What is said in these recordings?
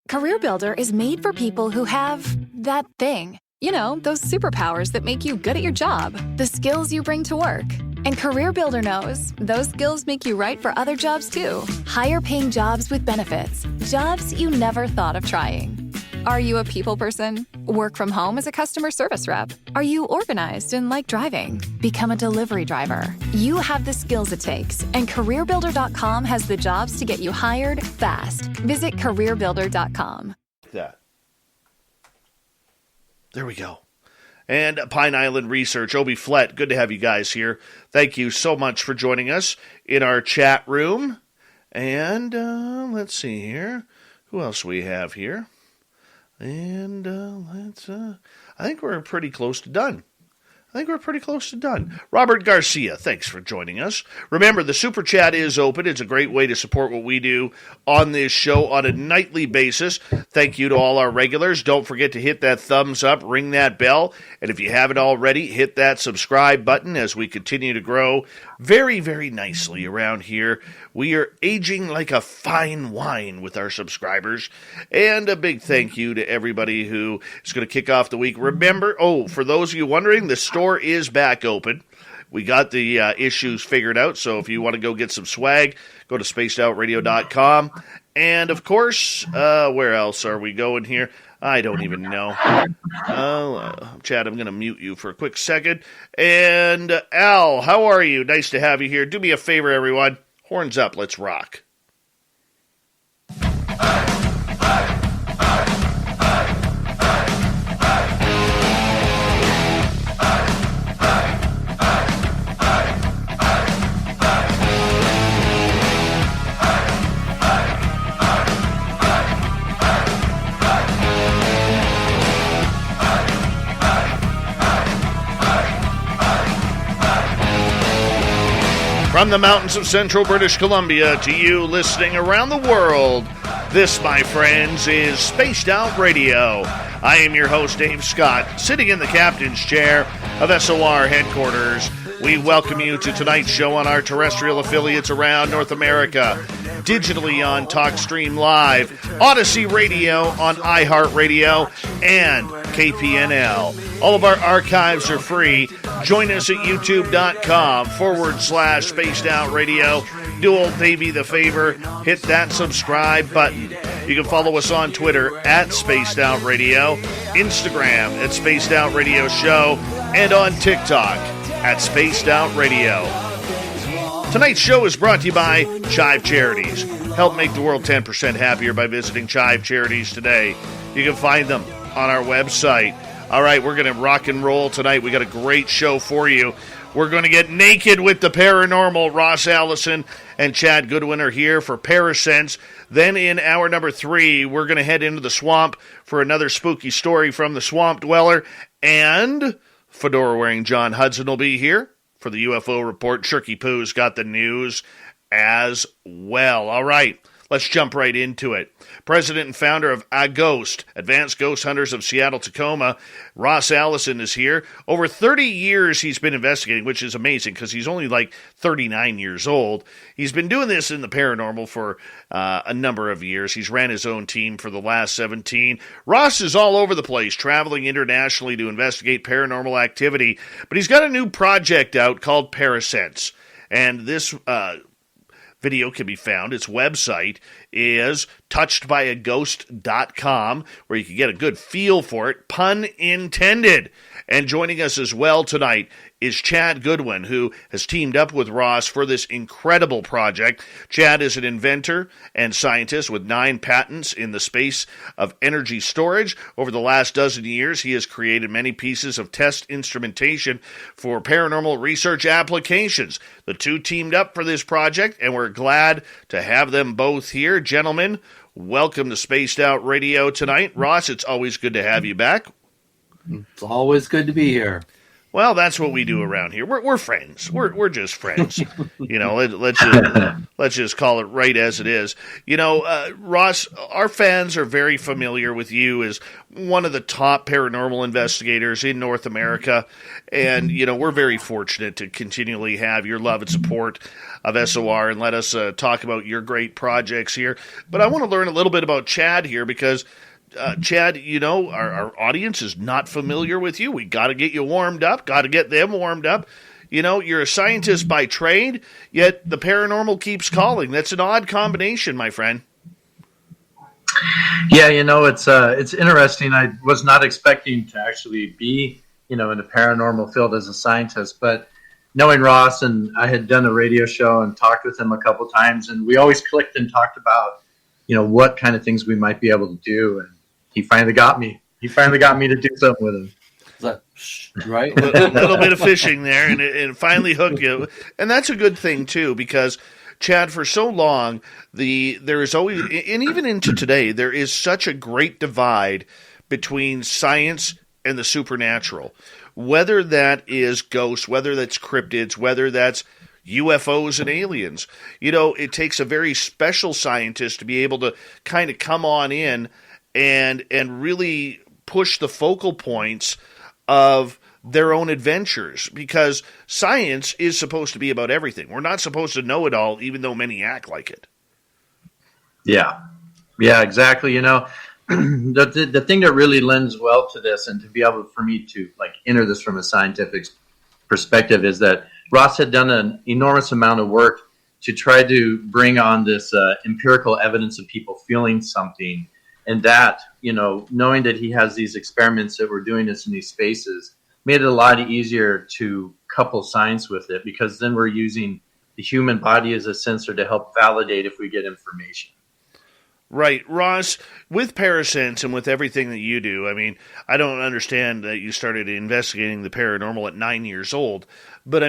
CareerBuilder is made for people who have that thing. You know, those superpowers that make you good at your job, the skills you bring to work. And CareerBuilder knows those skills make you right for other jobs too. Higher paying jobs with benefits. Jobs you never thought of trying. Are you a people person? Work from home as a customer service rep? Are you organized and like driving? Become a delivery driver. You have the skills it takes, and CareerBuilder.com has the jobs to get you hired fast. Visit CareerBuilder.com. There we go. And Pine Island Research, Obi Flett, good to have you guys here. Thank you so much for joining us in our chat room. And let's see here. Who else we have here? And I think we're pretty close to done. Robert Garcia, thanks for joining us. Remember, the Super Chat is open. It's a great way to support what we do on this show on a nightly basis. Thank you to all our regulars. Don't forget to hit that thumbs up, ring that bell, and if you haven't already, hit that subscribe button as we continue to grow very, very nicely around here. We are aging like a fine wine with our subscribers. And a big thank you to everybody who is going to kick off the week. Remember, for those of you wondering, the store is back open. We got the issues figured out, so if you want to go get some swag, go to spacedoutradio.com. And, of course, where else are we going here? I don't even know. Chad, I'm going to mute you for a quick second. And, Al, how are you? Nice to have you here. Do me a favor, everyone. Horns up. Let's rock. From the mountains of central British Columbia to you listening around the world, this, my friends, is Spaced Out Radio. I am your host, Dave Scott, sitting in the captain's chair of SOR headquarters. We welcome you to tonight's show on our terrestrial affiliates around North America, digitally on TalkStream Live, Odyssey Radio on iHeartRadio, and KPNL. All of our archives are free. Join us at youtube.com/Spaced Out Radio. Do old Davey the favor, hit that subscribe button. You can follow us on Twitter at Spaced Out Radio, Instagram at Spaced Out Radio Show, and on TikTok at Spaced Out Radio. Tonight's show is brought to you by Chive Charities. Help make the world 10% happier by visiting Chive Charities today. You can find them on our website. All right, we're going to rock and roll tonight. We got a great show for you. We're going to get naked with the paranormal. Ross Allison and Chad Goodwin are here for Parasense. Then in hour number 3, we're going to head into the swamp for another spooky story from the Swamp Dweller. And fedora-wearing John Hudson will be here for the UFO report. Shirky Poo's got the news as well. All right, let's jump right into it. President and founder of AGHOST, Advanced Ghost Hunters of Seattle-Tacoma, Ross Allison is here. Over 30 years he's been investigating, which is amazing because he's only like 39 years old. He's been doing this in the paranormal for a number of years. He's ran his own team for the last 17. Ross is all over the place, traveling internationally to investigate paranormal activity, but he's got a new project out called Parasense. And this video can be found. Its website is touchedbyaghost.com, where you can get a good feel for it, pun intended. And joining us as well tonight is Chad Goodwin, who has teamed up with Ross for this incredible project. Chad is an inventor and scientist with 9 patents in the space of energy storage. Over the last dozen years, he has created many pieces of test instrumentation for paranormal research applications. The two teamed up for this project, and we're glad to have them both here. Gentlemen, welcome to Spaced Out Radio tonight. Ross, it's always good to have you back. It's always good to be here. Well, that's what we do around here. We're friends. We're just friends. Let's just call it right as it is. Ross, our fans are very familiar with you as one of the top paranormal investigators in North America, and we're very fortunate to continually have your love and support of SOR and let us talk about your great projects here. But I want to learn a little bit about Chad here because. Chad, our audience is not familiar with you. We got to get you warmed up, got to get them warmed up. You're a scientist by trade, yet the paranormal keeps calling. That's an odd combination, my friend. Yeah, it's interesting. I was not expecting to actually be, in the paranormal field as a scientist, but knowing Ross, and I had done a radio show and talked with him a couple times, and we always clicked and talked about, what kind of things we might be able to do. And he finally got me. He finally got me to do something with him. Is that right? A little bit of fishing there, and it finally hooked you. And that's a good thing, too, because, Chad, for so long, there is always, and even into today, there is such a great divide between science and the supernatural. Whether that is ghosts, whether that's cryptids, whether that's UFOs and aliens. It takes a very special scientist to be able to kind of come on in and really push the focal points of their own adventures, because science is supposed to be about everything. We're not supposed to know it all, even though many act like it. Yeah, exactly. The thing that really lends well to this, and to be able for me to enter this from a scientific perspective, is that Ross had done an enormous amount of work to try to bring on this empirical evidence of people feeling something. And that, knowing that he has these experiments that we're doing this in these spaces, made it a lot easier to couple science with it, because then we're using the human body as a sensor to help validate if we get information. Right. Ross, with Parasense and with everything that you do, I don't understand that you started investigating the paranormal at 9 years old, but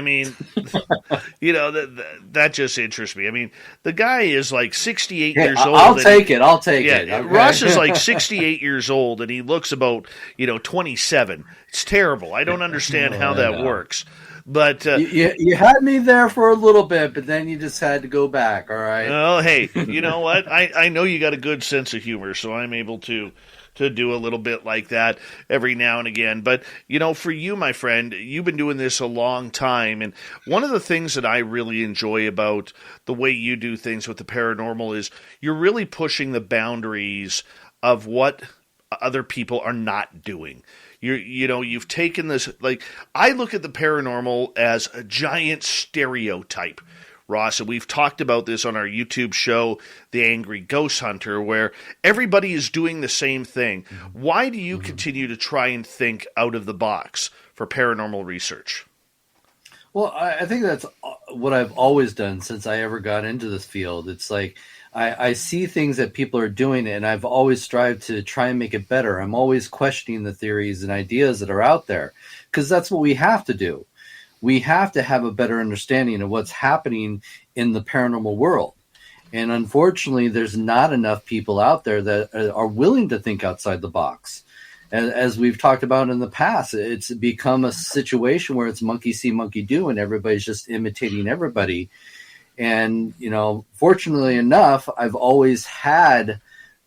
that just interests me. The guy is 68 years old. I'll take it. Okay. Ross is 68 years old, and he looks about, 27. It's terrible. I don't understand how that works. But you had me there for a little bit, but then you just had to go back. All right. Well, hey, you know what? I know you got a good sense of humor, so I'm able to do a little bit like that every now and again. But for you, my friend, you've been doing this a long time, and one of the things that I really enjoy about the way you do things with the paranormal is you're really pushing the boundaries of what other people are not doing. You've taken this, I look at the paranormal as a giant stereotype, Ross, and we've talked about this on our YouTube show, The Angry Ghost Hunter, where everybody is doing the same thing. Why do you continue to try and think out of the box for paranormal research? Well, I think that's what I've always done since I ever got into this field. It's I see things that people are doing, and I've always strived to try and make it better. I'm always questioning the theories and ideas that are out there, because that's what we have to do. We have to have a better understanding of what's happening in the paranormal world. And unfortunately, there's not enough people out there that are willing to think outside the box. As we've talked about in the past, it's become a situation where it's monkey see, monkey do, and everybody's just imitating everybody. And, fortunately enough, I've always had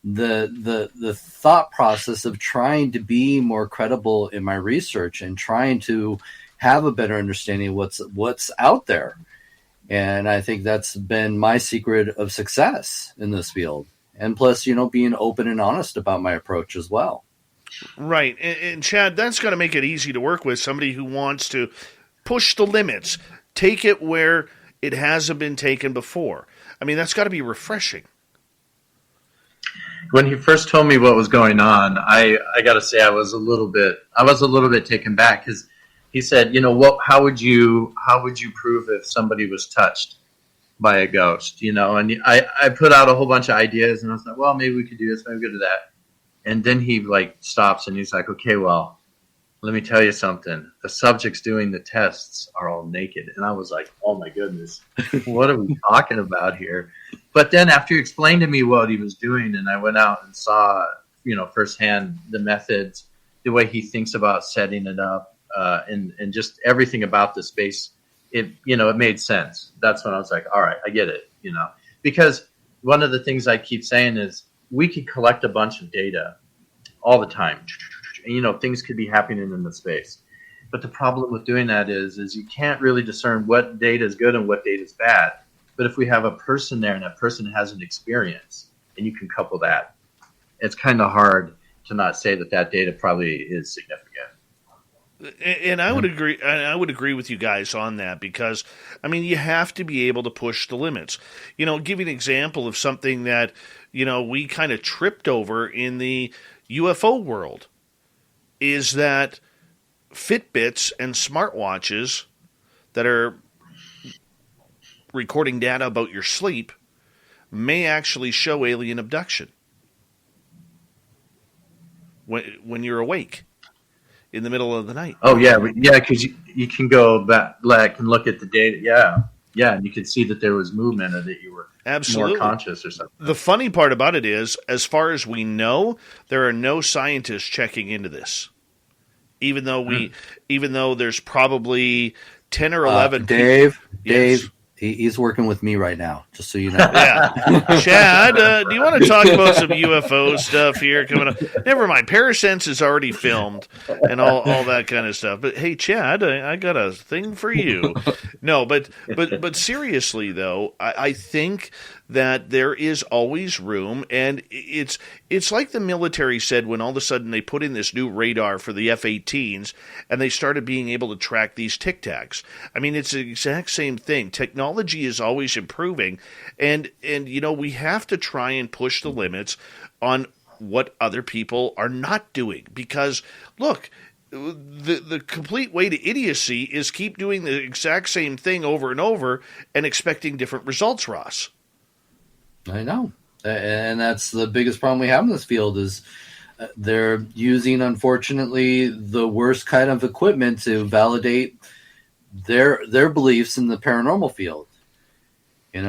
the thought process of trying to be more credible in my research and trying to have a better understanding of what's out there. And I think that's been my secret of success in this field. And plus, being open and honest about my approach as well. Right. And Chad, that's going to make it easy to work with somebody who wants to push the limits, take it where it hasn't been taken before. That's got to be refreshing. When he first told me what was going on, I got to say I was a little bit taken back, because he said, how would you prove if somebody was touched by a ghost? And I put out a whole bunch of ideas, and I was like, well, maybe we could do this, maybe we could do that. And then he stops and he's like, okay, well, let me tell you something. The subjects doing the tests are all naked. And I was like, oh my goodness, what are we talking about here? But then after he explained to me what he was doing, and I went out and saw, firsthand the methods, the way he thinks about setting it up, and just everything about the space, it made sense. That's when I was like, all right, I get it, because one of the things I keep saying is we could collect a bunch of data all the time, and, things could be happening in the space. But the problem with doing that is you can't really discern what data is good and what data is bad. But if we have a person there and that person has an experience and you can couple that, it's kind of hard to not say that data probably is significant. And I would agree. I would agree with you guys on that because, you have to be able to push the limits. Give you an example of something that, we kind of tripped over in the UFO world is that Fitbits and smartwatches that are recording data about your sleep may actually show alien abduction when you're awake in the middle of the night. Oh yeah, because you can go back and look at the data. Yeah, and you can see that there was movement or that you were absolutely more conscious or something. The funny part about it is, as far as we know, there are no scientists checking into this. Even though there's probably 10 or 11 Dave, yes. He's working with me right now, just so you know. Yeah. Chad, do you want to talk about some UFO stuff here coming up? Never mind. Parasense is already filmed and all that kind of stuff. But hey, Chad, I got a thing for you. No, but seriously though, I think that there is always room, and it's like the military said when all of a sudden they put in this new radar for the F-18s and they started being able to track these Tic Tacs. It's the exact same thing. Technology is always improving, and we have to try and push the limits on what other people are not doing, because look, the complete way to idiocy is keep doing the exact same thing over and over and expecting different results, Ross. I know. And that's the biggest problem we have in this field is they're using, unfortunately, the worst kind of equipment to validate their beliefs in the paranormal field. Wait,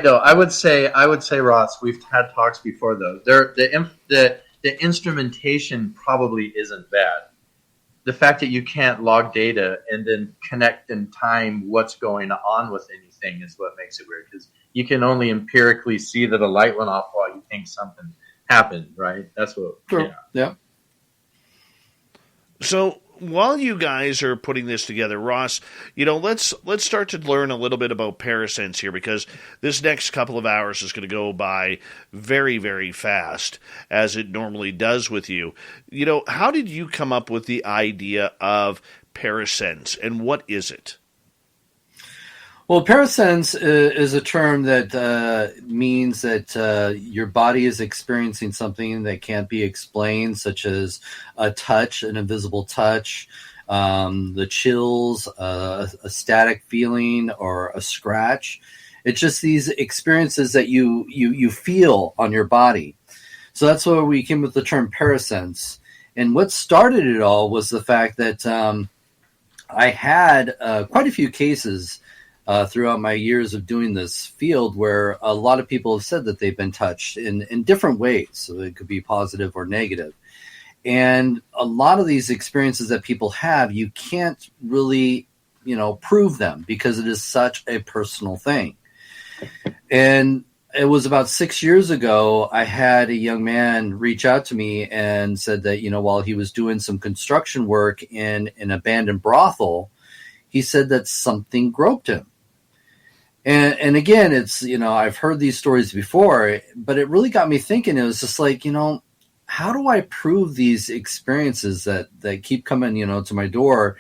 though. I would say, Ross, we've had talks before, though. The instrumentation probably isn't bad. The fact that you can't log data and then connect in time what's going on with anything is what makes it weird, because you can only empirically see that a light went off while you think something happened, right? That's what. True. Yeah. So while you guys are putting this together, Ross, let's start to learn a little bit about Parasense here, because this next couple of hours is going to go by very, very fast, as it normally does with you. How did you come up with the idea of Parasense, and what is it? Well, Parasense is a term that means that your body is experiencing something that can't be explained, such as a touch, an invisible touch, the chills, a static feeling, or a scratch. It's just these experiences that you feel on your body. So that's why we came with the term Parasense. And what started it all was the fact that I had quite a few cases throughout my years of doing this field where a lot of people have said that they've been touched in different ways. So it could be positive or negative. And a lot of these experiences that people have, you can't really, prove them because it is such a personal thing. And it was about 6 years ago, I had a young man reach out to me and said that, while he was doing some construction work in an abandoned brothel, he said that something groped him. And again, it's, I've heard these stories before, but it really got me thinking. It was just like, how do I prove these experiences that keep coming, to my door,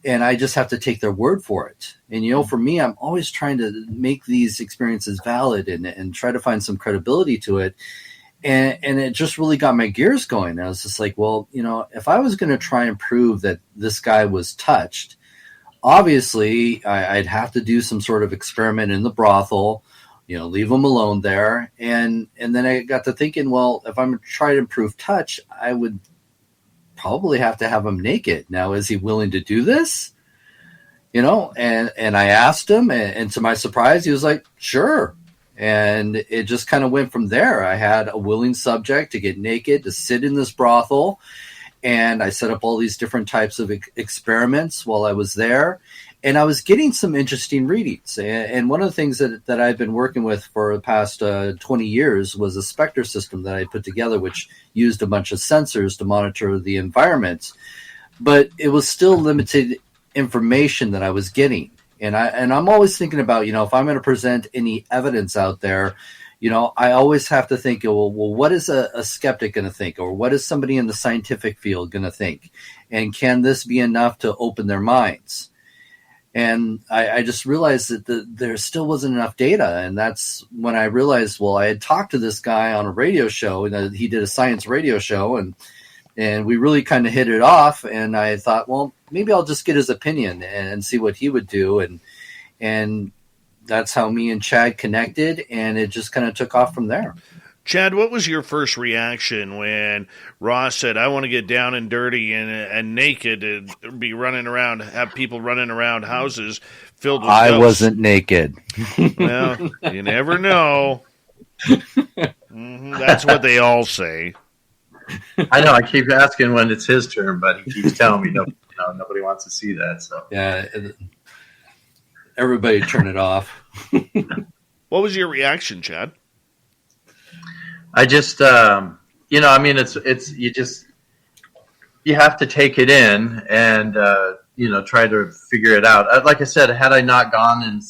and I just have to take their word for it? And, for me, I'm always trying to make these experiences valid and try to find some credibility to it. And it just really got my gears going. I was just like, well, if I was going to try and prove that this guy was touched, obviously, I'd have to do some sort of experiment in the brothel, leave him alone there. And then I got to thinking, well, if I'm trying to prove touch, I would probably have to have him naked. Now, is he willing to do this? And I asked him, and to my surprise, he was like, sure. And it just kind of went from there. I had a willing subject to get naked, to sit in this brothel. and I set up all these different types of experiments while I was there, and I was getting some interesting readings. And one of the things that I've been working with for the past 20 years was a Spectre system that I put together, which used a bunch of sensors to monitor the environment, but it was still limited information that I was getting. And I'm always thinking about, if I'm going to present any evidence out there, I always have to think, well, what is a skeptic going to think? Or what is somebody in the scientific field going to think? And can this be enough to open their minds? And I just realized that there still wasn't enough data. And that's when I realized, well, I had talked to this guy on a radio show, and he did a science radio show, and we really kind of hit it off. And I thought, well, maybe I'll just get his opinion and see what he would do. And that's how me and Chad connected, and it just kind of took off from there. Chad, what was your first reaction when Ross said, I want to get down and dirty and naked and be running around, have people running around houses filled with I ghosts? wasn't naked. Well, you never know. That's what they all say. I know. I keep asking when it's his turn, but he keeps telling me nobody wants to see that. So yeah, everybody turn it off. What was your reaction, Chad? I just, it's you have to take it in and, try to figure it out. Like I said, had I not gone and,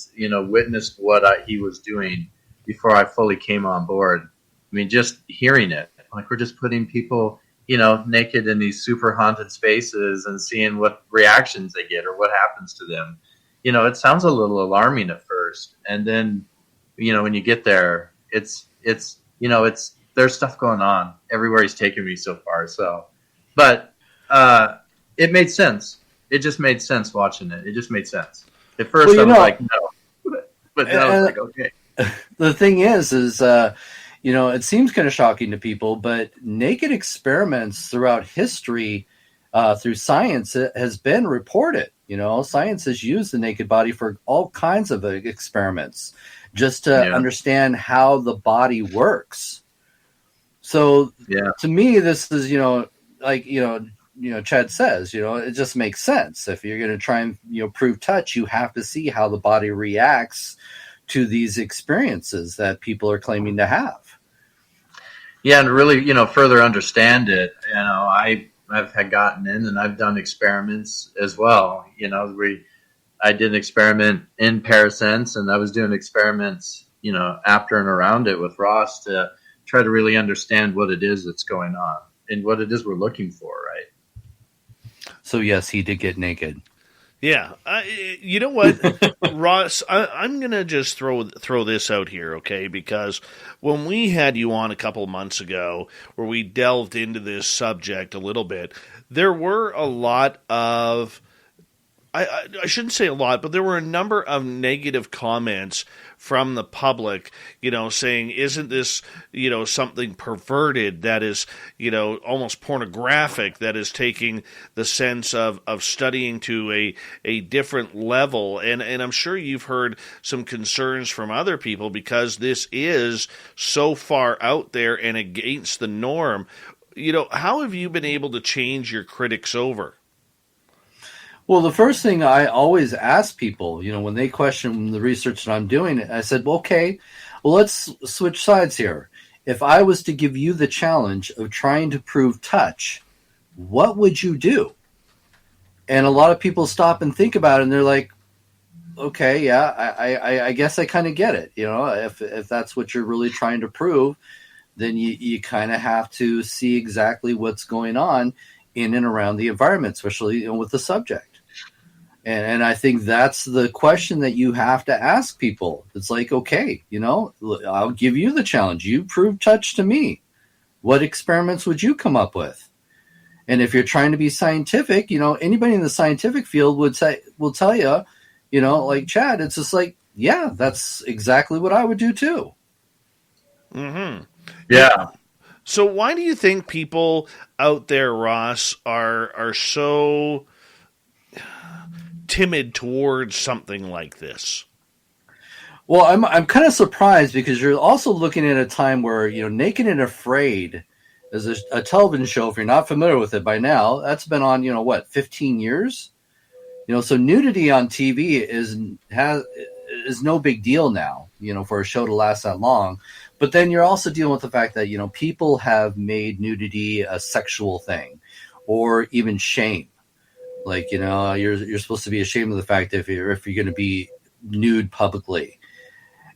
witnessed what he was doing before I fully came on board, I mean, just hearing it, like we're just putting people, naked in these super haunted spaces and seeing what reactions they get or what happens to them. It sounds a little alarming at first. And then, when you get there, it's there's stuff going on everywhere he's taken me so far. So, but it made sense. It just made sense watching it. It just made sense. At first I was like, no, but then I was like, okay. The thing is, it seems kind of shocking to people, but naked experiments throughout history, through science, it has been reported. Science has used the naked body for all kinds of experiments just to understand how the body works. So to me, this is, Chad says, it just makes sense. If you're going to try and, prove touch, you have to see how the body reacts to these experiences that people are claiming to have. Yeah. And really, further understand it, I've had gotten in and I've done experiments as well. I did an experiment in Parasense, and I was doing experiments, after and around it with Ross to try to really understand what it is that's going on and what it is we're looking for, right? So yes, he did get naked. Yeah. You know what, Ross, I'm going to just throw this out here, okay? Because when we had you on a couple months ago where we delved into this subject a little bit, there were a lot of, I shouldn't say a lot, but there were a number of negative comments from the public, saying, isn't this, something perverted that is, almost pornographic, that is taking the sense of studying to a different level. And I'm sure you've heard some concerns from other people because this is so far out there and against the norm. How have you been able to change your critics over? Well, the first thing I always ask people, when they question the research that I'm doing, I said, well, okay, let's switch sides here. If I was to give you the challenge of trying to prove touch, what would you do? And a lot of people stop and think about it, and they're like, okay, yeah, I guess I kind of get it. If that's what you're really trying to prove, then you kind of have to see exactly what's going on in and around the environment, especially with the subject. And I think that's the question that you have to ask people. It's like, okay, I'll give you the challenge. You prove touch to me. What experiments would you come up with? And if you're trying to be scientific, anybody in the scientific field will tell you, like Chad, it's just like, yeah, that's exactly what I would do too. Mm-hmm. Yeah. So why do you think people out there, Ross, are so timid towards something like this? Well, I'm kind of surprised because you're also looking at a time where, Naked and Afraid is a television show. If you're not familiar with it by now, that's been on, 15 years. So nudity on TV is no big deal now, for a show to last that long. But then you're also dealing with the fact that, people have made nudity a sexual thing or even shame. Like, you're supposed to be ashamed of the fact if you're going to be nude publicly.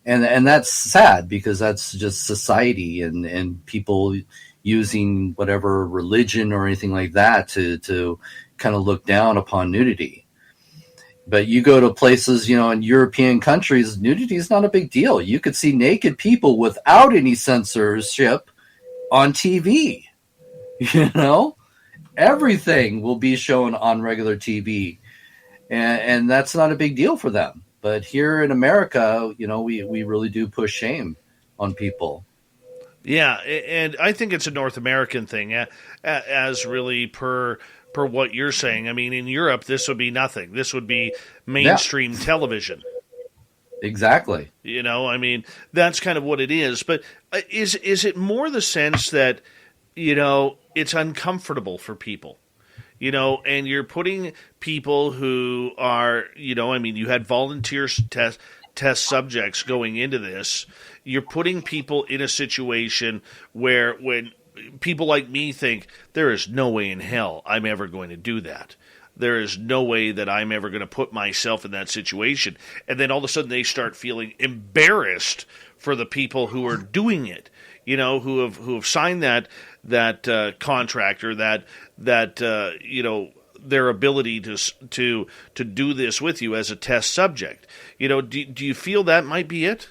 And that's sad because that's just society and people using whatever religion or anything like that to kind of look down upon nudity. But you go to places, in European countries, nudity is not a big deal. You could see naked people without any censorship on TV. Everything will be shown on regular TV. And that's not a big deal for them. But here in America, we really do push shame on people. Yeah, and I think it's a North American thing, as really per what you're saying. I mean, in Europe, this would be nothing. This would be mainstream television. Exactly. That's kind of what it is. But is it more the sense that, it's uncomfortable for people? And you're putting people who are, you had volunteer test subjects going into this. You're putting people in a situation where when people like me think, there is no way in hell I'm ever going to do that. There is no way that I'm ever going to put myself in that situation. And then all of a sudden they start feeling embarrassed for the people who are doing it, who have signed that contract or that their ability to do this with you as a test subject. Do you feel that might be it?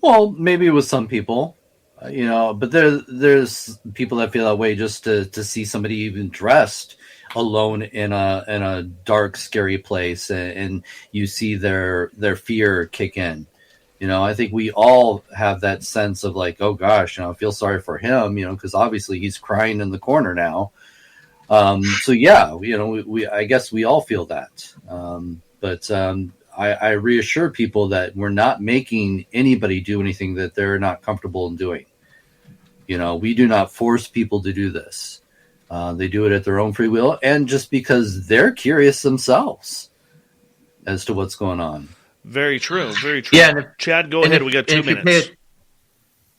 Well, maybe with some people, but there's people that feel that way just to see somebody even dressed alone in a dark, scary place, and you see their fear kick in. I think we all have that sense of like, oh gosh, I feel sorry for him, because obviously he's crying in the corner now. So yeah, I guess we all feel that. But I reassure people that we're not making anybody do anything that they're not comfortable in doing. We do not force people to do this. They do it at their own free will and just because they're curious themselves as to what's going on. Very true. Very true. Yeah, Chad, go ahead. We got 2 minutes.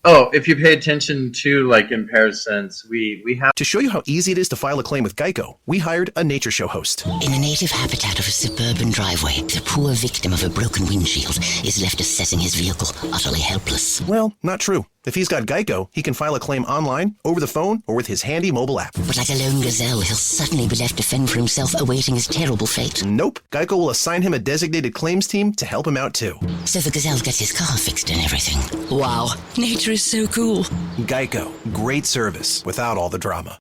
If you pay attention to, like in Parasense, we have... To show you how easy it is to file a claim with Geico, we hired a nature show host. In the native habitat of a suburban driveway, the poor victim of a broken windshield is left assessing his vehicle, utterly helpless. Well, not true. If he's got Geico, he can file a claim online, over the phone, or with his handy mobile app. But like a lone gazelle, he'll suddenly be left to fend for himself, awaiting his terrible fate. Nope. Geico will assign him a designated claims team to help him out, too. So the gazelle gets his car fixed and everything. Wow. Nature is so cool. Geico. Great service without all the drama.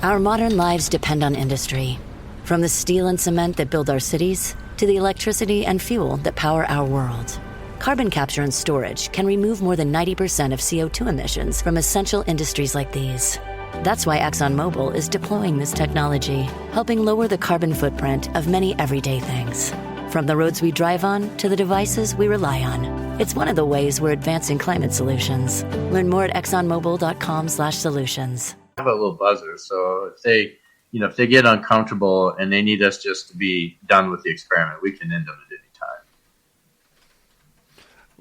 Our modern lives depend on industry. From the steel and cement that build our cities, to the electricity and fuel that power our world. Carbon capture and storage can remove more than 90% of CO2 emissions from essential industries like these. That's why ExxonMobil is deploying this technology, helping lower the carbon footprint of many everyday things. From the roads we drive on to the devices we rely on. It's one of the ways we're advancing climate solutions. Learn more at exxonmobil.com/solutions. I have a little buzzer, so if they get uncomfortable and they need us just to be done with the experiment, we can end them at any time.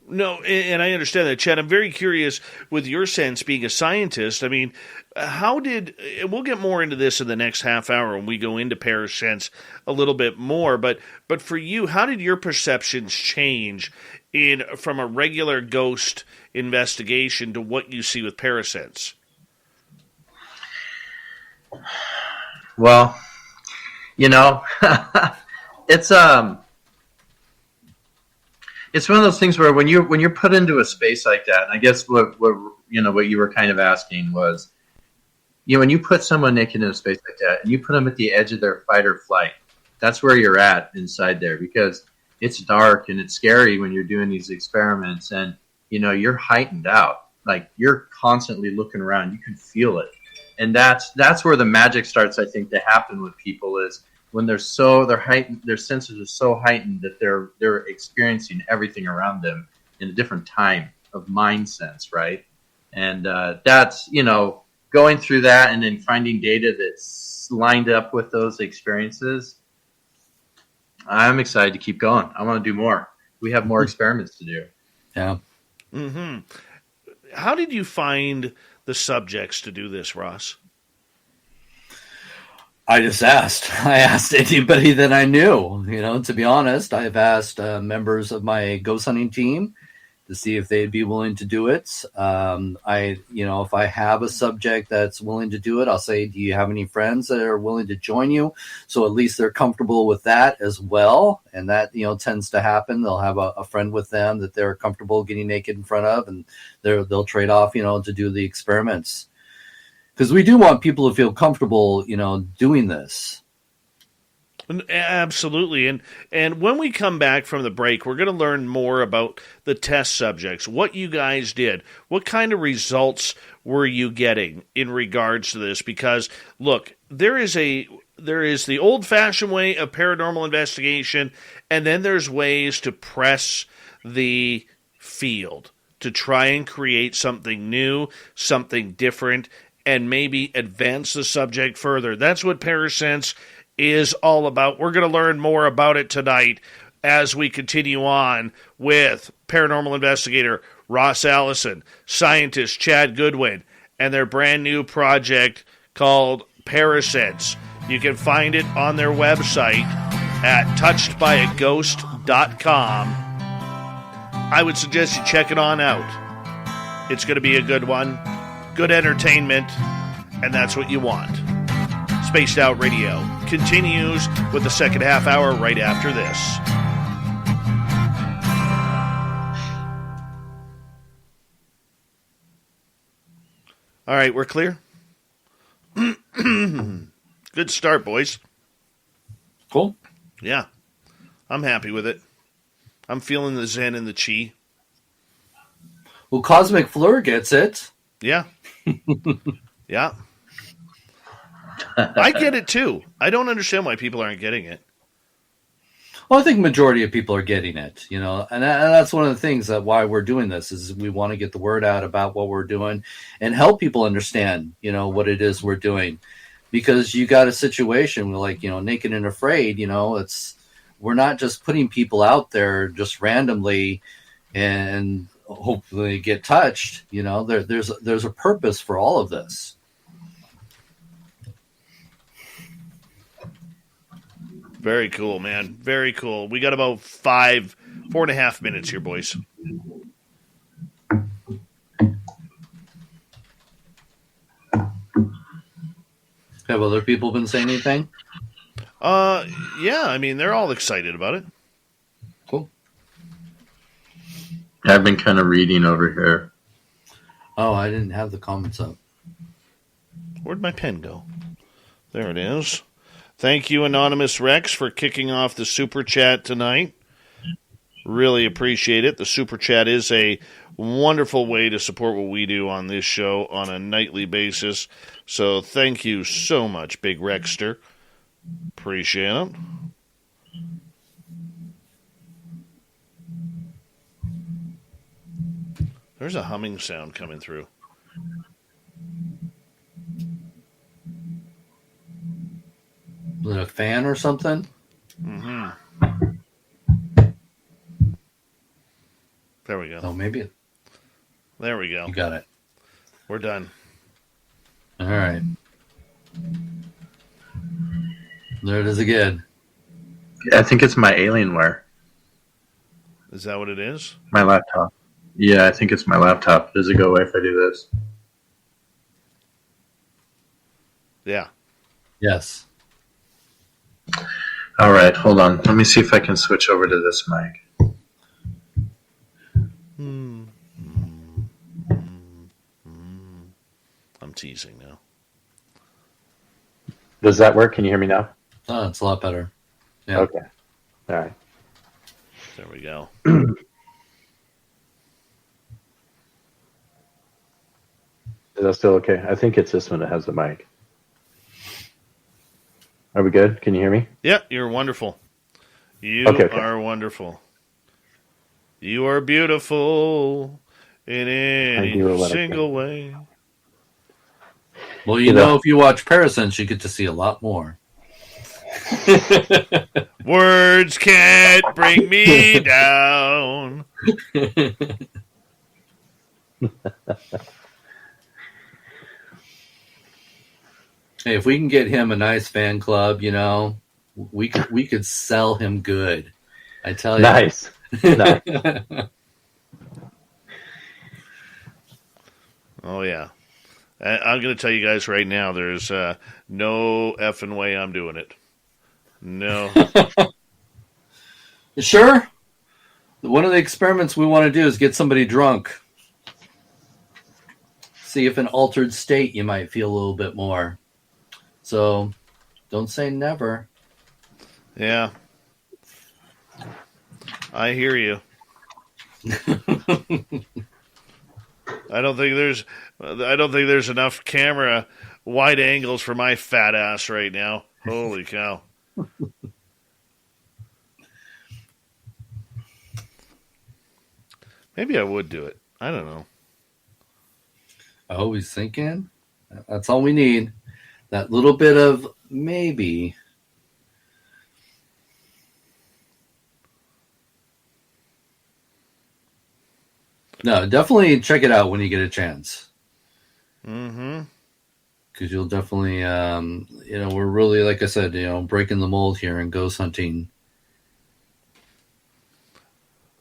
No, and I understand that, Chad. I'm very curious with your sense, being a scientist. I mean, we'll get more into this in the next half hour when we go into Parasense a little bit more, but for you, how did your perceptions change from a regular ghost investigation to what you see with Parasense? Well, it's one of those things where when you're put into a space like that, and I guess what you were kind of asking was, when you put someone naked in a space like that and you put them at the edge of their fight or flight, that's where you're at inside there, because it's dark and it's scary when you're doing these experiments, and you're heightened out, like you're constantly looking around, you can feel it, and that's where the magic starts, I think, to happen with people, is when they're heightened, their senses are so heightened that they're experiencing everything around them in a different time of mind sense, right? And that's, going through that and then finding data that's lined up with those experiences. I'm excited to keep going. I want to do more. We have more experiments to do. Yeah. Mm-hmm. How did you find the subjects to do this, Ross? I just asked. I asked anybody that I knew. To be honest, I've asked members of my ghost hunting team to see if they'd be willing to do it. If I have a subject that's willing to do it, I'll say, do you have any friends that are willing to join you? So at least they're comfortable with that as well. And that, tends to happen. They'll have a friend with them that they're comfortable getting naked in front of, and they'll trade off, to do the experiments. Because we do want people to feel comfortable, doing this. Absolutely. And when we come back from the break, we're going to learn more about the test subjects, what you guys did, what kind of results were you getting in regards to this? Because, look, there is the old-fashioned way of paranormal investigation, and then there's ways to press the field to try and create something new, something different, and maybe advance the subject further. That's what Parasense is all about. We're going to learn more about it tonight as we continue on with paranormal investigator Ross Allison, scientist Chad Goodwin, and their brand new project called Parasense. You can find it on their website at touchedbyaghost.com. I would suggest you check it on out. It's going to be a good one, good entertainment, and that's what you want. Spaced Out Radio continues with the second half hour right after this. All right, we're clear? Good start, boys. Cool. Yeah, I'm happy with it. I'm feeling the zen and the chi. Well, Cosmic Fleur gets it. Yeah. Yeah. I get it too. I don't understand why people aren't getting it. Well, I think majority of people are getting it, and that's one of the things that why we're doing this is we want to get the word out about what we're doing and help people understand, what it is we're doing, because you got a situation like, Naked and Afraid, we're not just putting people out there just randomly and hopefully get touched. There's a purpose for all of this. Very cool, man. Very cool. We got about 4.5 minutes here, boys. Have other people been saying anything? Yeah, I mean, they're all excited about it. Cool. I've been kind of reading over here. Oh, I didn't have the comments up. Where'd my pen go? There it is. Thank you, Anonymous Rex, for kicking off the Super Chat tonight. Really appreciate it. The Super Chat is a wonderful way to support what we do on this show on a nightly basis. So thank you so much, Big Rexter. Appreciate it. There's a humming sound coming through. Is it a fan or something? Mm-hmm. There we go. Oh, maybe. There we go. You got it. We're done. All right. There it is again. I think it's my Alienware. Is that what it is? My laptop. Yeah, I think it's my laptop. Does it go away if I do this? Yeah. Yes. All right, hold on. Let me see if I can switch over to this mic. I'm teasing now. Does that work? Can you hear me now? Oh, it's a lot better. Yeah. Okay. All right. There we go. Is that still okay? I think it's this one that has the mic. Are we good? Can you hear me? Yeah, you're wonderful. You Okay. are wonderful. You are beautiful. in any single way. Well, you know, if you watch Parasense, you get to see a lot more. Words can't bring me down. Hey, if we can get him a nice fan club, you know, we could sell him good. I tell you. Nice. Oh, yeah. I'm going to tell you guys right now, there's no effing way I'm doing it. No. Sure. One of the experiments we want to do is get somebody drunk. See if in altered state you might feel a little bit more. So don't say never. Yeah. I hear you. I don't think there's enough camera wide angles for my fat ass right now. Holy cow. Maybe I would do it. I don't know. Always thinking. That's all we need. That little bit of maybe. No, definitely check it out when you get a chance. Mm-hmm. Because you'll definitely, we're really, like I said, breaking the mold here in ghost hunting.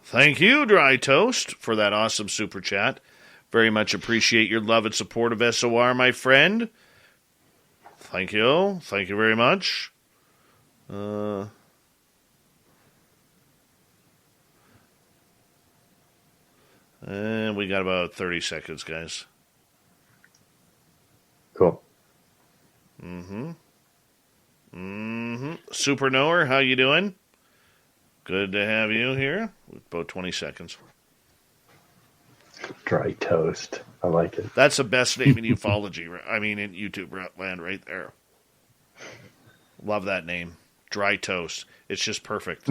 Thank you, Dry Toast, for that awesome super chat. Very much appreciate your love and support of SOR, my friend. Thank you. Thank you very much. And we got about 30 seconds, guys. Cool. Super Knower, how you doing? Good to have you here. About 20 seconds. Dry Toast. I like it. That's the best name in ufology. I mean, in YouTube land right there. Love that name. Dry Toast. It's just perfect.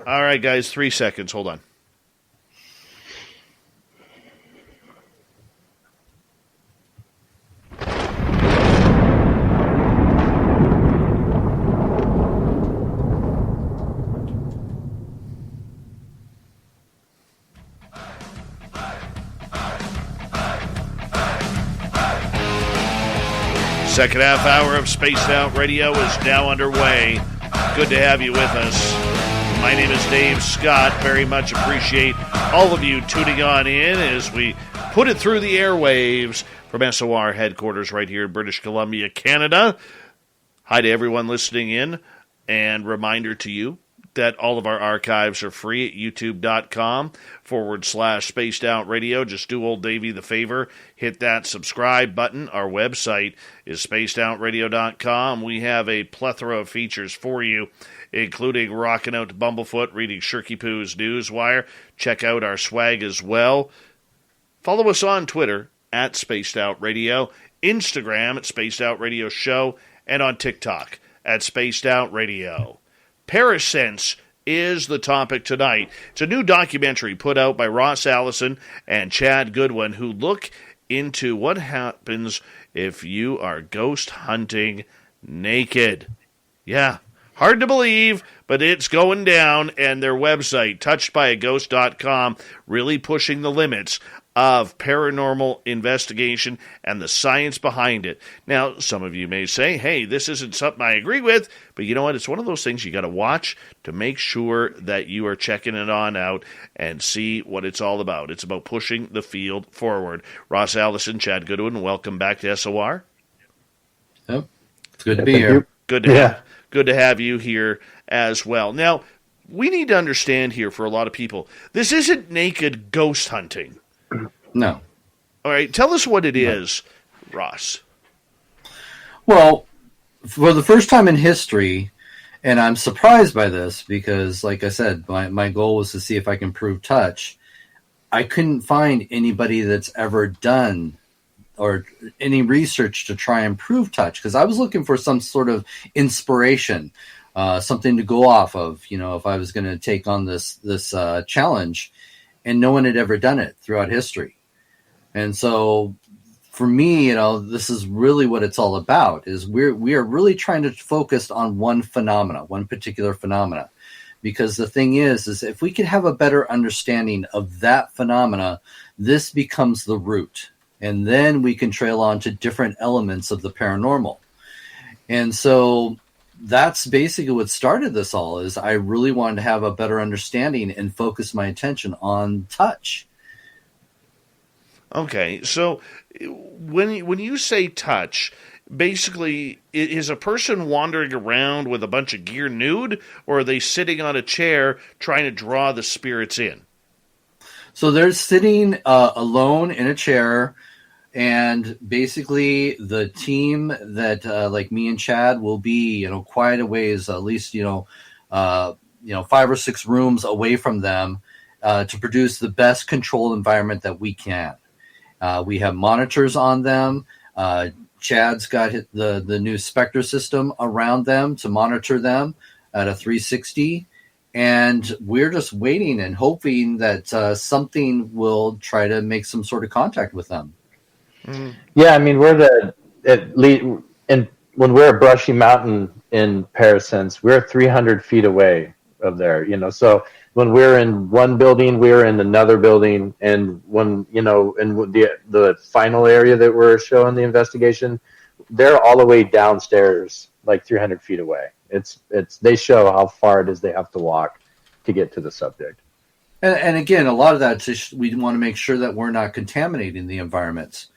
All right, guys, 3 seconds. Hold on. Second half hour of Spaced Out Radio is now underway. Good to have you with us. My name is Dave Scott. Very much appreciate all of you tuning on in as we put it through the airwaves from SOR headquarters right here in British Columbia, Canada. Hi to everyone listening in, and reminder to you that all of our archives are free at youtube.com/Spaced Out Radio. Just do old Davey the favor. Hit that subscribe button. Our website is spacedoutradio.com. We have a plethora of features for you, including rocking out to Bumblefoot, reading Shirky Poo's Newswire. Check out our swag as well. Follow us on Twitter at Spaced Out Radio, Instagram at Spaced Out Radio Show, and on TikTok at Spaced Out Radio. Parasense is the topic tonight. It's a new documentary put out by Ross Allison and Chad Goodwin, who look into what happens if you are ghost hunting naked. Yeah, hard to believe, but it's going down, and their website, touchedbyaghost.com, really pushing the limits of paranormal investigation and the science behind it. Now, some of you may say, hey, this isn't something I agree with, but you know what? It's one of those things you got to watch to make sure that you are checking it on out and see what it's all about. It's about pushing the field forward. Ross Allison, Chad Goodwin, welcome back to SOR. Yep. It's good to be here. Good to have you here as well. Now, we need to understand here for a lot of people, this isn't naked ghost hunting. No. All right, tell us what it is, Ross. Well, for the first time in history, and I'm surprised by this because, like I said, my goal was to see if I can prove touch. I couldn't find anybody that's ever done or any research to try and prove touch because I was looking for some sort of inspiration. something to go off of, if I was going to take on this challenge, and no one had ever done it throughout history. And so for me, this is really what it's all about, is we are really trying to focus on one particular phenomena. Because the thing is if we could have a better understanding of that phenomena, this becomes the root. And then we can trail on to different elements of the paranormal. And so that's basically what started this all, is I really wanted to have a better understanding and focus my attention on touch. Okay, so when you say touch, basically, is a person wandering around with a bunch of gear nude, or are they sitting on a chair trying to draw the spirits in? So they're sitting alone in a chair, and basically the team that like me and Chad will be, quite a ways, at least 5 or 6 rooms away from them, to produce the best controlled environment that we can. We have monitors on them. Chad's got the new Spectre system around them to monitor them at a 360. And we're just waiting and hoping that something will try to make some sort of contact with them. Mm-hmm. Yeah, I mean, when we're at Brushy Mountain in Parasense, we're 300 feet away of there, so when we're in one building, we're in another building, and when, in the final area that we're showing the investigation, they're all the way downstairs, like 300 feet away. They show how far it is they have to walk to get to the subject. And again, a lot of that, we want to make sure that we're not contaminating the environments.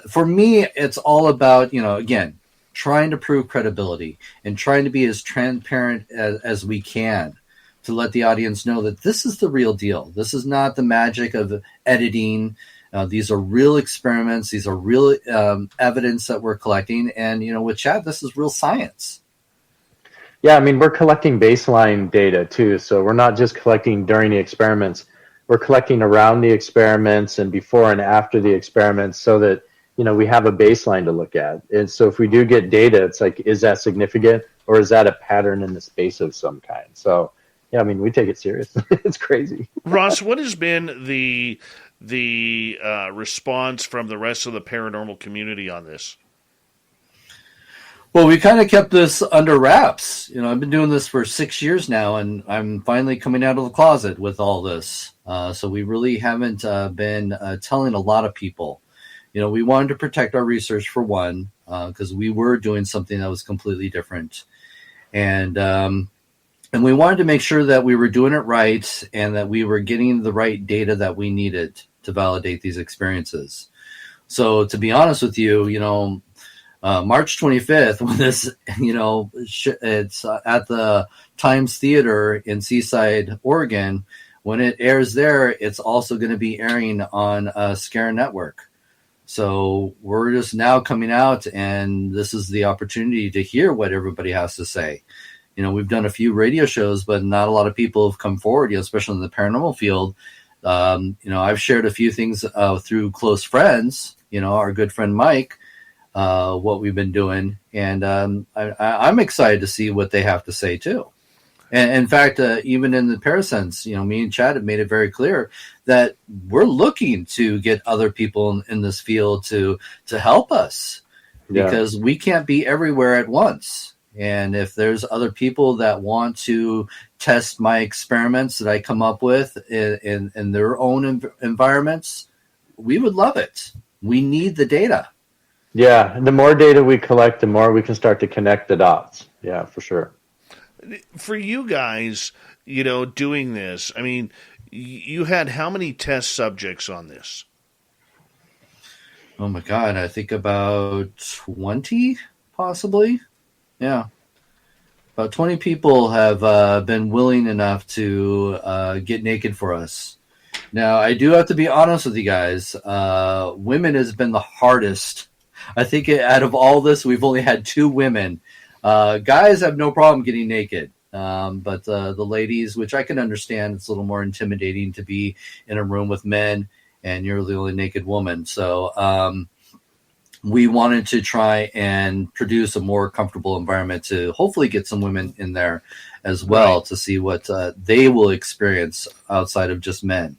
For me, it's all about, again, trying to prove credibility and trying to be as transparent as we can to let the audience know that this is the real deal. This is not the magic of editing. These are real experiments. These are real evidence that we're collecting. And, with Chad, this is real science. Yeah, I mean, we're collecting baseline data, too. So we're not just collecting during the experiments. We're collecting around the experiments and before and after the experiments, so that, we have a baseline to look at. And so if we do get data, it's like, is that significant, or is that a pattern in the space of some kind? So, yeah, I mean, we take it serious. It's crazy. Ross, what has been the response from the rest of the paranormal community on this? Well, we kind of kept this under wraps. I've been doing this for 6 years now, and I'm finally coming out of the closet with all this. So we really haven't been telling a lot of people. We wanted to protect our research, for one, because we were doing something that was completely different. And we wanted to make sure that we were doing it right and that we were getting the right data that we needed to validate these experiences. So to be honest with you, March 25th, when this, it's at the Times Theater in Seaside, Oregon. When it airs there, it's also going to be airing on Scare Network. So we're just now coming out, and this is the opportunity to hear what everybody has to say. We've done a few radio shows, but not a lot of people have come forward, especially in the paranormal field. I've shared a few things through close friends, our good friend Mike, what we've been doing. And I'm excited to see what they have to say, too. And in fact, even in the Parasense, me and Chad have made it very clear that we're looking to get other people in this field to help us, because we can't be everywhere at once. And if there's other people that want to test my experiments that I come up with in their own environments, we would love it. We need the data. Yeah, the more data we collect, the more we can start to connect the dots. Yeah, for sure. For you guys, doing this, I mean, you had how many test subjects on this? Oh my God, I think about 20, possibly. Yeah. About 20 people have been willing enough to get naked for us. Now, I do have to be honest with you guys. Women has been the hardest. I think out of all this, we've only had 2 women. Guys have no problem getting naked. But the ladies, which I can understand, it's a little more intimidating to be in a room with men and you're the only naked woman. So we wanted to try and produce a more comfortable environment to hopefully get some women in there as well, to see what they will experience outside of just men.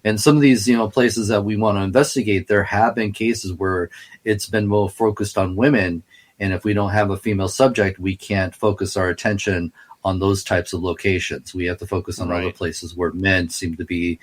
And some of these, places that we want to investigate, there have been cases where it's been more focused on women. And if we don't have a female subject, we can't focus our attention on those types of locations. We have to focus on other places where men seem to be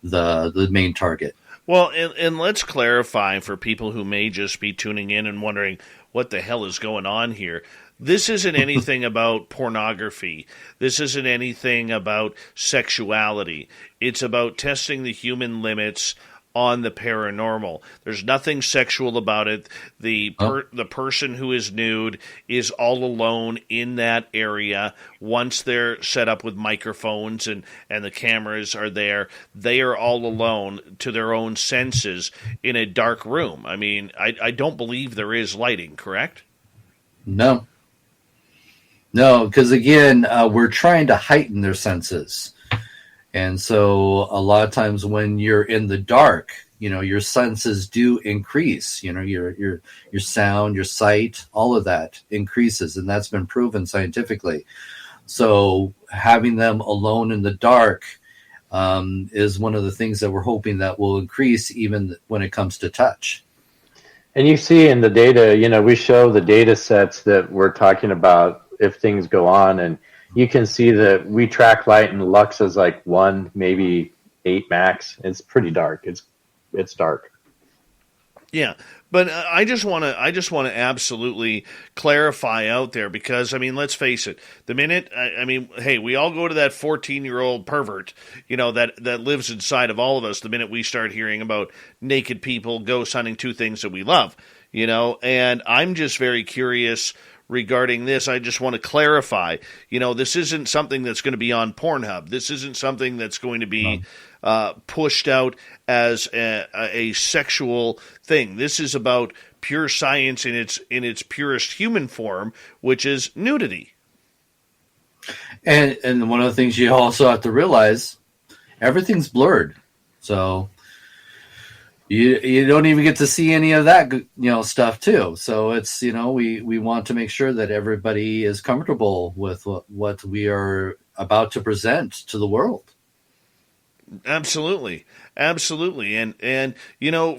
the main target. Well, and let's clarify for people who may just be tuning in and wondering what the hell is going on here. This isn't anything about pornography. This isn't anything about sexuality. It's about testing the human limits on the paranormal. There's nothing sexual about it. The person who is nude is all alone in that area. Once they're set up with microphones and the cameras are there, they are all alone to their own senses in a dark room. I mean, I don't believe there is lighting, correct? No, because again, we're trying to heighten their senses. And so a lot of times when you're in the dark, your senses do increase, your sound, your sight, all of that increases. And that's been proven scientifically. So having them alone in the dark is one of the things that we're hoping that will increase even when it comes to touch. And you see in the data, we show the data sets that we're talking about if things go on, and you can see that we track light and lux is like 1, maybe 8 max. It's pretty dark. It's dark. Yeah, but I just want to absolutely clarify out there, because I mean, let's face it. The minute hey, we all go to that 14-year-old pervert, that lives inside of all of us. The minute we start hearing about naked people, ghost hunting, 2 things that we love, and I'm just very curious regarding this. I just want to clarify, this isn't something that's going to be on Pornhub. This isn't something that's going to be pushed out as a sexual thing. This is about pure science in its purest human form, which is nudity. And one of the things you also have to realize, everything's blurred. So you don't even get to see any of that, stuff too. So it's, we want to make sure that everybody is comfortable with what we are about to present to the world. Absolutely. And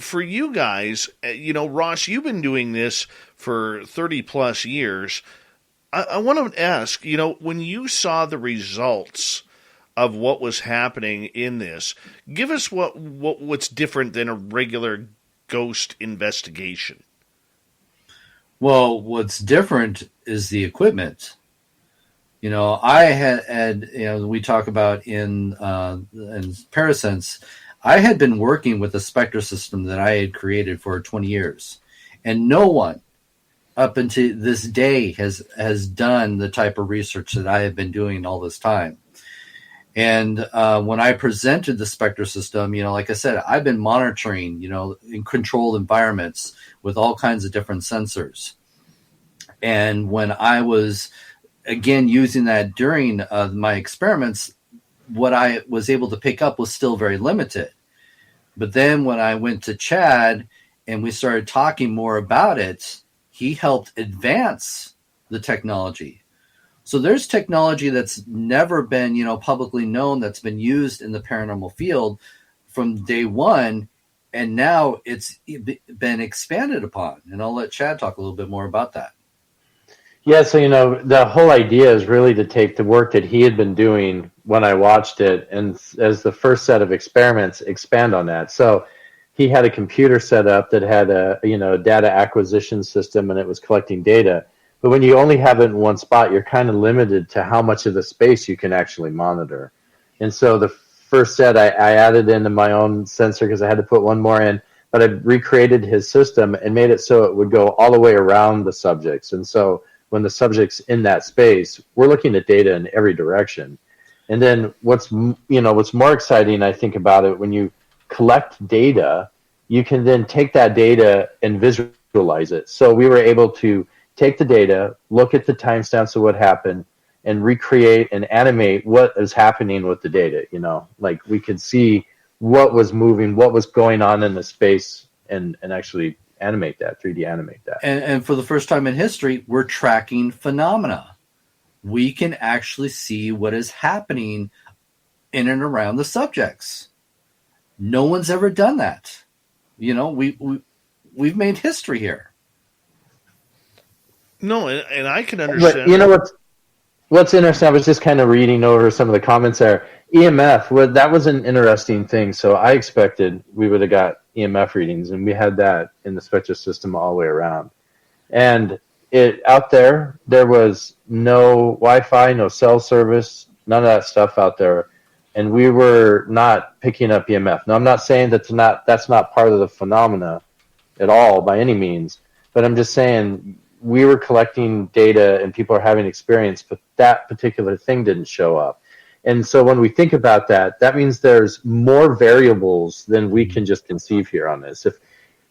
for you guys, Ross, you've been doing this for 30 plus years. I want to ask, when you saw the results of what was happening in this, give us what's different than a regular ghost investigation. Well, what's different is the equipment. I had we talk about in Parasense, I had been working with a spectra system that I had created for 20 years, and no one up until this day has done the type of research that I have been doing all this time. And when I presented the spectra system, like I said, I've been monitoring, in controlled environments with all kinds of different sensors. And when I was, again, using that during my experiments, what I was able to pick up was still very limited. But then when I went to Chad and we started talking more about it, he helped advance the technology. So there's technology that's never been, publicly known, that's been used in the paranormal field from day one, and now it's been expanded upon. And I'll let Chad talk a little bit more about that. Yeah, so, the whole idea is really to take the work that he had been doing when I watched it, and as the first set of experiments, expand on that. So he had a computer set up that had a data acquisition system, and it was collecting data. But when you only have it in one spot, you're kind of limited to how much of the space you can actually monitor. And so the first set, I added into my own sensor because I had to put one more in, but I recreated his system and made it so it would go all the way around the subjects. And so when the subject's in that space, we're looking at data in every direction. And then what's more exciting, I think, about it, when you collect data, you can then take that data and visualize it. So we were able to take the data, look at the timestamps of what happened, and recreate and animate what is happening with the data. We could see what was moving, what was going on in the space, and actually animate that, 3D animate that. And for the first time in history, we're tracking phenomena. We can actually see what is happening in and around the subjects. No one's ever done that. You know, we've made history here. No, and I can understand. But you know what's interesting? I was just kind of reading over some of the comments there. EMF, that was an interesting thing. So I expected we would have got EMF readings, and we had that in the spectral system all the way around. And out there was no Wi-Fi, no cell service, none of that stuff out there. And we were not picking up EMF. Now, I'm not saying that's not part of the phenomena at all by any means, but I'm just saying we were collecting data and people are having experience, but that particular thing didn't show up. And so when we think about that, that means there's more variables than we can just conceive here on this. If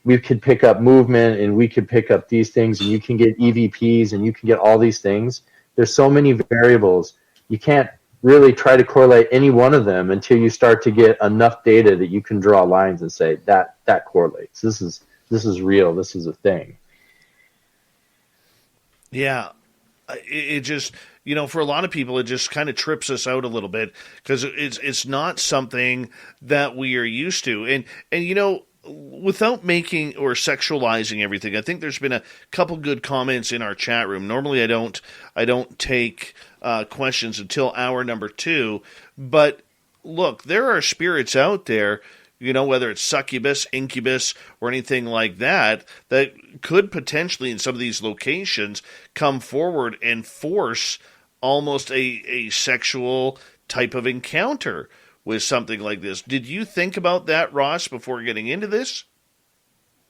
we could pick up movement and we could pick up these things and you can get EVPs and you can get all these things, there's so many variables. You can't really try to correlate any one of them until you start to get enough data that you can draw lines and say that correlates. This is real. This is a thing. Yeah. It just, you know, for a lot of people, it just kind of trips us out a little bit because it's not something that we are used to. And you know, without making or sexualizing everything, I think there's been a couple good comments in our chat room. Normally I don't take questions until hour number 2, but look, there are spirits out there, you know, whether it's succubus, incubus, or anything like that, that could potentially in some of these locations come forward and force almost a sexual type of encounter with something like this. Did you think about that, Ross, before getting into this?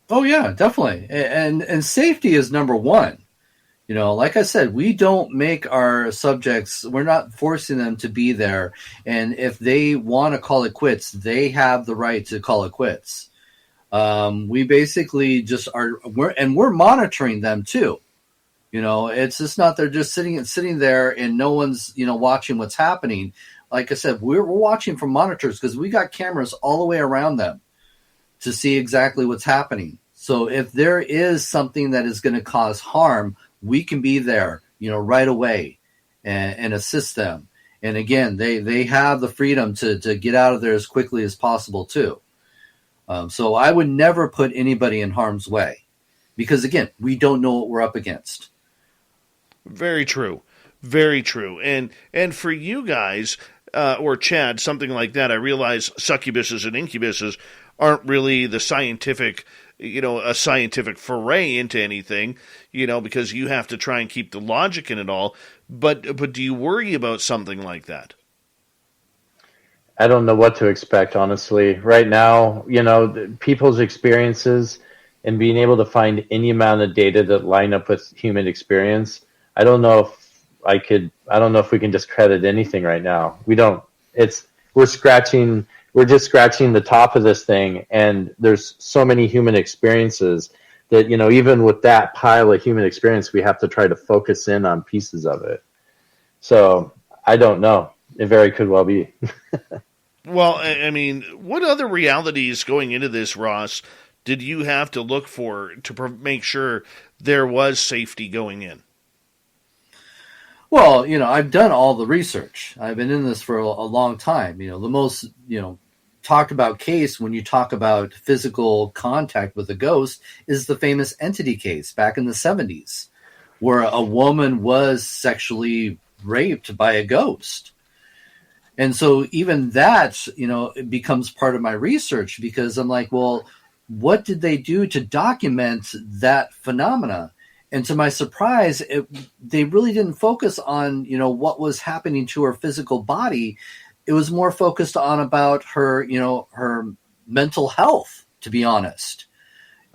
Oh yeah, definitely. And safety is number one. You know, like I said, we don't make our subjects, we're not forcing them to be there. And if they want to call it quits, they have the right to call it quits. We basically just we're monitoring them too. You know, it's just not they're just sitting there and no one's, you know, watching what's happening. Like I said, we're watching from monitors because we got cameras all the way around them to see exactly what's happening. So if there is something that is going to cause harm, we can be there, you know, right away and assist them. And again, they have the freedom to get out of there as quickly as possible too. So I would never put anybody in harm's way because again, we don't know what we're up against. Very true. Very true. And for you guys, or Chad, something like that, I realize succubuses and incubuses aren't really the scientific, you know, a scientific foray into anything, you know, because you have to try and keep the logic in it all. But do you worry about something like that? I don't know what to expect, honestly. Right now, you know, people's experiences and being able to find any amount of data that line up with human experience, I don't know if we can discredit anything right now. We don't. We're just scratching the top of this thing, and there's so many human experiences that, you know, even with that pile of human experience, we have to try to focus in on pieces of it. So I don't know. It very could well be. Well, I mean, what other realities going into this, Ross, did you have to look for to make sure there was safety going in? Well, you know, I've done all the research. I've been in this for a long time. You know, the most, you know, talked about case when you talk about physical contact with a ghost is the famous entity case back in the 70s, where a woman was sexually raped by a ghost. And so even that, you know, it becomes part of my research because I'm like, well, what did they do to document that phenomena? And to my surprise, they really didn't focus on, you know, what was happening to her physical body. It was more focused on about her, you know, her mental health, to be honest.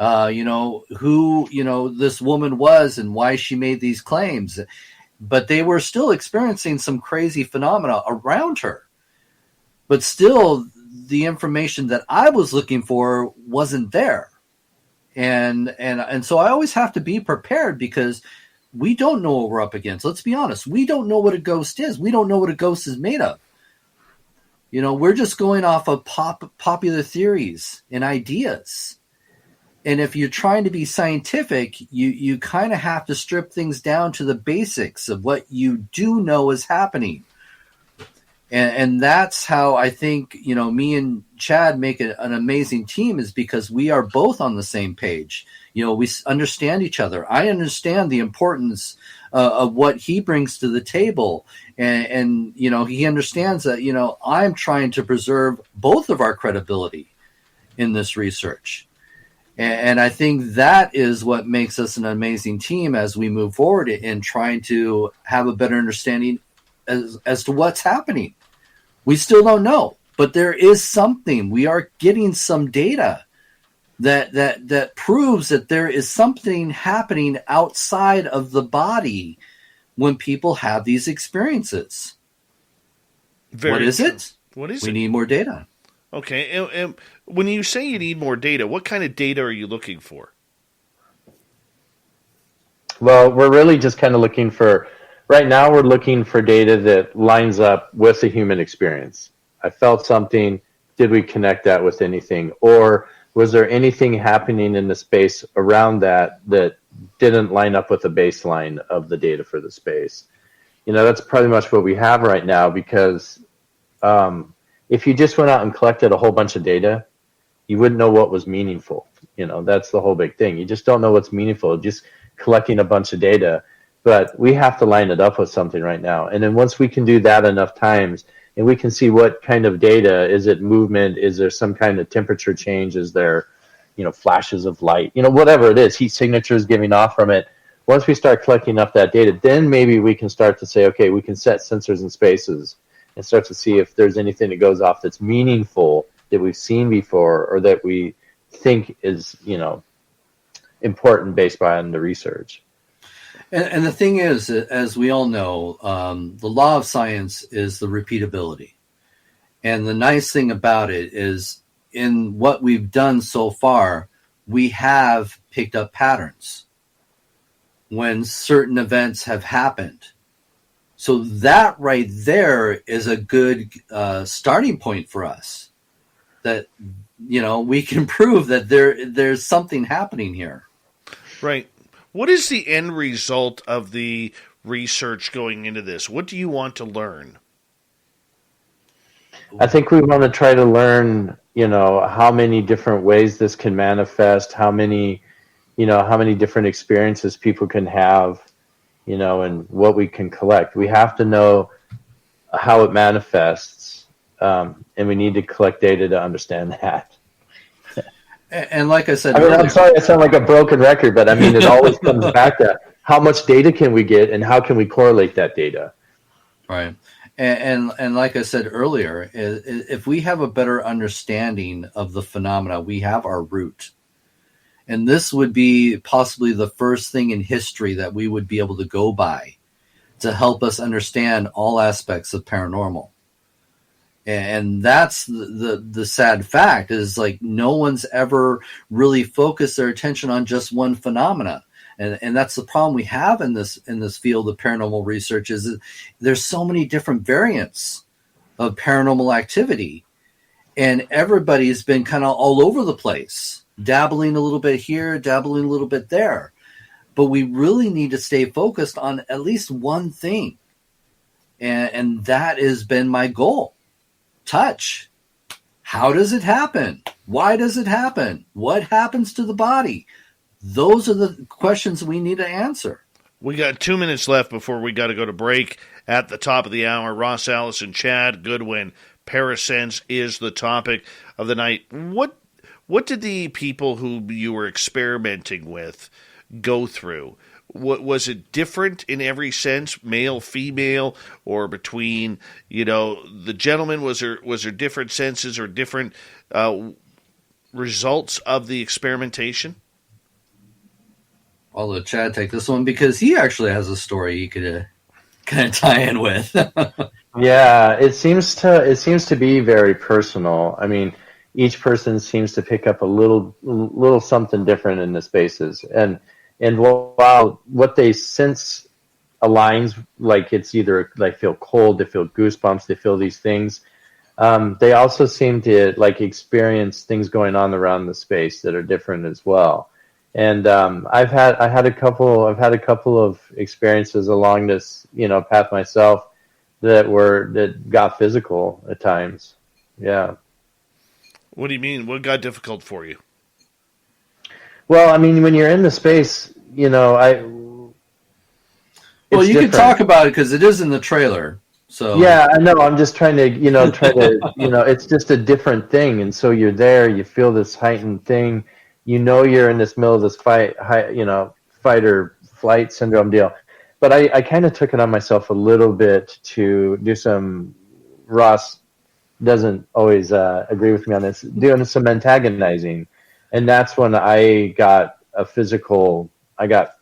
You know, who, you know, this woman was and why she made these claims. But they were still experiencing some crazy phenomena around her. But still, the information that I was looking for wasn't there. And so I always have to be prepared because we don't know what we're up against. Let's be honest. We don't know what a ghost is. We don't know what a ghost is made of. You know, we're just going off of popular theories and ideas. And if you're trying to be scientific, you kind of have to strip things down to the basics of what you do know is happening. And that's how I think, me and Chad make an amazing team, is because we are both on the same page. We understand each other. I understand the importance of what he brings to the table. And he understands that, I'm trying to preserve both of our credibility in this research. And I think that is what makes us an amazing team as we move forward in trying to have a better understanding as to what's happening. We still don't know, but there is something. We are getting some data that proves that there is something happening outside of the body when people have these experiences. What is it? What is it? We need more data. Okay. And when you say you need more data, what kind of data are you looking for? Well, we're really just kind of looking for, right now we're looking for data that lines up with the human experience. I felt something. Did we connect that with anything? Or was there anything happening in the space around that didn't line up with the baseline of the data for the space? That's pretty much what we have right now, because if you just went out and collected a whole bunch of data, you wouldn't know what was meaningful. That's the whole big thing. You just don't know what's meaningful, just collecting a bunch of data. But we have to line it up with something right now. And then once we can do that enough times, and we can see what kind of data, is it movement? Is there some kind of temperature change? Is there, flashes of light? Whatever it is, heat signatures giving off from it. Once we start collecting up that data, then maybe we can start to say, okay, we can set sensors in spaces and start to see if there's anything that goes off that's meaningful that we've seen before, or that we think is, important based on the research. And the thing is, as we all know, the law of science is the repeatability. And the nice thing about it is, in what we've done so far, we have picked up patterns when certain events have happened. So that right there is a good starting point for us, that, we can prove that there's something happening here. Right. What is the end result of the research going into this? What do you want to learn? I think we want to try to learn, how many different ways this can manifest, how many different experiences people can have, and what we can collect. We have to know how it manifests, and we need to collect data to understand that. And like I said, I'm sorry I sound like a broken record, but it always comes back to how much data can we get and how can we correlate that data? Right. And like I said earlier, if we have a better understanding of the phenomena, we have our root. And this would be possibly the first thing in history that we would be able to go by to help us understand all aspects of paranormal. And that's the sad fact, is like no one's ever really focused their attention on just one phenomena. And that's the problem we have in this field of paranormal research, is that there's so many different variants of paranormal activity, and everybody's been kind of all over the place, dabbling a little bit here, dabbling a little bit there. But we really need to stay focused on at least one thing. And that has been my goal. Touch. How does it happen? Why does it happen? What happens to the body? Those are the questions we need to answer. We got 2 minutes left before we got to go to break. At the top of the hour, Ross, Allison, Chad, Goodwin, Parasense is the topic of the night. What did the people who you were experimenting with go through? What was it different in every sense, male, female, or between, the gentlemen? Was there different senses or different results of the experimentation? I'll let Chad take this one, because he actually has a story he could kind of tie in with. Yeah, it seems to be very personal. Each person seems to pick up a little something different in the spaces, and while what they sense aligns, like it's either like feel cold, they feel goosebumps, they feel these things. they also seem to like experience things going on around the space that are different as well. And I had a couple of experiences along this path myself that got physical at times. Yeah. What do you mean? What got difficult for you? Well, I mean, when you're in the space, Well, you can talk about it because it is in the trailer. So yeah, I know. I'm just trying to, it's just a different thing. And so you're there, you feel this heightened thing. You're in this middle of this fight or flight syndrome deal. But I kind of took it on myself a little bit to do some. Ross doesn't always agree with me on this. Doing some antagonizing, and that's when I got a physical. They got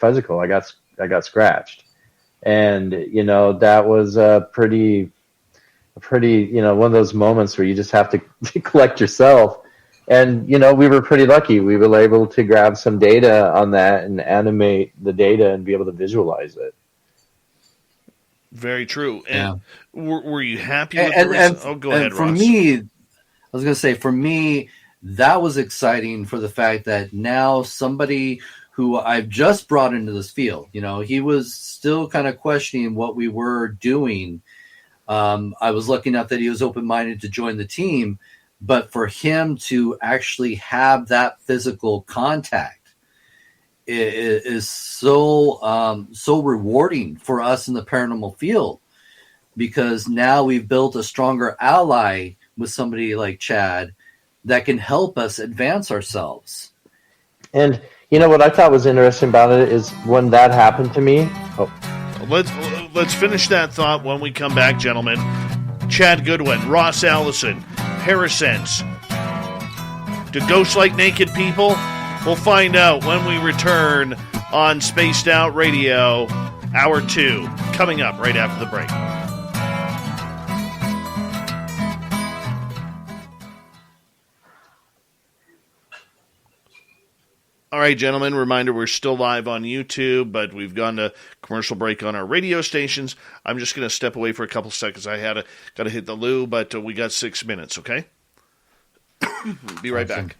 physical. I got scratched, and that was a pretty one of those moments where you just have to collect yourself. And we were pretty lucky. We were able to grab some data on that and animate the data and be able to visualize it. Very true. And were you happy with go ahead, for Ross. me, I was going to say, for me, that was exciting for the fact that now somebody who I've just brought into this field, he was still kind of questioning what we were doing. I was lucky enough that he was open-minded to join the team, but for him to actually have that physical contact is so rewarding for us in the paranormal field, because now we've built a stronger ally with somebody like Chad that can help us advance ourselves. And what I thought was interesting about it is when that happened to me. Let's finish that thought when we come back, gentlemen. Chad Goodwin, Ross Allison, Parasense. Do ghosts like naked people? We'll find out when we return on Spaced Out Radio, Hour 2, coming up right after the break. All right, gentlemen, reminder, we're still live on YouTube, but we've gone to commercial break on our radio stations. I'm just going to step away for a couple seconds. I got to hit the loo, but we got 6 minutes, okay? Be right back.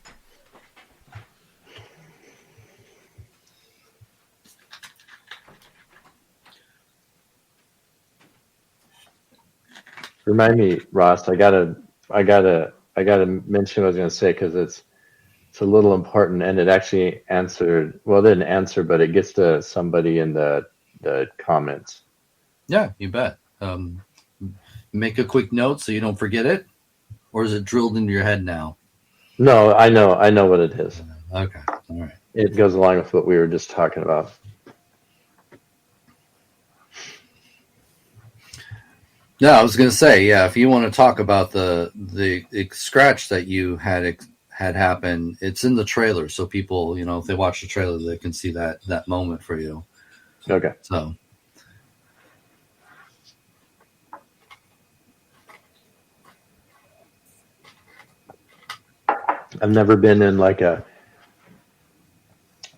Remind me, Ross. I gotta mention what I was gonna say because it's a little important, and it actually answered. Well, it didn't answer, but it gets to somebody in the comments. Yeah, you bet. Make a quick note so you don't forget it, or is it drilled into your head now? No, I know what it is. Okay, all right. It goes along with what we were just talking about. No, I was going to say, yeah, if you want to talk about the scratch that you had happen, it's in the trailer. So people, if they watch the trailer, they can see that moment for you. Okay. So. I've never been in like a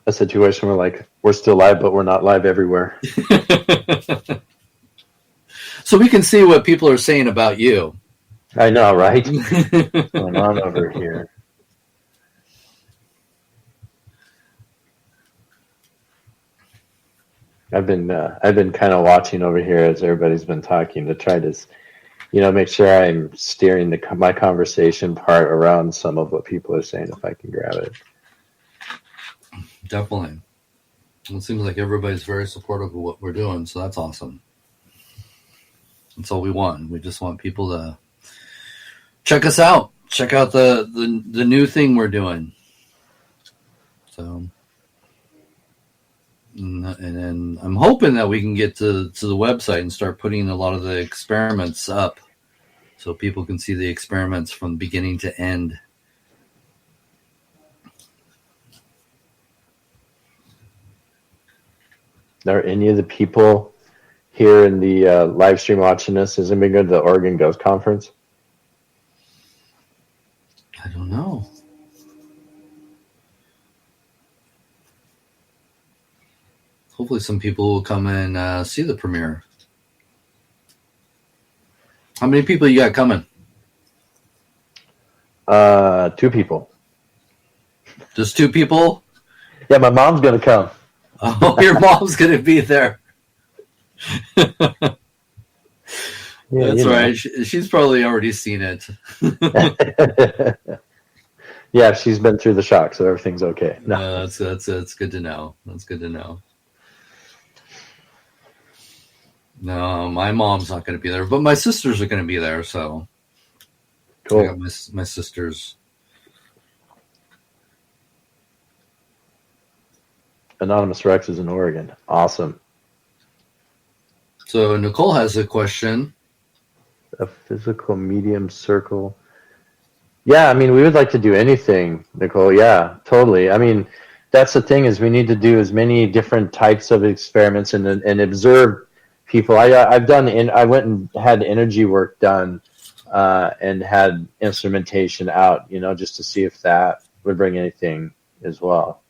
situation where like we're still live, but we're not live everywhere. So we can see what people are saying about you. I know, right? What's going on over here? I've been kind of watching over here as everybody's been talking to try to, make sure I'm steering my conversation part around some of what people are saying if I can grab it. Definitely. It seems like everybody's very supportive of what we're doing, so that's awesome. That's all we want. We just want people to check us out. Check out the new thing we're doing. So, and then I'm hoping that we can get to the website and start putting a lot of the experiments up so people can see the experiments from beginning to end. Are any of the people here in the live stream watching this, has anybody go to the Oregon Ghost Conference? I don't know. Hopefully some people will come and see the premiere. How many people you got coming? 2 people. Just 2 people? Yeah, my mom's gonna come. Oh, your mom's gonna be there. Yeah, that's right. She's probably already seen it. Yeah, she's been through the shock, so everything's okay. No, That's good to know. That's good to know. No, my mom's not going to be there, but my sisters are going to be there. So cool. I got my sisters. Anonymous Rex is in Oregon. Awesome. So Nicole has a question. A physical medium circle. Yeah, I mean, we would like to do anything, Nicole. Yeah, totally. I mean, that's the thing is we need to do as many different types of experiments and observe people. I've done. I went and had energy work done and had instrumentation out, just to see if that would bring anything as well.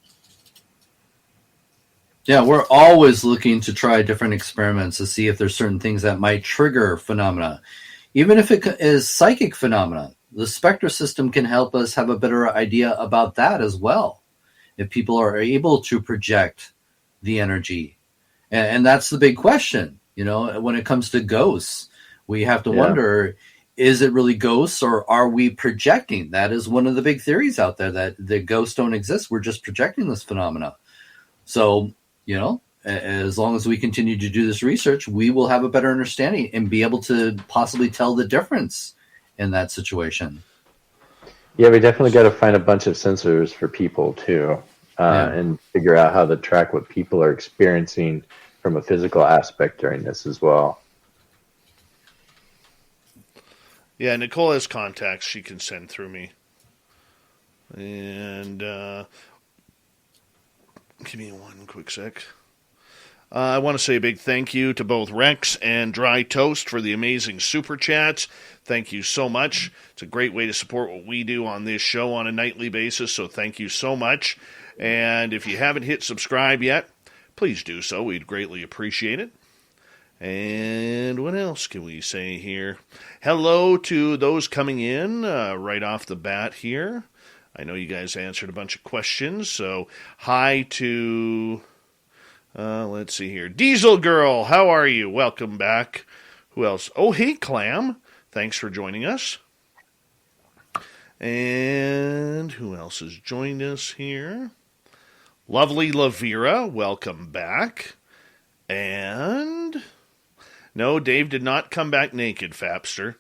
Yeah, we're always looking to try different experiments to see if there's certain things that might trigger phenomena. Even if it is psychic phenomena, the spectra system can help us have a better idea about that as well. If people are able to project the energy. And that's the big question, when it comes to ghosts. We have to wonder, is it really ghosts or are we projecting? That is one of the big theories out there, that the ghosts don't exist. We're just projecting this phenomena. So, as long as we continue to do this research, we will have a better understanding and be able to possibly tell the difference in that situation. Yeah, we definitely got to find a bunch of sensors for people too, and figure out how to track what people are experiencing from a physical aspect during this as well. Yeah, Nicole has contacts she can send through me. And give me one quick sec. I want to say a big thank you to both Rex and Dry Toast for the amazing super chats. Thank you so much. It's a great way to support what we do on this show on a nightly basis, so thank you so much. And if you haven't hit subscribe yet, please do so. We'd greatly appreciate it. And what else can we say here? Hello to those coming in right off the bat here. I know you guys answered a bunch of questions, so hi to... let's see here. Diesel Girl, how are you? Welcome back. Who else? Oh, hey, Clam. Thanks for joining us. And who else has joined us here? Lovely Lavira, welcome back. And... no, Dave did not come back naked, Fapster.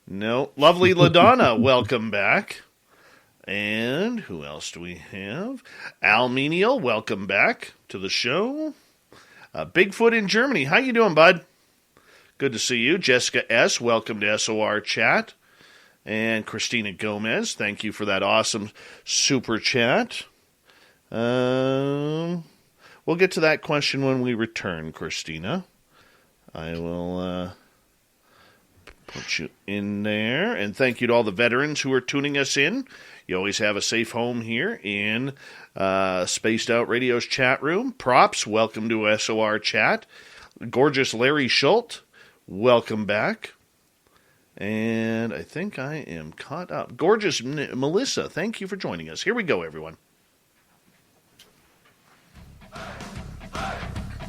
No. Lovely LaDonna, welcome back. And who else do we have? Al Menial, welcome back to the show. Bigfoot in Germany, how you doing, bud? Good to see you. Jessica S., welcome to SOR Chat. And Christina Gomez, thank you for that awesome super chat. We'll get to that question when we return, Christina. I will put you in there. And thank you to all the veterans who are tuning us in. You always have a safe home here in Spaced Out Radio's chat room. Props, welcome to SOR Chat. Gorgeous Larry Schultz, welcome back. And I think I am caught up. Gorgeous Melissa, thank you for joining us. Here we go, everyone.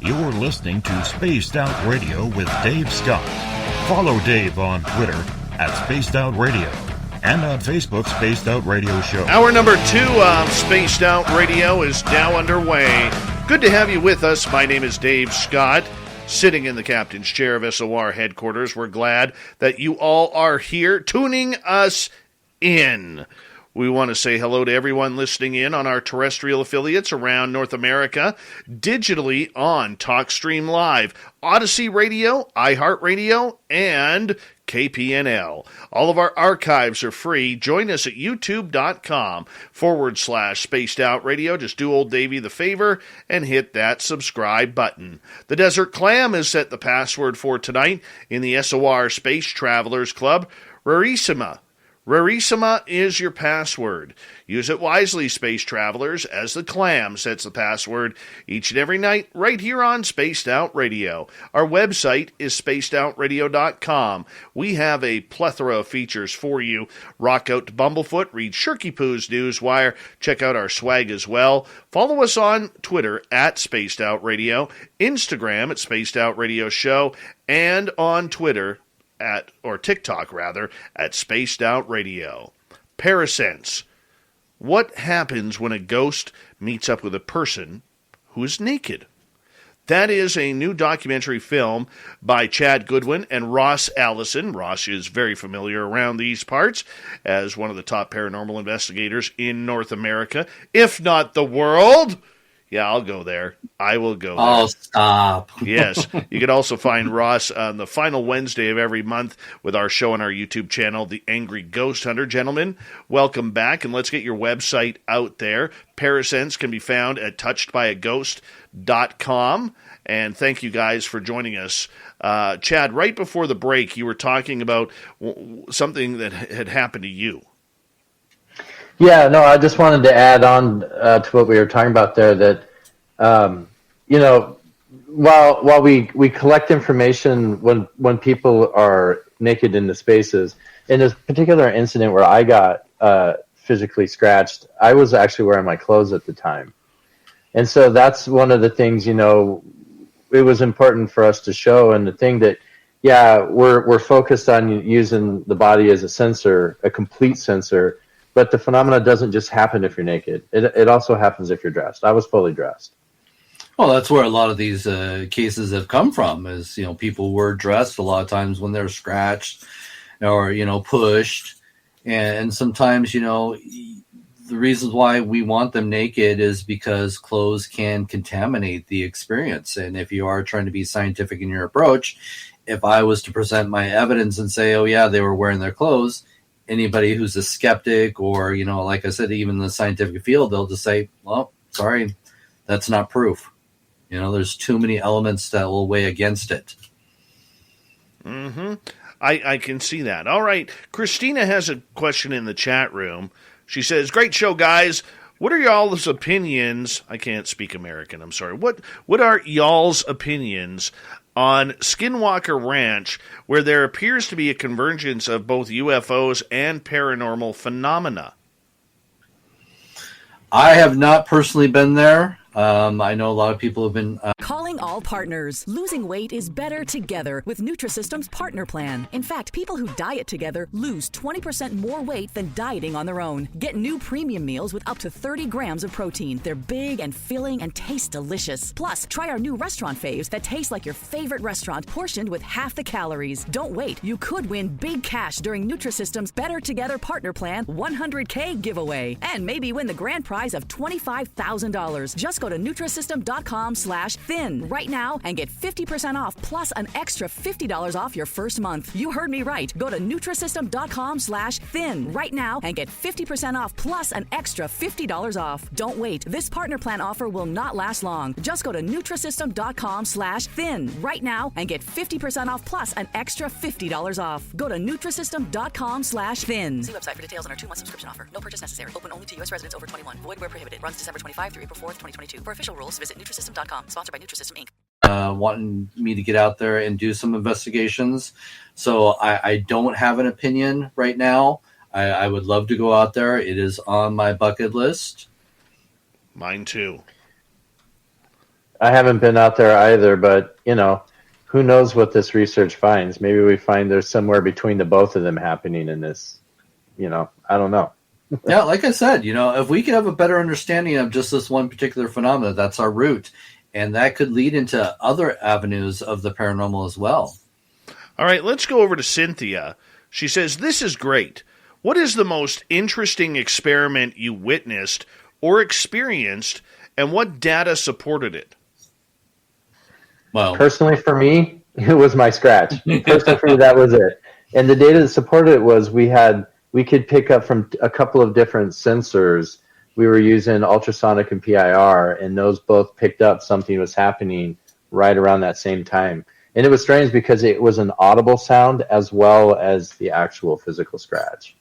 You're listening to Spaced Out Radio with Dave Scott. Follow Dave on Twitter at Spaced Out Radio and on Facebook, Spaced Out Radio Show. Hour number 2 of Spaced Out Radio is now underway. Good to have you with us. My name is Dave Scott, sitting in the captain's chair of SOR headquarters. We're glad that you all are here tuning us in. We want to say hello to everyone listening in on our terrestrial affiliates around North America, digitally on TalkStream Live, Odyssey Radio, iHeartRadio, and KPNL. All of our archives are free. Join us at youtube.com/Spaced Out Radio. Just do old Davey the favor and hit that subscribe button. The Desert Clam has set the password for tonight in the SOR Space Travelers Club. Rarissima. Rarissima is your password. Use it wisely, space travelers, as the clam sets the password each and every night right here on Spaced Out Radio. Our website is spacedoutradio.com. We have a plethora of features for you. Rock out to Bumblefoot, read Shirky Poo's Newswire, check out our swag as well. Follow us on Twitter at Spaced Out Radio, Instagram at Spaced Out Radio Show, and on Twitter TikTok at Spaced Out Radio. Parasense. What happens when a ghost meets up with a person who is naked? That is a new documentary film by Chad Goodwin and Ross Allison. Ross is very familiar around these parts as one of the top paranormal investigators in North America, if not the world. Yeah, I'll go there. I will go there. Oh, stop. Yes. You can also find Ross on the final Wednesday of every month with our show on our YouTube channel, The Angry Ghost Hunter. Gentlemen, welcome back, and let's get your website out there. Parasense can be found at touchedbyaGhost.com, and thank you guys for joining us. Chad, right before the break, you were talking about something that had happened to you. Yeah, no, I just wanted to add on to what we were talking about there that, while we collect information when people are naked in the spaces, in this particular incident where I got physically scratched, I was actually wearing my clothes at the time. And so that's one of the things, it was important for us to show. And the thing that, we're focused on using the body as a sensor, a complete sensor. But the phenomena doesn't just happen if you're naked. It also happens if you're dressed. I was fully dressed. Well, that's where a lot of these cases have come from is, people were dressed a lot of times when they're scratched or, pushed. And sometimes, the reasons why we want them naked is because clothes can contaminate the experience. And if you are trying to be scientific in your approach, if I was to present my evidence and say, oh, yeah, they were wearing their clothes, anybody who's a skeptic or, like I said, even the scientific field, they'll just say, well, sorry, that's not proof. There's too many elements that will weigh against it. Mm-hmm. I can see that. All right. Christina has a question in the chat room. She says, great show, guys. What are y'all's opinions? I can't speak American. I'm sorry. What are y'all's opinions on Skinwalker Ranch, where there appears to be a convergence of both UFOs and paranormal phenomena? I have not personally been there. I know a lot of people have been... Calling all partners. Losing weight is better together with Nutrisystem's Partner Plan. In fact, people who diet together lose 20% more weight than dieting on their own. Get new premium meals with up to 30 grams of protein. They're big and filling and taste delicious. Plus, try our new restaurant faves that taste like your favorite restaurant, portioned with half the calories. Don't wait. You could win big cash during Nutrisystem's Better Together Partner Plan 100K giveaway. And maybe win the grand prize of $25,000. Just go to Nutrisystem.com/thin right now and get 50% off plus an extra $50 off your first month. You heard me right. Go to Nutrisystem.com/thin right now and get 50% off plus an extra $50 off. Don't wait. This partner plan offer will not last long. Just go to Nutrisystem.com/thin right now and get 50% off plus an extra $50 off. Go to Nutrisystem.com/thin. See website for details on our 2-month subscription offer. No purchase necessary. Open only to U.S. residents over 21. Void where prohibited. Runs December 25 through April 4th, 2022. For official rules, visit Nutrisystem.com. Sponsored by Nutrisystem, Inc. Wanting me to get out there and do some investigations. So I don't have an opinion right now. I would love to go out there. It is on my bucket list. Mine too. I haven't been out there either, but, who knows what this research finds. Maybe we find there's somewhere between the both of them happening in this. I don't know. Yeah, like I said, if we could have a better understanding of just this one particular phenomenon, that's our route. And that could lead into other avenues of the paranormal as well. All right, let's go over to Cynthia. She says, this is great. What is the most interesting experiment you witnessed or experienced, and what data supported it? Well, personally for me, it was my scratch. Personally for me, that was it. And the data that supported it was we could pick up from a couple of different sensors. We were using ultrasonic and PIR, and those both picked up something was happening right around that same time. And it was strange because it was an audible sound as well as the actual physical scratch.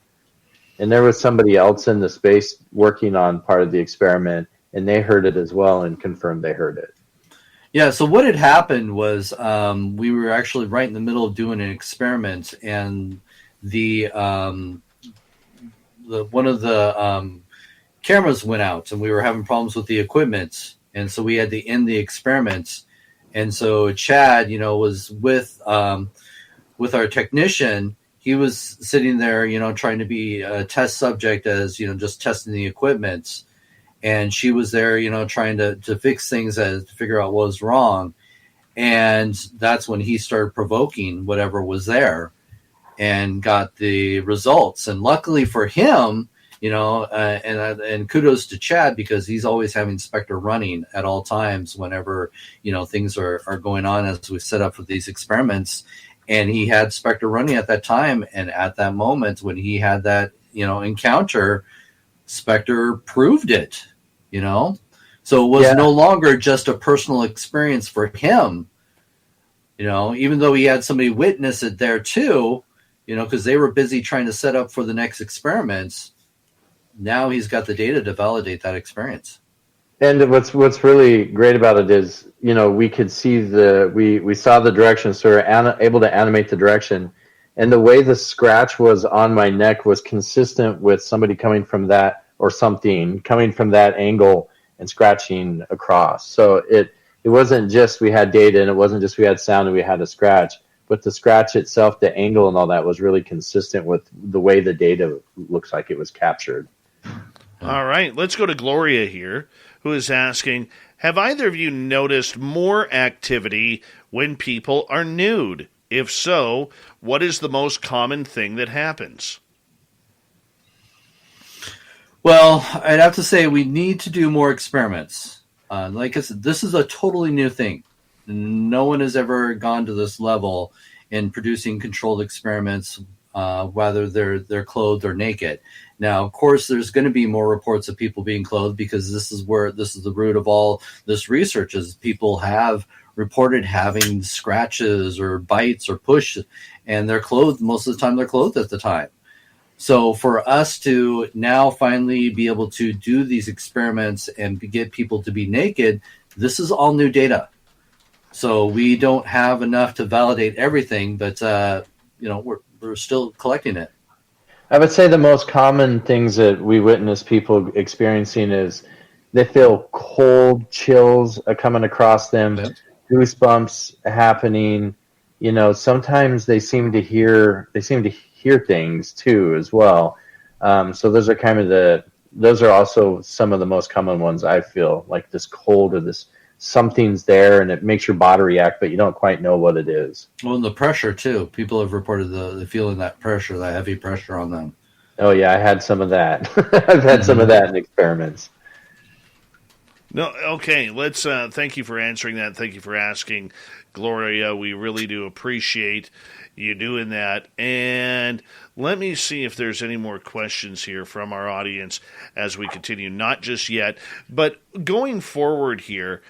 and there was somebody else in the space working on part of the experiment, and they heard it as well and confirmed they heard it. Yeah, so what had happened was we were actually right in the middle of doing an experiment, and the one of the cameras went out, and we were having problems with the equipment, and so we had to end the experiments. And so Chad, was with our technician. He was sitting there, trying to be a test subject as, just testing the equipment. And she was there, trying to fix things, to figure out what was wrong. And that's when he started provoking whatever was there and got the results. And luckily for him, and kudos to Chad, because he's always having Spectre running at all times whenever, things are going on as we set up for these experiments. And he had Spectre running at that time. And at that moment when he had that, encounter, Spectre proved it, So it was no longer just a personal experience for him, even though he had somebody witness it there too, because they were busy trying to set up for the next experiments. Now he's got the data to validate that experience. And what's really great about it is, we could see we saw the direction, so we're able to animate the direction. And the way the scratch was on my neck was consistent with somebody coming from that, or something coming from that angle and scratching across. So it wasn't just we had data, and it wasn't just we had sound and we had a scratch, but the scratch itself, the angle and all that was really consistent with the way the data looks like it was captured. All right, let's go to Gloria here, who is asking, have either of you noticed more activity when people are nude? If so, what is the most common thing that happens? Well, I'd have to say we need to do more experiments. Like I said, this is a totally new thing. No one has ever gone to this level in producing controlled experiments, whether they're clothed or naked. Now, of course, there's going to be more reports of people being clothed, because this is the root of all this research, is people have reported having scratches or bites or push, and they're clothed. Most of the time they're clothed at the time. So for us to now finally be able to do these experiments and get people to be naked, this is all new data. So we don't have enough to validate everything, but we're still collecting it. I would say the most common things that we witness people experiencing is they feel cold chills coming across them, goosebumps happening. Sometimes they seem to hear things too as well. So those are also some of the most common ones. I feel like this cold, or this something's there and it makes your body react, but you don't quite know what it is. Well, and the pressure too. People have reported the feeling that pressure, that heavy pressure on them. Oh yeah, I had some of that. I've had some of that in experiments. No, okay. Let's thank you for answering that. Thank you for asking, Gloria. We really do appreciate you doing that. And let me see if there's any more questions here from our audience as we continue. Not just yet, but going forward here.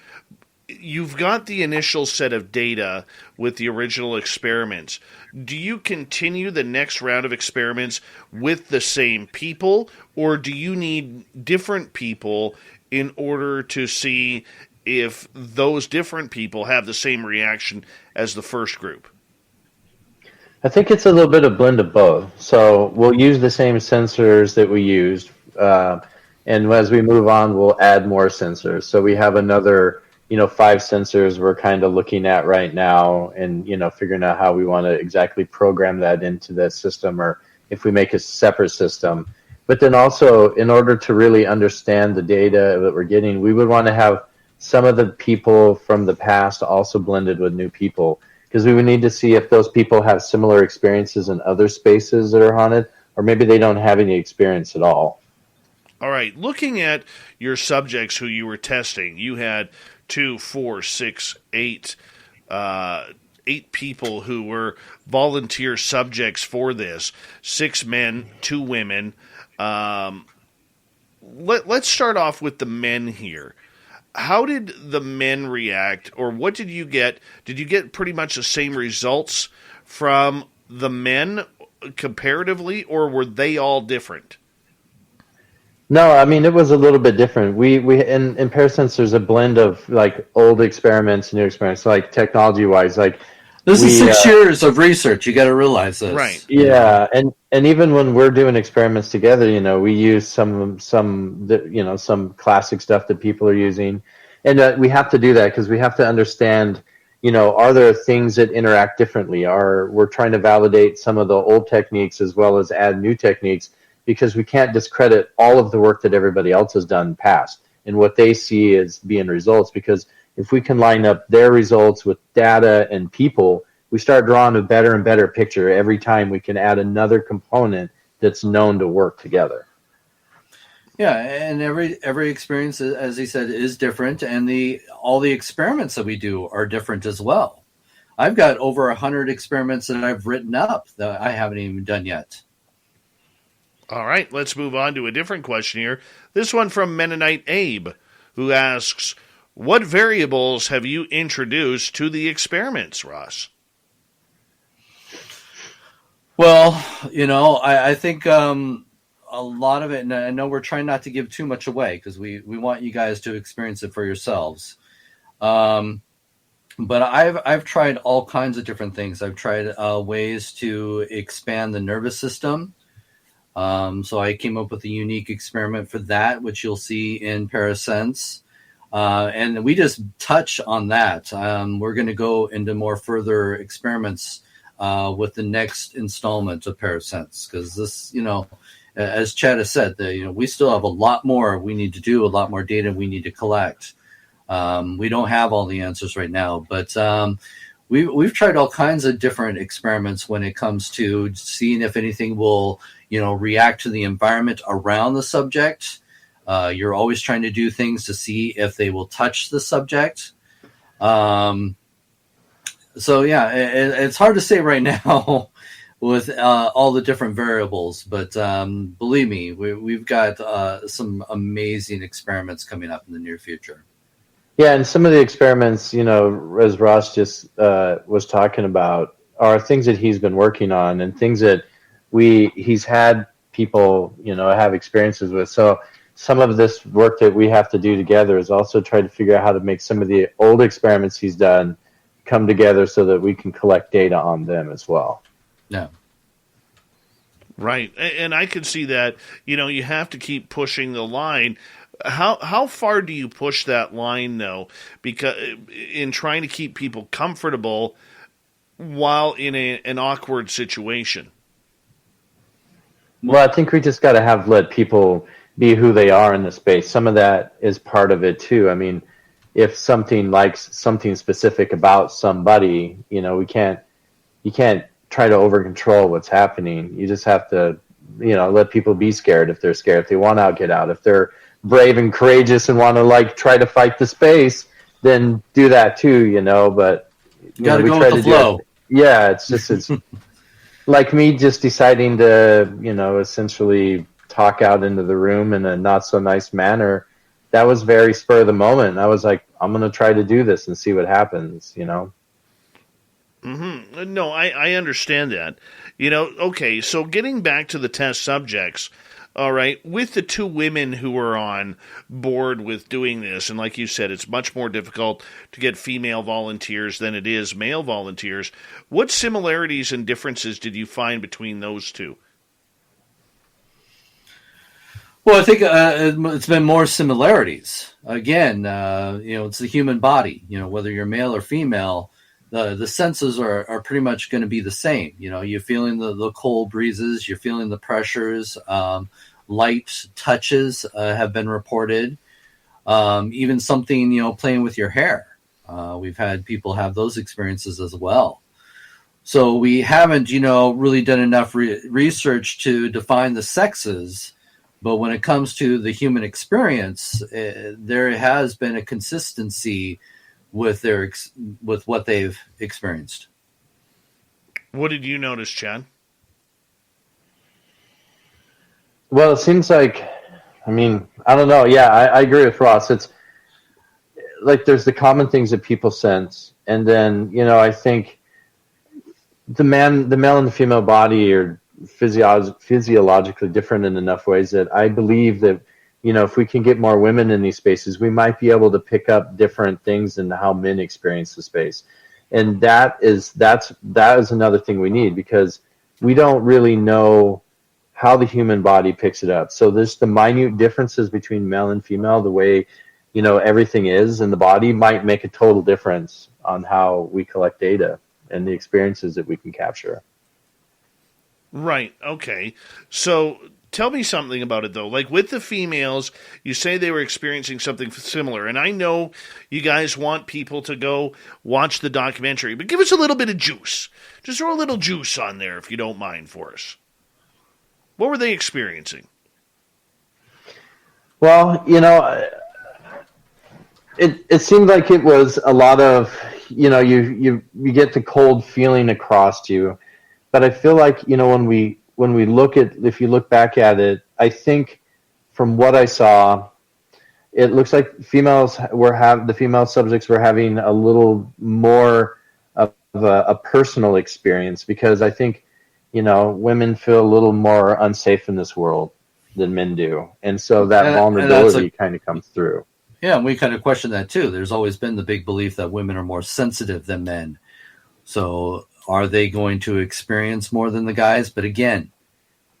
You've got the initial set of data with the original experiments. Do you continue the next round of experiments with the same people, or do you need different people in order to see if those different people have the same reaction as the first group? I think it's a little bit of blend of both. So we'll use the same sensors that we used, and as we move on, we'll add more sensors. So we have another 5 sensors we're kind of looking at right now, and figuring out how we want to exactly program that into the system, or if we make a separate system. But then also, in order to really understand the data that we're getting, we would want to have some of the people from the past also blended with new people, because we would need to see if those people have similar experiences in other spaces that are haunted, or maybe they don't have any experience at all. All right, looking at your subjects who you were testing, you had 2, 4, 6, 8, 8 people who were volunteer subjects for this. 6 men, 2 women. Let's start off with the men here. How did the men react, or what did you get? Did you get pretty much the same results from the men comparatively, or were they all different? No, I mean it was a little bit different. We in Parasense there's a blend of like old experiments, new experiments, like technology wise. Like This is 6 years of research. You got to realize this, right? Yeah, and even when we're doing experiments together, we use some some classic stuff that people are using, and we have to do that because we have to understand. Are there things that interact differently? We're trying to validate some of the old techniques as well as add new techniques, because we can't discredit all of the work that everybody else has done past and what they see as being results, because if we can line up their results with data and people, we start drawing a better and better picture every time we can add another component that's known to work together. Yeah, and every experience, as he said, is different, and all the experiments that we do are different as well. I've got over 100 experiments that I've written up that I haven't even done yet. All right, let's move on to a different question here. This one from Mennonite Abe, who asks, what variables have you introduced to the experiments, Ross? Well, I think a lot of it, and I know we're trying not to give too much away because we want you guys to experience it for yourselves. But I've tried all kinds of different things. I've tried ways to expand the nervous system. So I came up with a unique experiment for that, which you'll see in Parasense. And we just touch on that. We're going to go into more further experiments with the next installment of Parasense, because this, as Chad has said, we still have a lot more we need to do, a lot more data we need to collect. We don't have all the answers right now, but we've tried all kinds of different experiments when it comes to seeing if anything will, react to the environment around the subject. You're always trying to do things to see if they will touch the subject. So yeah, it's hard to say right now with all the different variables, but believe me, we've got some amazing experiments coming up in the near future. Yeah, and some of the experiments, as Ross just was talking about, are things that he's been working on and things that he's had people, have experiences with. So some of this work that we have to do together is also try to figure out how to make some of the old experiments he's done come together so that we can collect data on them as well. Yeah. Right. And I can see that, you have to keep pushing the line. How far do you push that line, though? Because in trying to keep people comfortable while in an awkward situation. Well, I think we just got to let people be who they are in the space. Some of that is part of it too. I mean, if something likes something specific about somebody, you can't try to over control what's happening. You just have to, let people be scared if they're scared. If they want out, get out. If they're brave and courageous and want to try to fight the space, then do that too, but you got to go with the flow. Yeah. It's like me just deciding to, essentially talk out into the room in a not so nice manner. That was very spur of the moment. I was like, I'm going to try to do this and see what happens, Mm-hmm. No, I understand that. Okay, so getting back to the test subjects, all right, with the two women who were on board with doing this, and like you said, it's much more difficult to get female volunteers than it is male volunteers. What similarities and differences did you find between those two? Well, I think it's been more similarities. Again, it's the human body. Whether you're male or female, the senses are pretty much going to be the same. You're feeling the cold breezes, you're feeling the pressures, light touches have been reported. Even something, playing with your hair. We've had people have those experiences as well. So we haven't, really done enough research to define the sexes. But when it comes to the human experience, there has been a consistency with what they've experienced. What did you notice, Chad? Well, it seems like, I don't know. Yeah, I agree with Ross. It's like there's the common things that people sense. And then, I think the male and the female body are physiologically different in enough ways that I believe that if we can get more women in these spaces, we might be able to pick up different things in how men experience the space. And that is another thing we need, because we don't really know how the human body picks it up. So there's the minute differences between male and female, the way, everything is in the body might make a total difference on how we collect data and the experiences that we can capture. Right. Okay. So tell me something about it, though. Like with the females, you say they were experiencing something similar. And I know you guys want people to go watch the documentary, but give us a little bit of juice. Just throw a little juice on there, if you don't mind, for us. What were they experiencing? Well, it seemed like it was a lot of, you get the cold feeling across you. But I feel like, when we look at, if you look back at it, I think from what I saw, it looks like the female subjects were having a little more of a personal experience, because I think, women feel a little more unsafe in this world than men do. And so that vulnerability kind of comes through. Yeah, and we kind of question that too. There's always been the big belief that women are more sensitive than men. So are they going to experience more than the guys? But again,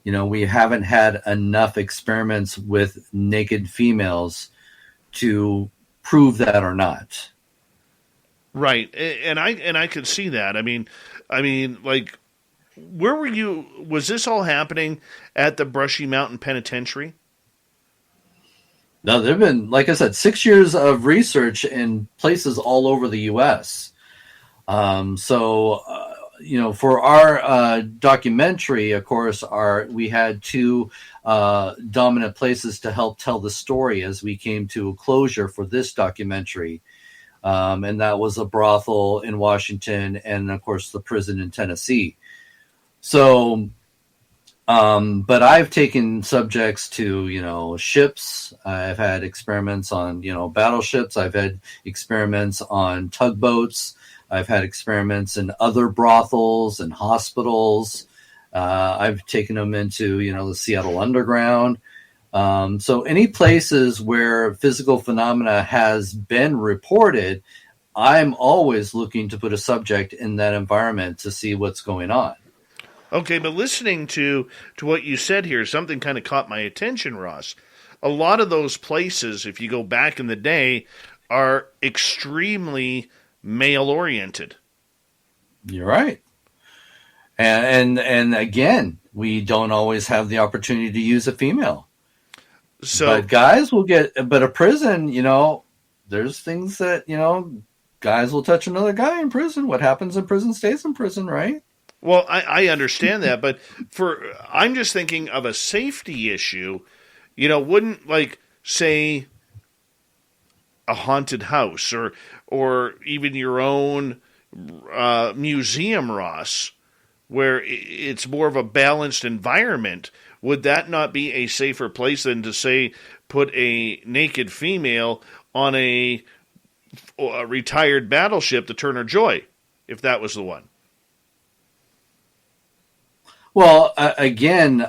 we haven't had enough experiments with naked females to prove that or not. Right. And I could see that. I mean, like, where were you? Was this all happening at the Brushy Mountain Penitentiary? No, there have been, like I said, 6 years of research in places all over the U.S. For our documentary, of course, we had two dominant places to help tell the story as we came to a closure for this documentary. And that was a brothel in Washington and, of course, the prison in Tennessee. So, but I've taken subjects to, ships. I've had experiments on, battleships. I've had experiments on tugboats. I've had experiments in other brothels and hospitals. I've taken them into, the Seattle Underground. So any places where physical phenomena has been reported, I'm always looking to put a subject in that environment to see what's going on. Okay, but listening to what you said here, something kind of caught my attention, Ross. A lot of those places, if you go back in the day, are extremely male-oriented. You're right. And again, we don't always have the opportunity to use a female. But guys will but a prison, there's things that, guys will touch another guy in prison. What happens in prison stays in prison, right? Well, I understand that, but I'm just thinking of a safety issue. Wouldn't, like, say, a haunted house or even your own museum, Ross, where it's more of a balanced environment, would that not be a safer place than to, say, put a naked female on a retired battleship, the Turner Joy, if that was the one? Well, again,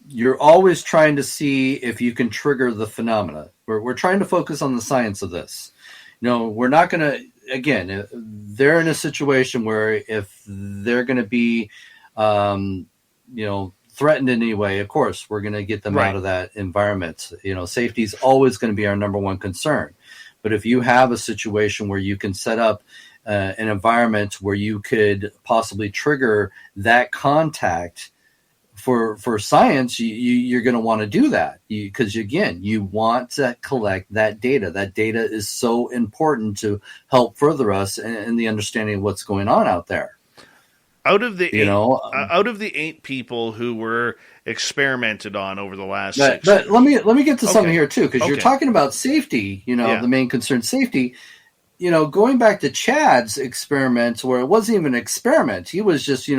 you're always trying to see if you can trigger the phenomena. We're trying to focus on the science of this. We're not going to, again, they're in a situation where if they're going to be, threatened in any way, of course, we're going to get them out of that environment. Safety is always going to be our number one concern. But if you have a situation where you can set up an environment where you could possibly trigger that contact for science, you're going to want to do that because, again, you want to collect that data. That data is so important to help further us in the understanding of what's going on out there. Out of the eight people who were experimented on over the last 6 but years. let me get to something here too, because you're talking about safety. The main concern, safety. Going back to Chad's experiment, where it wasn't even an experiment, he was just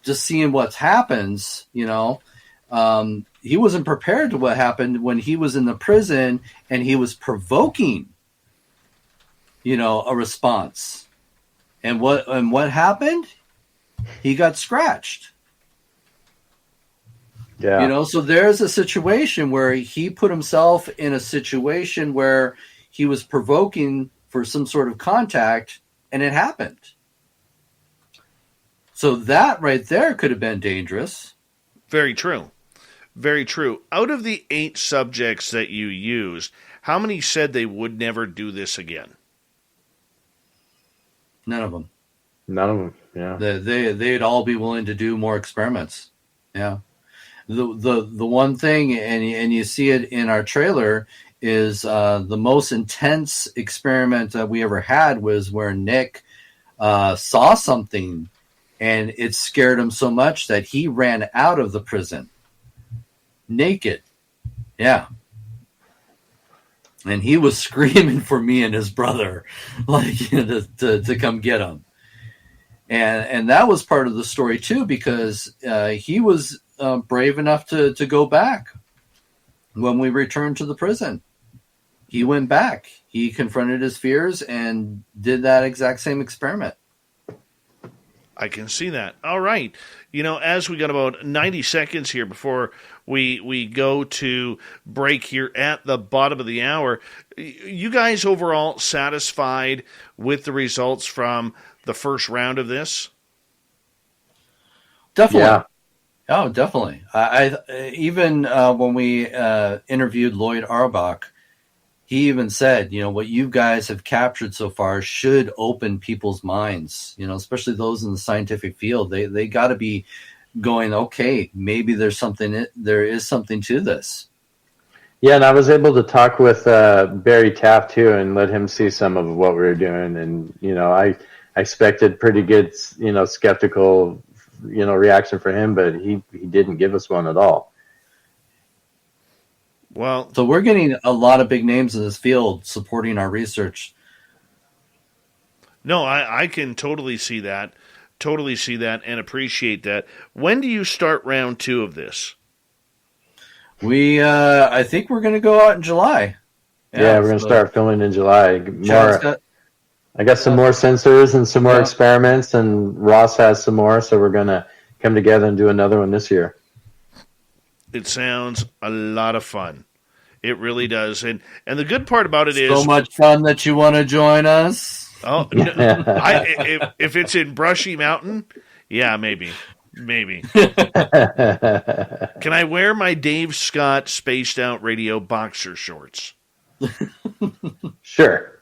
just seeing what happens. He wasn't prepared to what happened when he was in the prison and he was provoking, a response. And what happened? He got scratched. Yeah. You know, so there's a situation where he put himself in a situation where he was provoking for some sort of contact, and it happened. So that right there could have been dangerous. Very true. Very true. Out of the 8 subjects that you used, how many said they would never do this again? None of them. None of them. Yeah. They'd all be willing to do more experiments. Yeah. The one thing, and you see it in our trailer, is the most intense experiment that we ever had was where Nick saw something, and it scared him so much that he ran out of the prison naked. Yeah. And he was screaming for me and his brother, like, to come get him. And that was part of the story too, because he was brave enough to go back when we returned to the prison. He went back. He confronted his fears and did that exact same experiment. I can see that. All right. You know, as we got about 90 seconds here before we go to break here at the bottom of the hour, you guys overall satisfied with the results from the first round of this? Definitely. Yeah. Oh, definitely. I even when we interviewed Lloyd Auerbach, he even said, you know, what you guys have captured so far should open people's minds, you know, especially those in the scientific field. They got to be going, okay, maybe there is something to this. Yeah, and I was able to talk with Barry Taft too, and let him see some of what we were doing. And you know, I expected pretty good, you know, skeptical, you know, reaction for him, but he didn't give us one at all. Well, so we're getting a lot of big names in this field supporting our research. No, I can totally see that, and appreciate that. When do you start round 2 of this? I think we're going to go out in July. Yeah, we're going to start filming in July. I got some more sensors and some more experiments, and Ross has some more, so we're going to come together and do another one this year. It sounds a lot of fun. It really does. And the good part about it is... So much fun that you want to join us? Oh, no, if it's in Brushy Mountain, yeah, maybe. Can I wear my Dave Scott Spaced Out Radio boxer shorts? Sure.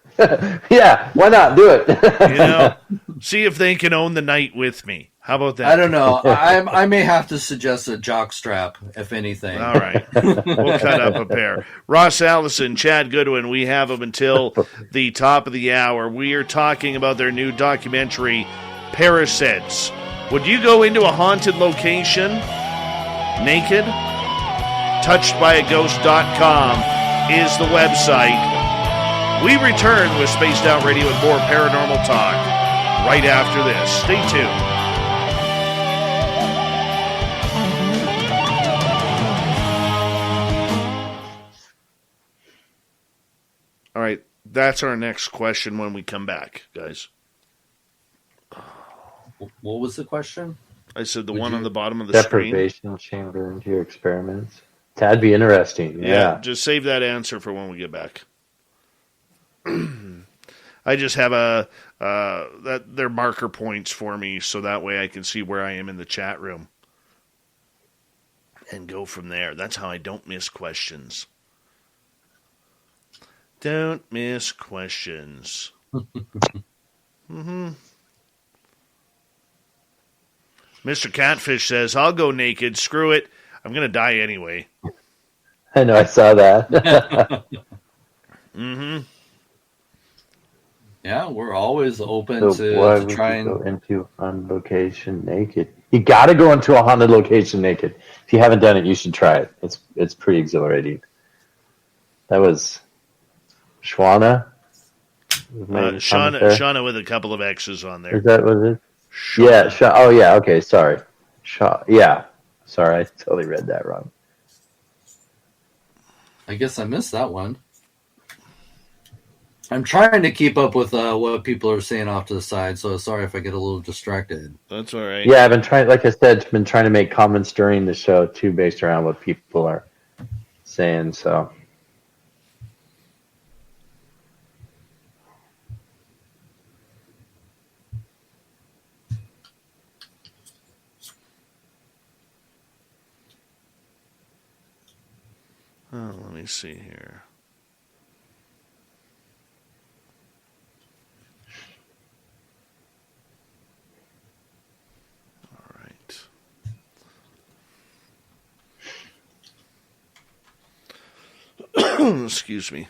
Yeah, why not? Do it. You know, see if they can own the night with me. How about that? I don't know. I may have to suggest a jock strap, if anything. All right. We'll cut up a pair. Ross Allison, Chad Goodwin, we have them until the top of the hour. We are talking about their new documentary, Parasense. Would you go into a haunted location naked? Touchedbyaghost.com is the website. We return with Spaced Out Radio and more paranormal talk right after this. Stay tuned. All right, that's our next question when we come back, guys. What was the question? I said one on the bottom of the screen. Deprivation chamber into your experiments. That'd be interesting. Yeah. Just save that answer for when we get back. I just have they're marker points for me, so that way I can see where I am in the chat room and go from there. That's how I don't miss questions. Don't miss questions. Mr. Catfish says, I'll go naked. Screw it. I'm going to die anyway. I know, I saw that. Yeah, we're always open to try and go into on location naked. You got to go into a haunted location naked. If you haven't done it, you should try it. It's pretty exhilarating. That was Shauna. Shauna with a couple of X's on there. Is that what it is? Shauna. Yeah. Oh, yeah. Okay. Sorry. Yeah. Sorry, I totally read that wrong. I guess I missed that one. I'm trying to keep up with what people are saying off to the side, so sorry if I get a little distracted. That's all right. Yeah, I've been trying, like I said, been trying to make comments during the show too, based around what people are saying. So. Oh, let me see here. All right. Excuse me.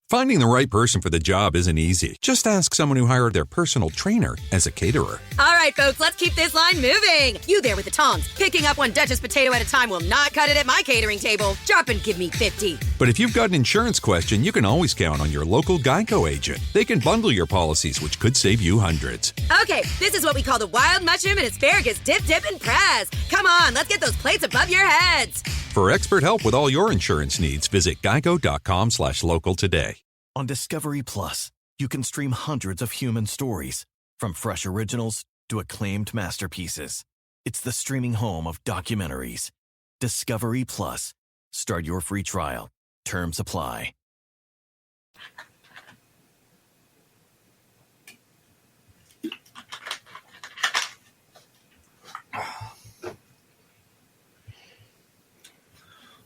Finding the right person for the job isn't easy. Just ask someone who hired their personal trainer as a caterer. All right, folks, let's keep this line moving. You there with the tongs. Picking up one Duchess potato at a time will not cut it at my catering table. Drop and give me 50. But if you've got an insurance question, you can always count on your local Geico agent. They can bundle your policies, which could save you hundreds. Okay, this is what we call the wild mushroom and asparagus dip, and press. Come on, let's get those plates above your heads. For expert help with all your insurance needs, visit geico.com/local today. On Discovery Plus, you can stream hundreds of human stories, from fresh originals to acclaimed masterpieces. It's the streaming home of documentaries. Discovery Plus. Start your free trial. Terms apply.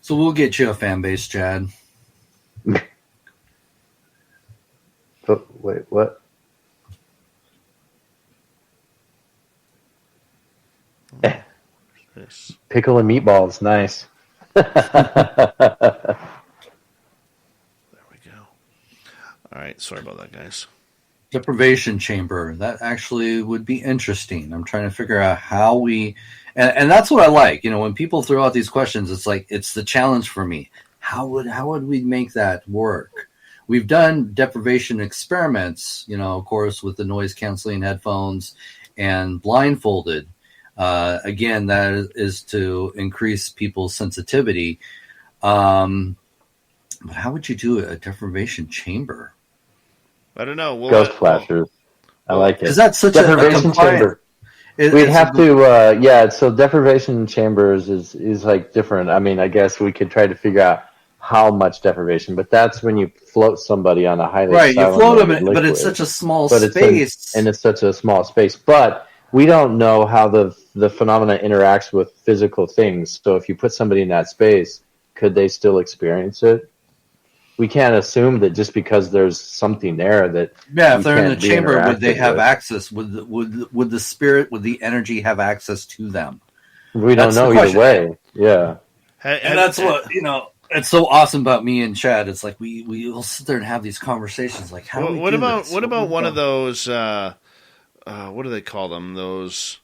So we'll get you a fan base, Chad. But wait, what? Yes. Pickle and meatballs, nice. There we go. All right, sorry about that, guys. Deprivation chamber. That actually would be interesting. I'm trying to figure out how we, and that's what I like. You know, when people throw out these questions, it's like it's the challenge for me. How would we make that work? We've done deprivation experiments, you know, of course, with the noise canceling headphones and blindfolded. Again, that is to increase people's sensitivity. But how would you do a deprivation chamber? I don't know. Ghost flashers. I like it. Is that such deprivation a chamber? We'd have to, yeah. So deprivation chambers is like different. I mean, I guess we could try to figure out how much deprivation, but that's when you float somebody on a highly right. You float them, liquid, but it's such a small space, and it's such a small space. But we don't know how the phenomena interacts with physical things. So if you put somebody in that space, could they still experience it? We can't assume that just because there's something there that if they're in the chamber, would they have access? Would the spirit, would the energy have access to them? We don't know either way. Yeah, and that's what it's so awesome about me and Chad. It's like we'll sit there and have these conversations. Like, how? What about one of those? What do they call them? Those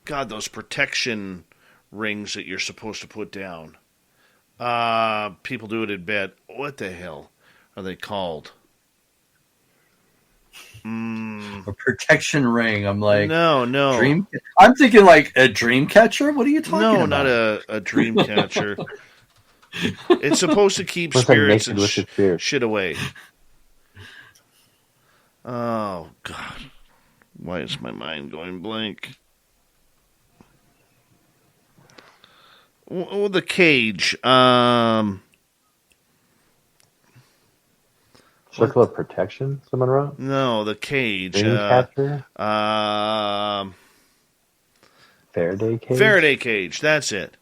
protection rings that you're supposed to put down. People do it in bed. What the hell are they called? A protection ring. I'm like, no. I'm thinking like a dream catcher. What are you talking about? No, not a dream catcher. It's supposed to keep spirits and shit away. Oh, God. Why is my mind going blank? Oh, the cage. Circle of protection, someone wrote? No, the cage. Dreamcatcher? Faraday cage? Faraday cage, that's it.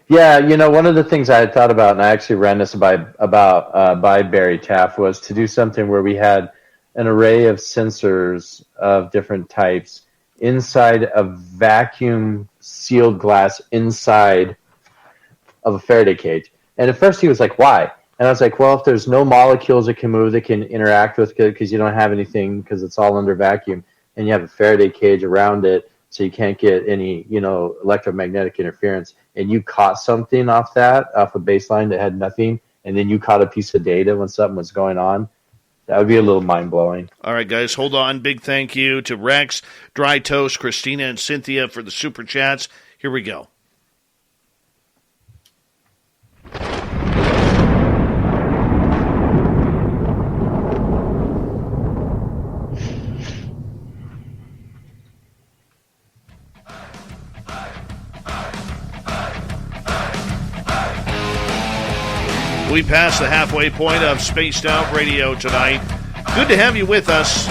Yeah, one of the things I had thought about, and I actually ran this by Barry Taff, was to do something where we had an array of sensors of different types inside a vacuum sealed glass inside of a Faraday cage. And at first he was like, why? And I was like, well, if there's no molecules that can move, that can interact with it, because you don't have anything, because it's all under vacuum, and you have a Faraday cage around it, so you can't get any, electromagnetic interference, and you caught something off a baseline that had nothing, and then you caught a piece of data when something was going on, that would be a little mind-blowing. All right, guys, hold on. Big thank you to Rex, Dry Toast, Christina, and Cynthia for the Super Chats. Here we go. We passed the halfway point of Spaced Out Radio tonight. Good to have you with us.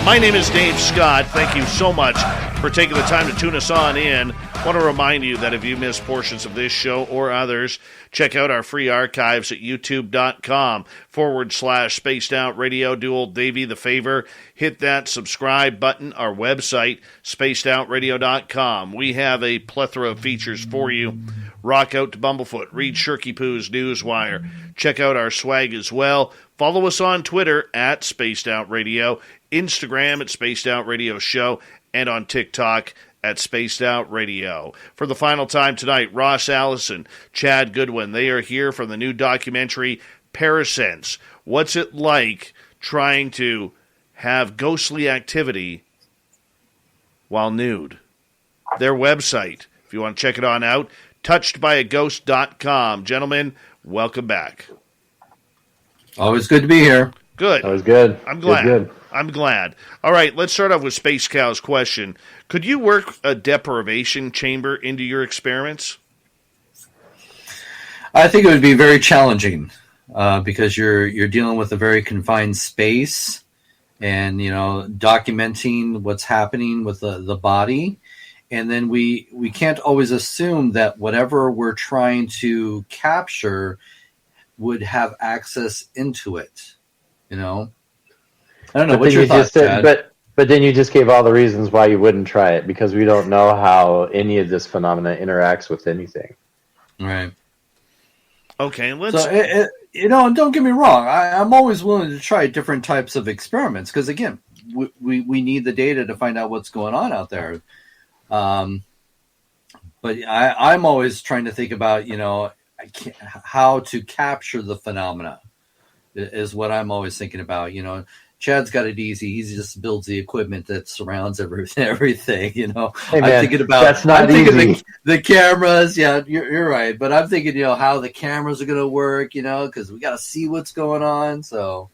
My name is Dave Scott. Thank you so much for taking the time to tune us on in. I want to remind you that if you missed portions of this show or others, check out our free archives at youtube.com/Spaced Out Radio. Do old Davey the favor. Hit that subscribe button. Our website, spacedoutradio.com. We have a plethora of features for you. Rock out to Bumblefoot. Read Shirky Poo's Newswire. Check out our swag as well. Follow us on Twitter at Spaced Out Radio, Instagram at Spaced Out Radio Show, and on TikTok at Spaced Out Radio. For the final time tonight, Ross Allison, Chad Goodwin, they are here from the new documentary Parasense. What's it like trying to have ghostly activity while nude? Their website, if you want to check it on out, touchedbyaghost.com. Gentlemen, welcome back. Always good to be here. Good. That was good. I'm glad. Good. I'm glad. All right, let's start off with Space Cow's question. Could you work a deprivation chamber into your experiments? I think it would be very challenging because you're dealing with a very confined space, and documenting what's happening with the body, and then we can't always assume that whatever we're trying to capture would have access into it. I don't know. What's your thoughts, Chad? But then you just gave all the reasons why you wouldn't try it, because we don't know how any of this phenomena interacts with anything. Right. Okay, let's... So, don't get me wrong. I'm always willing to try different types of experiments because, again, we need the data to find out what's going on out there. But I'm always trying to think about, how to capture the phenomena is what I'm always thinking about. Chad's got it easy. He just builds the equipment that surrounds everything. Hey, man, I'm thinking about that's not easy. The cameras. Yeah, you're right. But I'm thinking, how the cameras are going to work. Because we got to see what's going on. So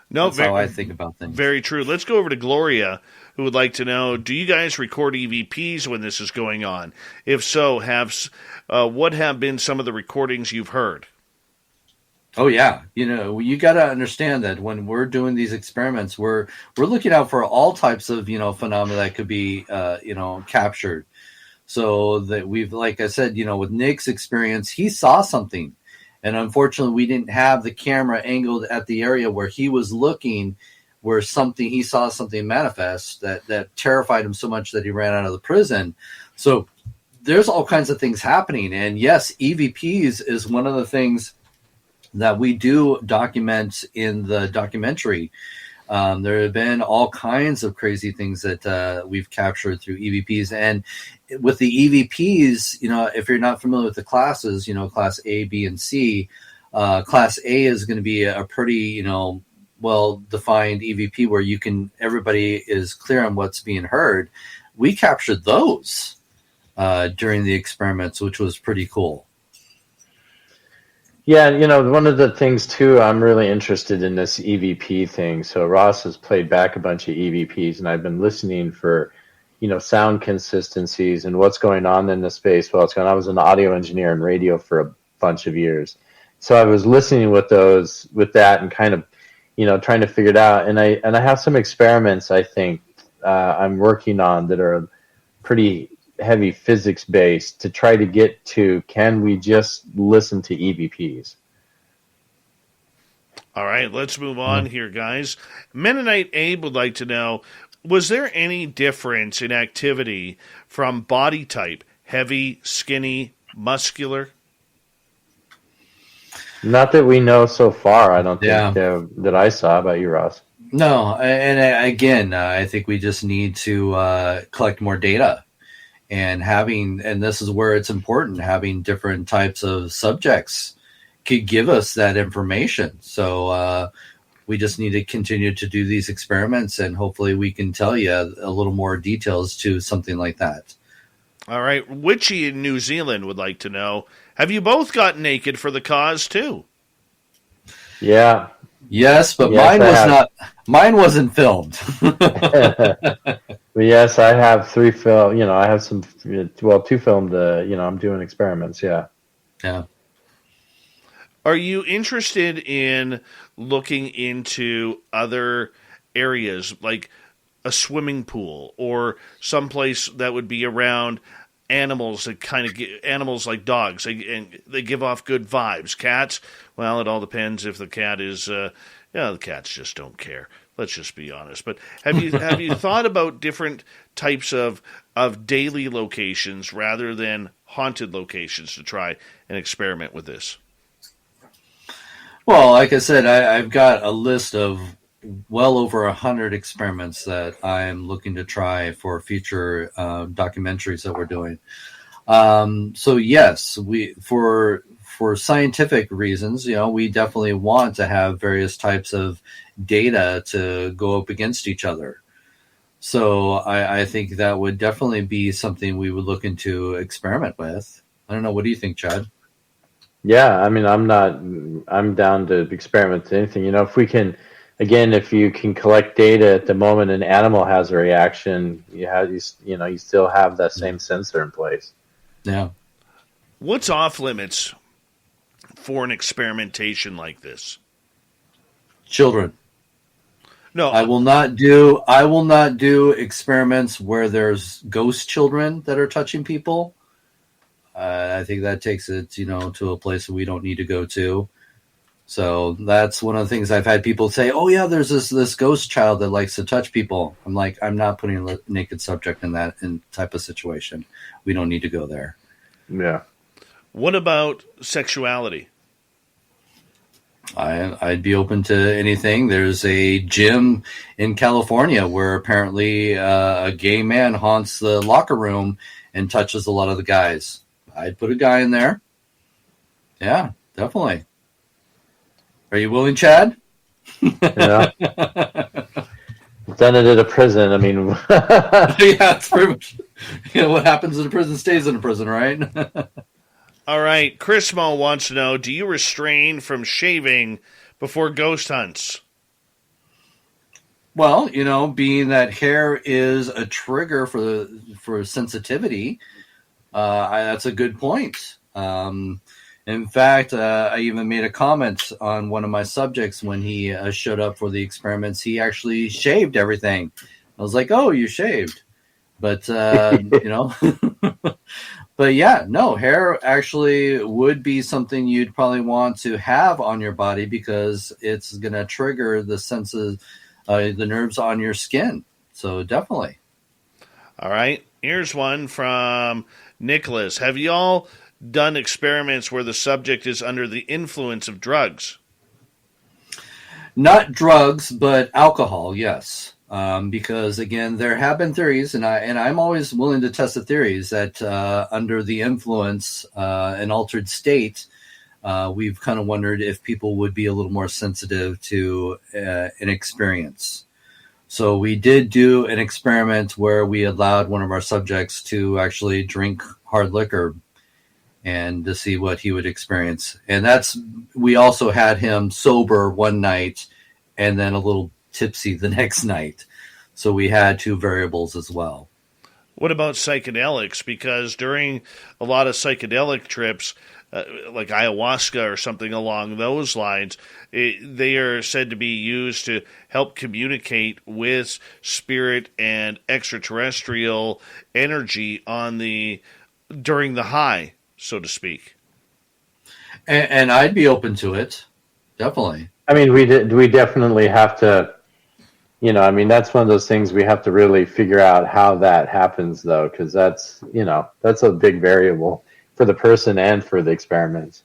that's how I think about things. Very true. Let's go over to Gloria, who would like to know: do you guys record EVPs when this is going on? If so, what have been some of the recordings you've heard? Oh yeah, you got to understand that when we're doing these experiments, we're looking out for all types of phenomena that could be captured. So that we've, like I said, with Nick's experience, he saw something, and unfortunately, we didn't have the camera angled at the area where he was looking, where he saw something manifest that terrified him so much that he ran out of the prison. So there's all kinds of things happening, and yes, EVPs is one of the things that we do document in the documentary. There have been all kinds of crazy things that we've captured through EVPs. And with the EVPs, if you're not familiar with the classes, class A, B, and C, class A is going to be a pretty, well-defined EVP where everybody is clear on what's being heard. We captured those during the experiments, which was pretty cool. Yeah, one of the things too, I'm really interested in this EVP thing. So Ross has played back a bunch of EVPs, and I've been listening for, sound consistencies and what's going on in the space. Well, I was an audio engineer in radio for a bunch of years, so I was listening with that, and kind of, trying to figure it out. And I have some experiments I think I'm working on that are pretty heavy physics based to try to get to, can we just listen to EVPs? All right, let's move on here, guys. Mennonite Abe would like to know, was there any difference in activity from body type, heavy, skinny, muscular? Not that we know so far. I don't think that I saw. How about you, Ross? No, and again, I think we just need to collect more data. And this is where it's important, having different types of subjects could give us that information. So we just need to continue to do these experiments, and hopefully we can tell you a little more details to something like that. All right. Witchy in New Zealand would like to know, have you both got naked for the cause too? Yeah. Yes, but mine wasn't filmed. But yes, I have 3 film. I have 2 filmed. I'm doing experiments. Yeah. Yeah. Are you interested in looking into other areas like a swimming pool or someplace that would be around animals that kind of animals like dogs, and they give off good vibes? Cats, well, it all depends if the cat is, the cats just don't care. Let's just be honest. But have you thought about different types of daily locations rather than haunted locations to try and experiment with this? Well, like I said, I've got a list of well over 100 experiments that I'm looking to try for future documentaries that we're doing. So yes, we for scientific reasons, we definitely want to have various types of data to go up against each other. So I think that would definitely be something we would look into experiment with. I don't know. What do you think, Chad? Yeah, I mean, I'm down to experiment with anything. If we can, again, if you can collect data at the moment an animal has a reaction, you still have that same sensor in place. Yeah. What's off limits for an experimentation like this? Children. No, I will not do experiments where there's ghost children that are touching people. I think that takes it, to a place that we don't need to go to. So that's one of the things I've had people say, oh yeah, there's this ghost child that likes to touch people. I'm like, I'm not putting a naked subject in that type of situation. We don't need to go there. Yeah. What about sexuality? I'd be open to anything. There's a gym in California where apparently a gay man haunts the locker room and touches a lot of the guys. I'd put a guy in there. Yeah, definitely. Are you willing, Chad? Yeah. Done it at a prison. I mean, yeah, it's pretty much, what happens in a prison stays in a prison, right? All right. Chris Mo wants to know, do you restrain from shaving before ghost hunts? Well, being that hair is a trigger for sensitivity, that's a good point. In fact, I even made a comment on one of my subjects when he showed up for the experiments. He actually shaved everything. I was like, "Oh, you shaved," but but yeah, no, hair actually would be something you'd probably want to have on your body because it's going to trigger the senses, the nerves on your skin. So definitely. All right. Here's one from Nicholas. Have y'all done experiments where the subject is under the influence of drugs? Not drugs, but alcohol, yes. Because again, there have been theories, and I'm always willing to test the theories that under the influence, an altered state, we've kind of wondered if people would be a little more sensitive to an experience. So we did do an experiment where we allowed one of our subjects to actually drink hard liquor and to see what he would experience. And we also had him sober one night and then a little tipsy the next night. So we had two variables as well. What about psychedelics? Because during a lot of psychedelic trips, like ayahuasca or something along those lines, they are said to be used to help communicate with spirit and extraterrestrial energy during the high, so to speak. And I'd be open to it, definitely. I mean, we definitely have to, that's one of those things we have to really figure out how that happens, though, because that's a big variable for the person and for the experiment.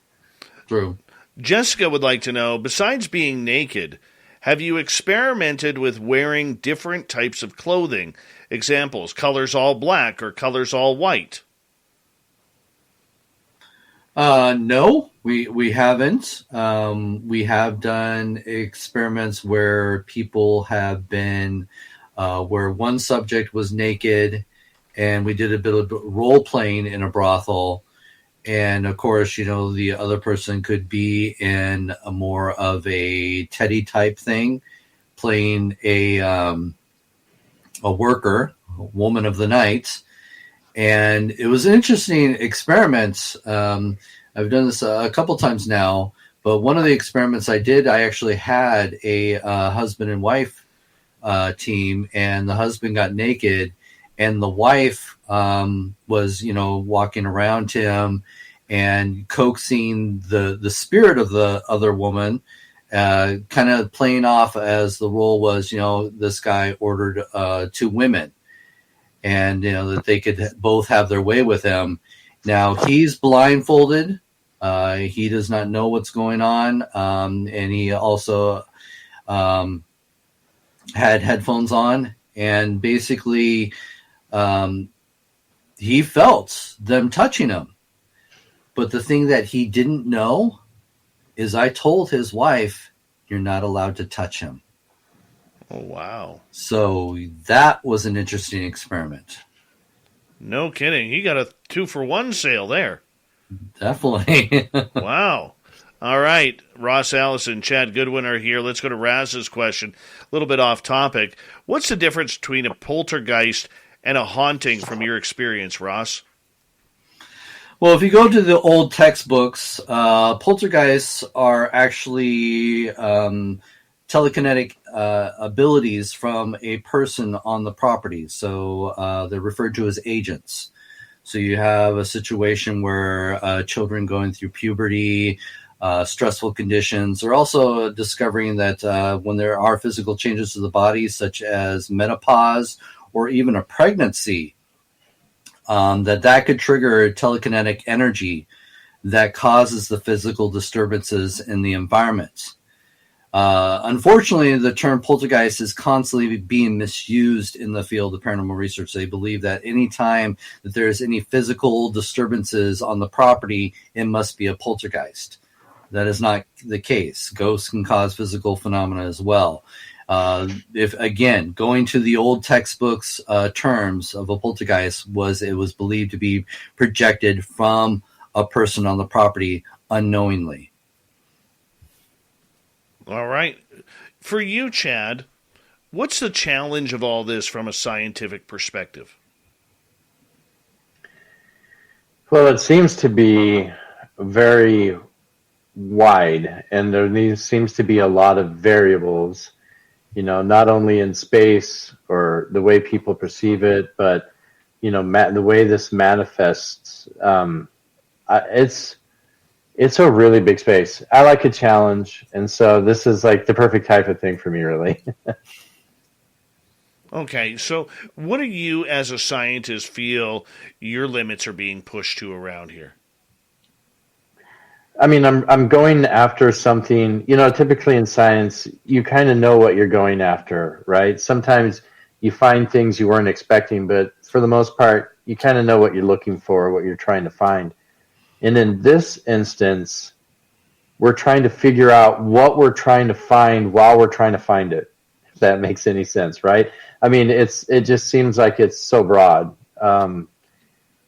True. Jessica would like to know, besides being naked, have you experimented with wearing different types of clothing? Examples, colors all black or colors all white? No, we haven't. We have done experiments where people have been, where one subject was naked, and we did a bit of role playing in a brothel. And of course, the other person could be in a more of a Teddy type thing, playing a worker, a woman of the night. And it was an interesting experiment. I've done this a couple times now, But one of the experiments I did, I actually had a husband and wife team, and the husband got naked, and the wife was, walking around him and coaxing the spirit of the other woman, kind of playing off as the role was, this guy ordered 2 women, and that they could both have their way with him. Now he's blindfolded. He does not know what's going on, and he also had headphones on, and basically he felt them touching him. But the thing that he didn't know is I told his wife, "You're not allowed to touch him." Oh, wow. So that was an interesting experiment. No kidding. He got a 2-for-1 sale there. Definitely. Wow. All right. Ross Allison, Chad Goodwin are here. Let's go to Raz's question. A little bit off topic. What's the difference between a poltergeist and a haunting from your experience, Ross? Well, if you go to the old textbooks, poltergeists are actually telekinetic abilities from a person on the property. So they're referred to as agents. So you have a situation where children going through puberty, stressful conditions. They're also discovering that when there are physical changes to the body, such as menopause or even a pregnancy, that could trigger telekinetic energy that causes the physical disturbances in the environment. Unfortunately, the term poltergeist is constantly being misused in the field of paranormal research. They believe that any time that there's any physical disturbances on the property, it must be a poltergeist. That is not the case. Ghosts can cause physical phenomena as well. If again, going to the old textbooks terms of a poltergeist, it was believed to be projected from a person on the property unknowingly. All right. For you, Chad, what's the challenge of all this from a scientific perspective? Well, it seems to be very wide, and there seems to be a lot of variables, not only in space or the way people perceive it, but, the way this manifests. It's a really big space. I like a challenge, and so this is like the perfect type of thing for me, really. Okay, so what do you as a scientist feel your limits are being pushed to around here? I mean, I'm going after something, typically in science, you kind of know what you're going after, right? Sometimes you find things you weren't expecting, but for the most part, you kind of know what you're looking for, what you're trying to find. And in this instance, we're trying to figure out what we're trying to find while we're trying to find it, if that makes any sense, right? I mean, it just seems like it's so broad. And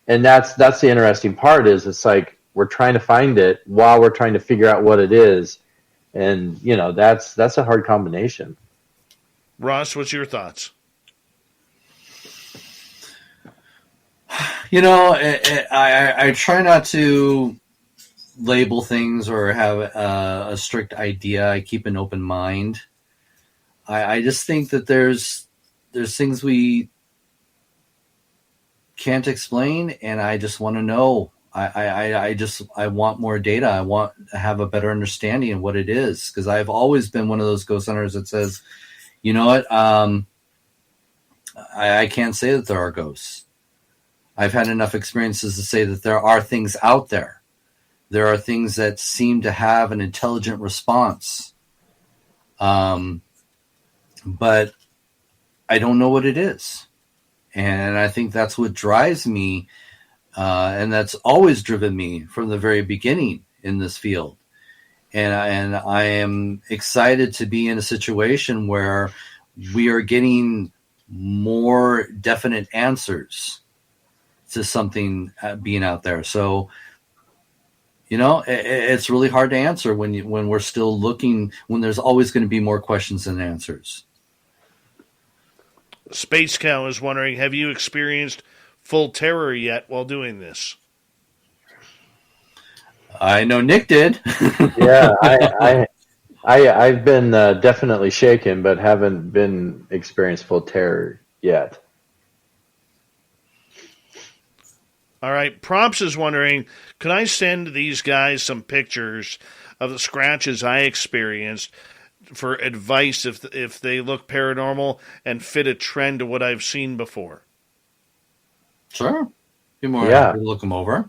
that's the interesting part is it's like we're trying to find it while we're trying to figure out what it is. And, that's a hard combination. Ross, what's your thoughts? I try not to label things or have a strict idea. I keep an open mind. I just think that there's things we can't explain, and I just want to know. I want more data. I want to have a better understanding of what it is, because I've always been one of those ghost hunters that says, you know what, I can't say that there are ghosts. I've had enough experiences to say that there are things out there. There are things that seem to have an intelligent response. But I don't know what it is. And I think that's what drives me. And that's always driven me from the very beginning in this field. And I am excited to be in a situation where we are getting more definite answers to something being out there. So, it's really hard to answer when we're still looking, when there's always going to be more questions than answers. Space Cow is wondering, have you experienced full terror yet while doing this? I know Nick did. Yeah, I've been definitely shaken, but haven't been experienced full terror yet. All right. Props is wondering, could I send these guys some pictures of the scratches I experienced for advice if they look paranormal and fit a trend to what I've seen before? Sure. Be more Yeah. happy to look them over.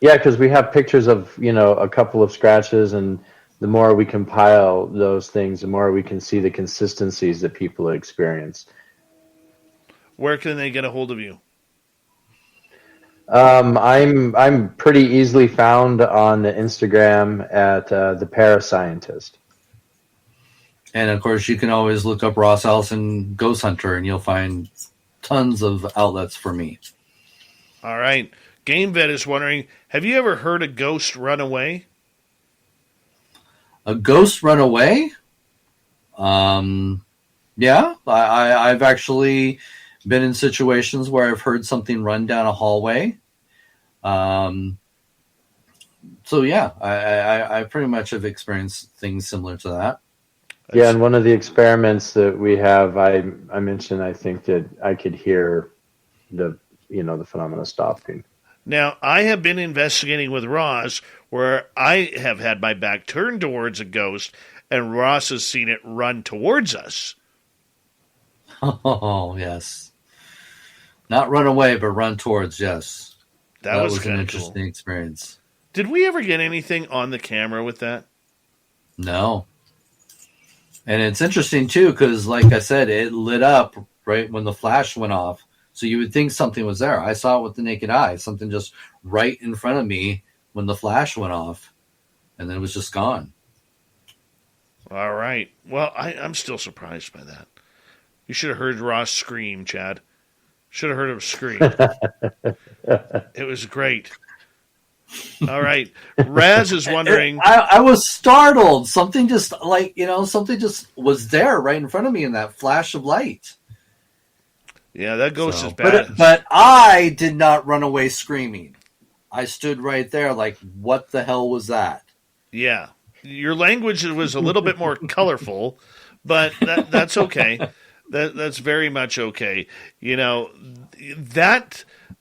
Yeah, because we have pictures of, a couple of scratches, and the more we compile those things, the more we can see the consistencies that people experience. Where can they get a hold of you? I'm pretty easily found on Instagram at the Parascientist. And of course, you can always look up Ross Allison Ghost Hunter, and you'll find tons of outlets for me. All right. Game Vet is wondering, have you ever heard a ghost run away? A ghost run away? Yeah. I've actually been in situations where I've heard something run down a hallway. So yeah, I pretty much have experienced things similar to that. Yeah, and one of the experiments that we have, I mentioned, I think that I could hear the phenomena stopping. Now, I have been investigating with Ross where I have had my back turned towards a ghost, and Ross has seen it run towards us. Oh, yes. Not run away, but run towards, yes. That was an interesting experience. Did we ever get anything on the camera with that? No. And it's interesting, too, because, like I said, it lit up right when the flash went off. So you would think something was there. I saw it with the naked eye. Something just right in front of me when the flash went off. And then it was just gone. All right. Well, I'm still surprised by that. You should have heard Ross scream, Chad. Should have heard him scream. It was great. All right. Raz is wondering. I was startled. Something just something just was there right in front of me in that flash of light. Yeah, that ghost is bad. But I did not run away screaming. I stood right there like, what the hell was that? Yeah. Your language was a little bit more colorful, but that's okay. That's very much okay.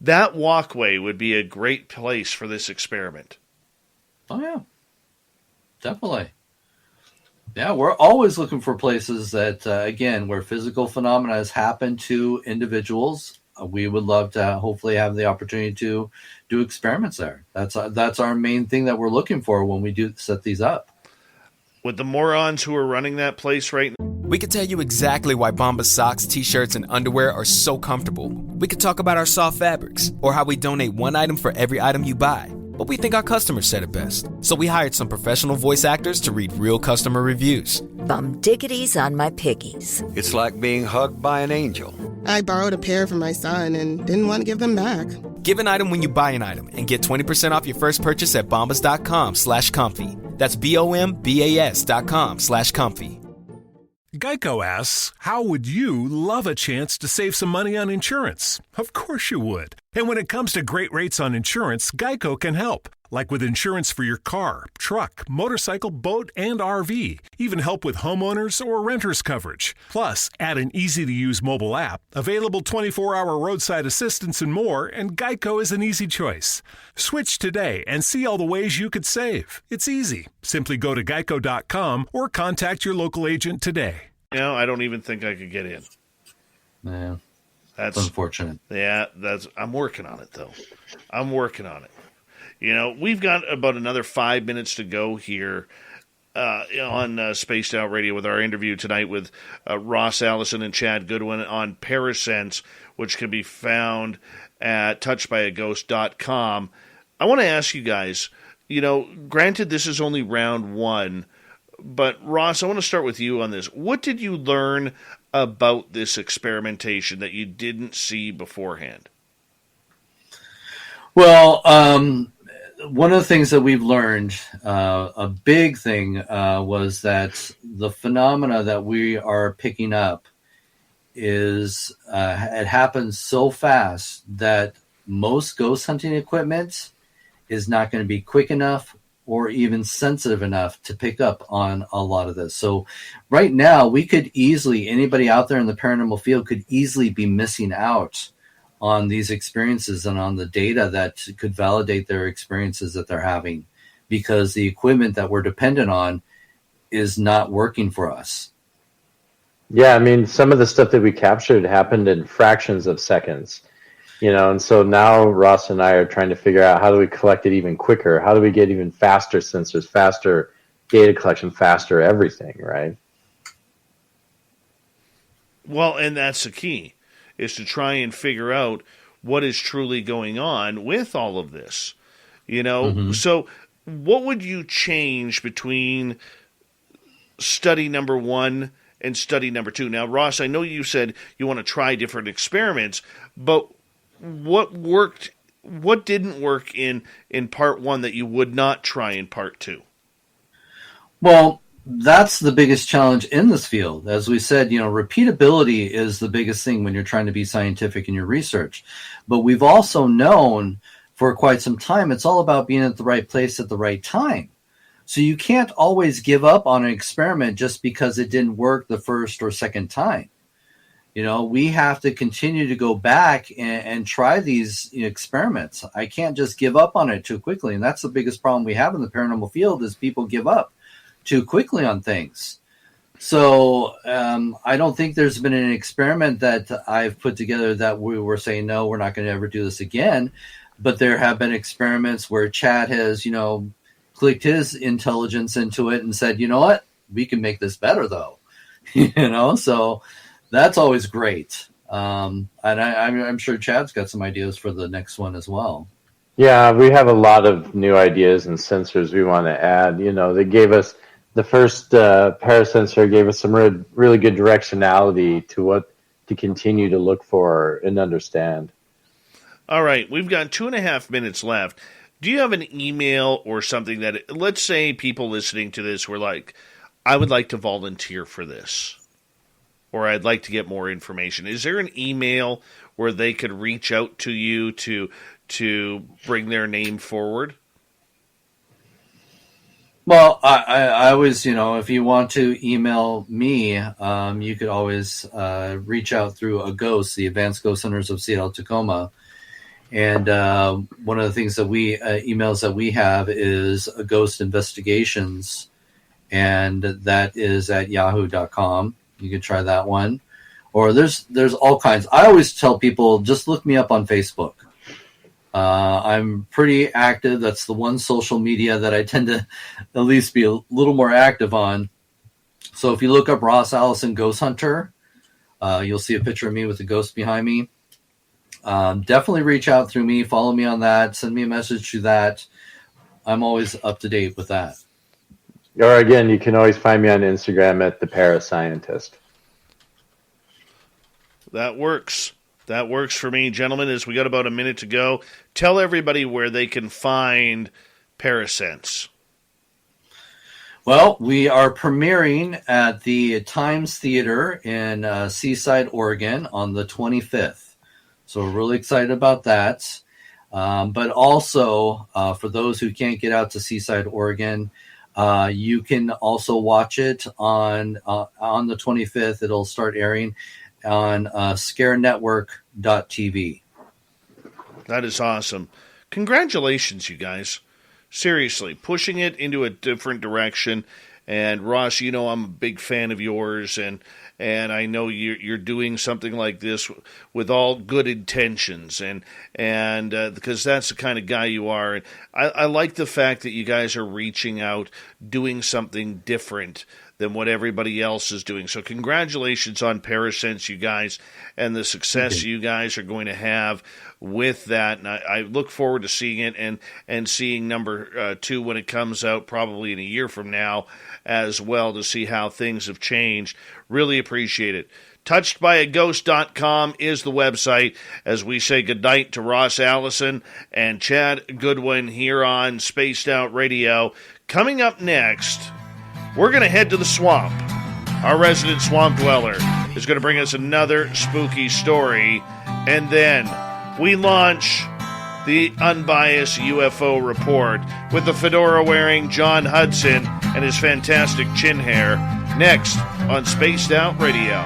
That walkway would be a great place for this experiment. Oh, yeah. Definitely. Yeah, we're always looking for places that, again, where physical phenomena has happened to individuals. We would love to hopefully have the opportunity to do experiments there. That's our main thing that we're looking for when we do set these up. With the morons who are running that place right now. We could tell you exactly why Bombas socks, t-shirts, and underwear are so comfortable. We could talk about our soft fabrics or how we donate one item for every item you buy. But we think our customers said it best. So we hired some professional voice actors to read real customer reviews. Bum dickities on my piggies. It's like being hugged by an angel. I borrowed a pair from my son and didn't want to give them back. Give an item when you buy an item and get 20% off your first purchase at bombas.com/comfy. That's BOMBAS.com/comfy. Geico asks, how would you love a chance to save some money on insurance? Of course you would. And when it comes to great rates on insurance, Geico can help. Like with insurance for your car, truck, motorcycle, boat, and RV. Even help with homeowners or renters coverage. Plus, add an easy-to-use mobile app, available 24-hour roadside assistance and more, and Geico is an easy choice. Switch today and see all the ways you could save. It's easy. Simply go to geico.com or contact your local agent today. I don't even think I could get in. Yeah, that's unfortunate. Yeah, I'm working on it, though. I'm working on it. We've got about another 5 minutes to go here on Spaced Out Radio with our interview tonight with Ross Allison and Chad Goodwin on Parasense, which can be found at touchedbyaghost.com. I want to ask you guys, granted this is only round one, but Ross, I want to start with you on this. What did you learn about this experimentation that you didn't see beforehand? Well, one of the things that we've learned, a big thing, was that the phenomena that we are picking up is it happens so fast that most ghost hunting equipment is not going to be quick enough or even sensitive enough to pick up on a lot of this. So right now, we could easily, anybody out there in the paranormal field could easily be missing out on these experiences and on the data that could validate their experiences that they're having, because the equipment that we're dependent on is not working for us. Yeah, I mean, some of the stuff that we captured happened in fractions of seconds, and so now Ross and I are trying to figure out, how do we collect it even quicker? How do we get even faster sensors, faster data collection, faster everything, right? Well, and that's the key, is to try and figure out what is truly going on with all of this. So what would you change between study number 1 and study number 2? Now, Ross, I know you said you want to try different experiments, but what worked, what didn't work in part 1 that you would not try in part 2? Well, that's the biggest challenge in this field. As we said, repeatability is the biggest thing when you're trying to be scientific in your research. But we've also known for quite some time, it's all about being at the right place at the right time. So you can't always give up on an experiment just because it didn't work the first or second time. We have to continue to go back and try these experiments. I can't just give up on it too quickly. And that's the biggest problem we have in the paranormal field, is people give up too quickly on things. So I don't think there's been an experiment that I've put together that we were saying, no, we're not going to ever do this again. But there have been experiments where Chad has, clicked his intelligence into it and said, you know what, we can make this better though. So that's always great. And I'm sure Chad's got some ideas for the next one as well. Yeah, we have a lot of new ideas and sensors we want to add. They gave us, the first parasensor gave us some really good directionality to what to continue to look for and understand. All right, we've got 2.5 minutes left. Do you have an email or something that, let's say people listening to this were like, I would like to volunteer for this, or I'd like to get more information. Is there an email where they could reach out to you to bring their name forward? Well, I always, if you want to email me, you could always reach out through AGHOST, the Advanced Ghost Hunters of Seattle-Tacoma. And one of the things that emails that we have is a Ghost Investigations, and that is at yahoo.com. You can try that one. Or there's all kinds. I always tell people, just look me up on Facebook. I'm pretty active. That's the one social media that I tend to at least be a little more active on. So if you look up Ross Allison Ghost Hunter, you'll see a picture of me with a ghost behind me. Definitely reach out through me. Follow me on that. Send me a message through that. I'm always up to date with that. Or again, you can always find me on Instagram at the Parascientist. That works. That works for me. Gentlemen, as we got about a minute to go, tell everybody where they can find Parasense. Well, we are premiering at the Times Theater in Seaside, Oregon on the 25th. So we're really excited about that. But also, for those who can't get out to Seaside, Oregon, you can also watch it on the 25th. It'll start airing on scarenetwork.tv. That is awesome. Congratulations, you guys. Seriously, pushing it into a different direction. And Ross, I'm a big fan of yours, and I know you're doing something like this with all good intentions, and because that's the kind of guy you are. And I like the fact that you guys are reaching out, doing something different than what everybody else is doing. So congratulations on Parasense, you guys, and the success you guys are going to have with that. And I look forward to seeing it and seeing number 2 when it comes out, probably in a year from now as well, to see how things have changed. Really appreciate it. Touchedbyaghost.com is the website as we say goodnight to Ross Allison and Chad Goodwin here on Spaced Out Radio. Coming up next, we're going to head to the swamp. Our resident swamp dweller is going to bring us another spooky story. And then we launch the unbiased UFO report with the fedora-wearing John Hudson and his fantastic chin hair. Next on Spaced Out Radio.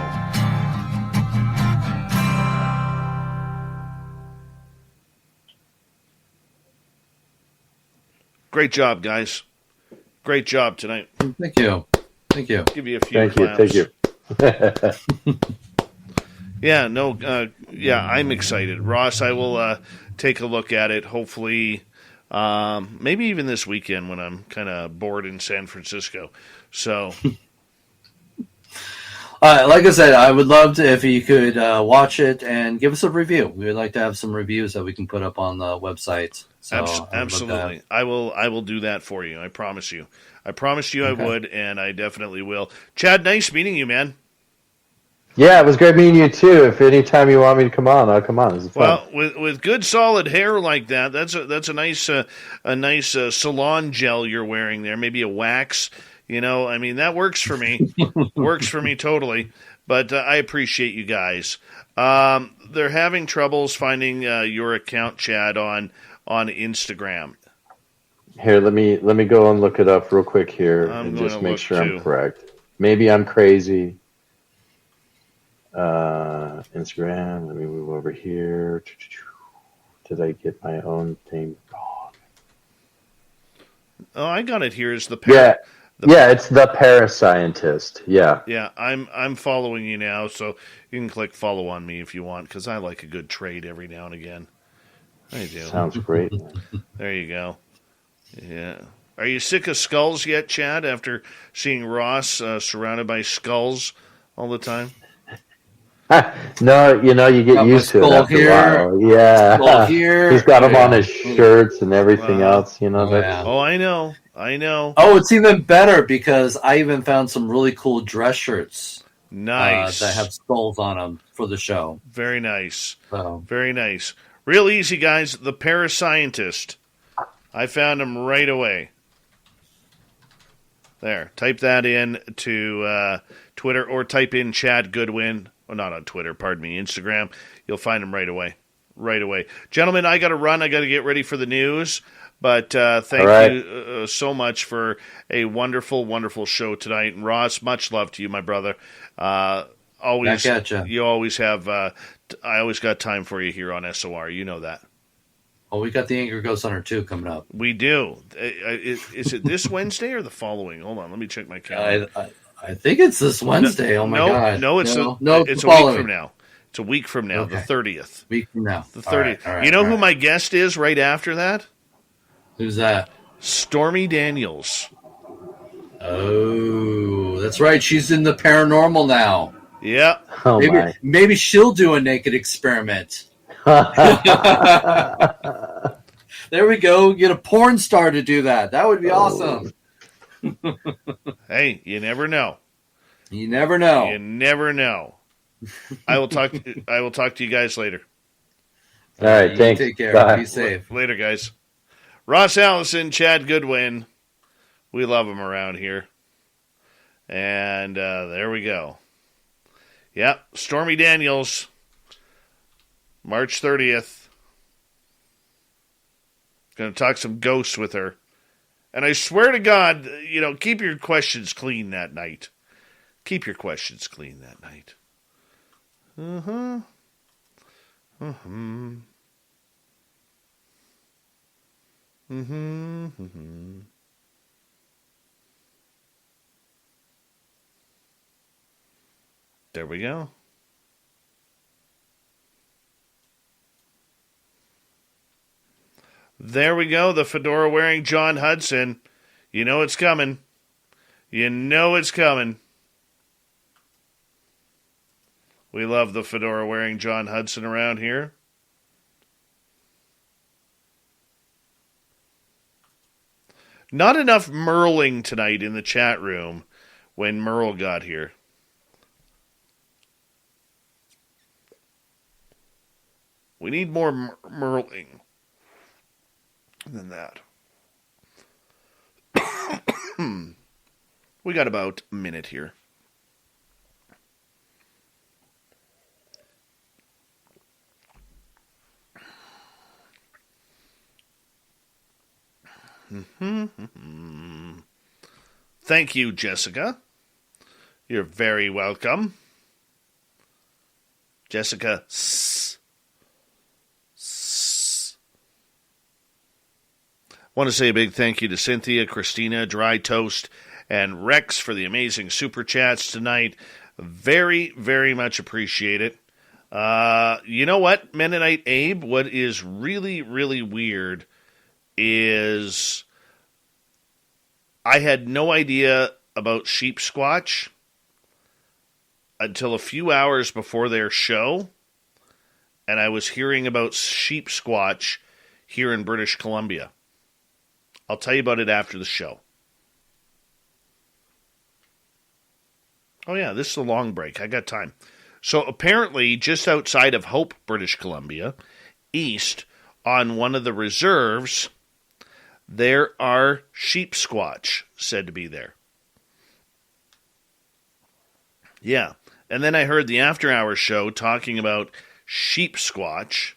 Great job, guys. Great job tonight. Thank you. Thank you. Give you a few claps. Thank you. Yeah, I'm excited. Ross, I will take a look at it, hopefully, maybe even this weekend when I'm kind of bored in San Francisco. So, like I said, I would love to if you could watch it and give us a review. We would like to have some reviews that we can put up on the website. So absolutely. I will do that for you. I promise you. I promised you Okay. I would, and I definitely will. Chad, nice meeting you, man. Yeah, it was great meeting you too. If any time you want me to come on, I'll come on. It was fun. Well, with good solid hair like that, that's a nice salon gel you're wearing there. Maybe a wax. I mean, that works for me. Works for me totally. But I appreciate you guys. They're having troubles finding your account, Chad, on Instagram. Here, let me go and look it up real quick here and just make sure I'm correct. Maybe I'm crazy. Instagram. Let me move over here. Did I get my own thing wrong? Oh, I got it here. Is the it's the Parascientist. Yeah. Yeah, I'm following you now, so you can click follow on me if you want, because I like a good trade every now and again. I do. Sounds great. There you go. Yeah. Are you sick of skulls yet, Chad, after seeing Ross surrounded by skulls all the time? No, you get used to it after a while. Yeah. Skull here. He's got them on his shirts and everything else, yeah. Oh, I know. Oh, it's even better because I even found some really cool dress shirts. Nice. That have skulls on them for the show. Very nice. So. Very nice. Real easy, guys. The Parascientist. I found him right away. There. Type that in to Twitter or type in Chad Goodwin. Well, not on Twitter, pardon me, Instagram. You'll find him right away. Right away. Gentlemen, I got to run. I got to get ready for the news. But thank you so much for a wonderful, wonderful show tonight. And Ross, much love to you, my brother. Always, Back at ya. you always have. I always got time for you here on SOR. You know that. Oh, we got the Anger Ghost Hunter 2 coming up. We do. Is it this Wednesday or the following? Hold on, let me check my calendar. I think it's this Wednesday. Oh my God! No, it's no, it's a week from now. It's a week from now, the 30th. Week from now, the 30th. All right, you know who my guest is right after that? Who's that? Stormy Daniels. Oh, that's right. She's in the paranormal now. Yeah. Oh, maybe she'll do a naked experiment. There we go. Get a porn star to do that. That would be awesome. Hey, you never know. You never know. You never know. I will talk to you guys later. All right, thanks. Take care. Bye. Be safe. Later, guys. Ross Allison, Chad Goodwin. We love them around here. And there we go. Yep, Stormy Daniels, March 30th. Going to talk some ghosts with her. And I swear to God, keep your questions clean that night. Keep your questions clean that night. Uh-huh. Uh-huh. Mm-hmm. Mm-hmm. There we go. There we go. The fedora wearing John Hudson. You know it's coming. You know it's coming. We love the fedora wearing John Hudson around here. Not enough Merling tonight in the chat room when Merle got here. We need more Merling than that. We got about a minute here. Thank you, Jessica. You're very welcome. Jessica. Want to say a big thank you to Cynthia, Christina, Dry Toast, and Rex for the amazing super chats tonight. Very, very much appreciate it. You know what, Mennonite Abe? What is really, really weird is I had no idea about Sheep Squatch until a few hours before their show, and I was hearing about Sheep Squatch here in British Columbia. I'll tell you about it after the show. Oh yeah, this is a long break. I got time. So apparently, just outside of Hope, British Columbia, east, on one of the reserves, there are sheep squatch said to be there. Yeah. And then I heard the After Hours show talking about sheep squatch.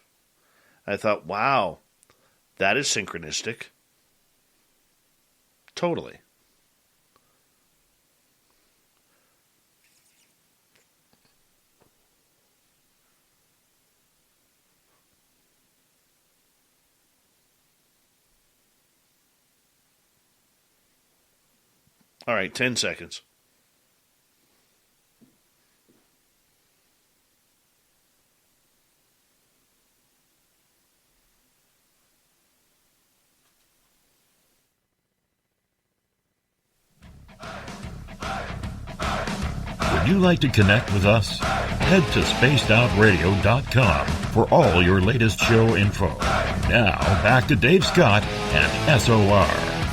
I thought, wow, that is synchronistic. Totally. All right, 10 seconds. Would you like to connect with us? Head to spacedoutradio.com for all your latest show info. Now, back to Dave Scott and SOR.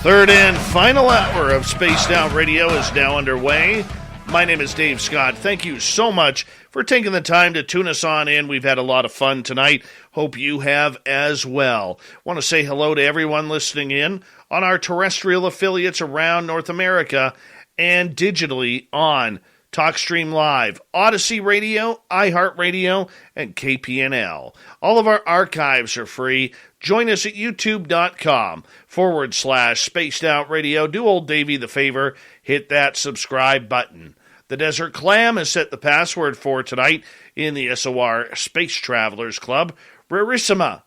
Third and final hour of Spaced Out Radio is now underway. My name is Dave Scott. Thank you so much for taking the time to tune us on in. We've had a lot of fun tonight. Hope you have as well. Want to say hello to everyone listening in on our terrestrial affiliates around North America and digitally on TalkStream Live, Odyssey Radio, iHeartRadio, and KPNL. All of our archives are free. Join us at youtube.com/Spaced Out Radio. Do old Davey the favor, hit that subscribe button. The Desert Clam has set the password for tonight in the SOR Space Travelers Club. Rarissima.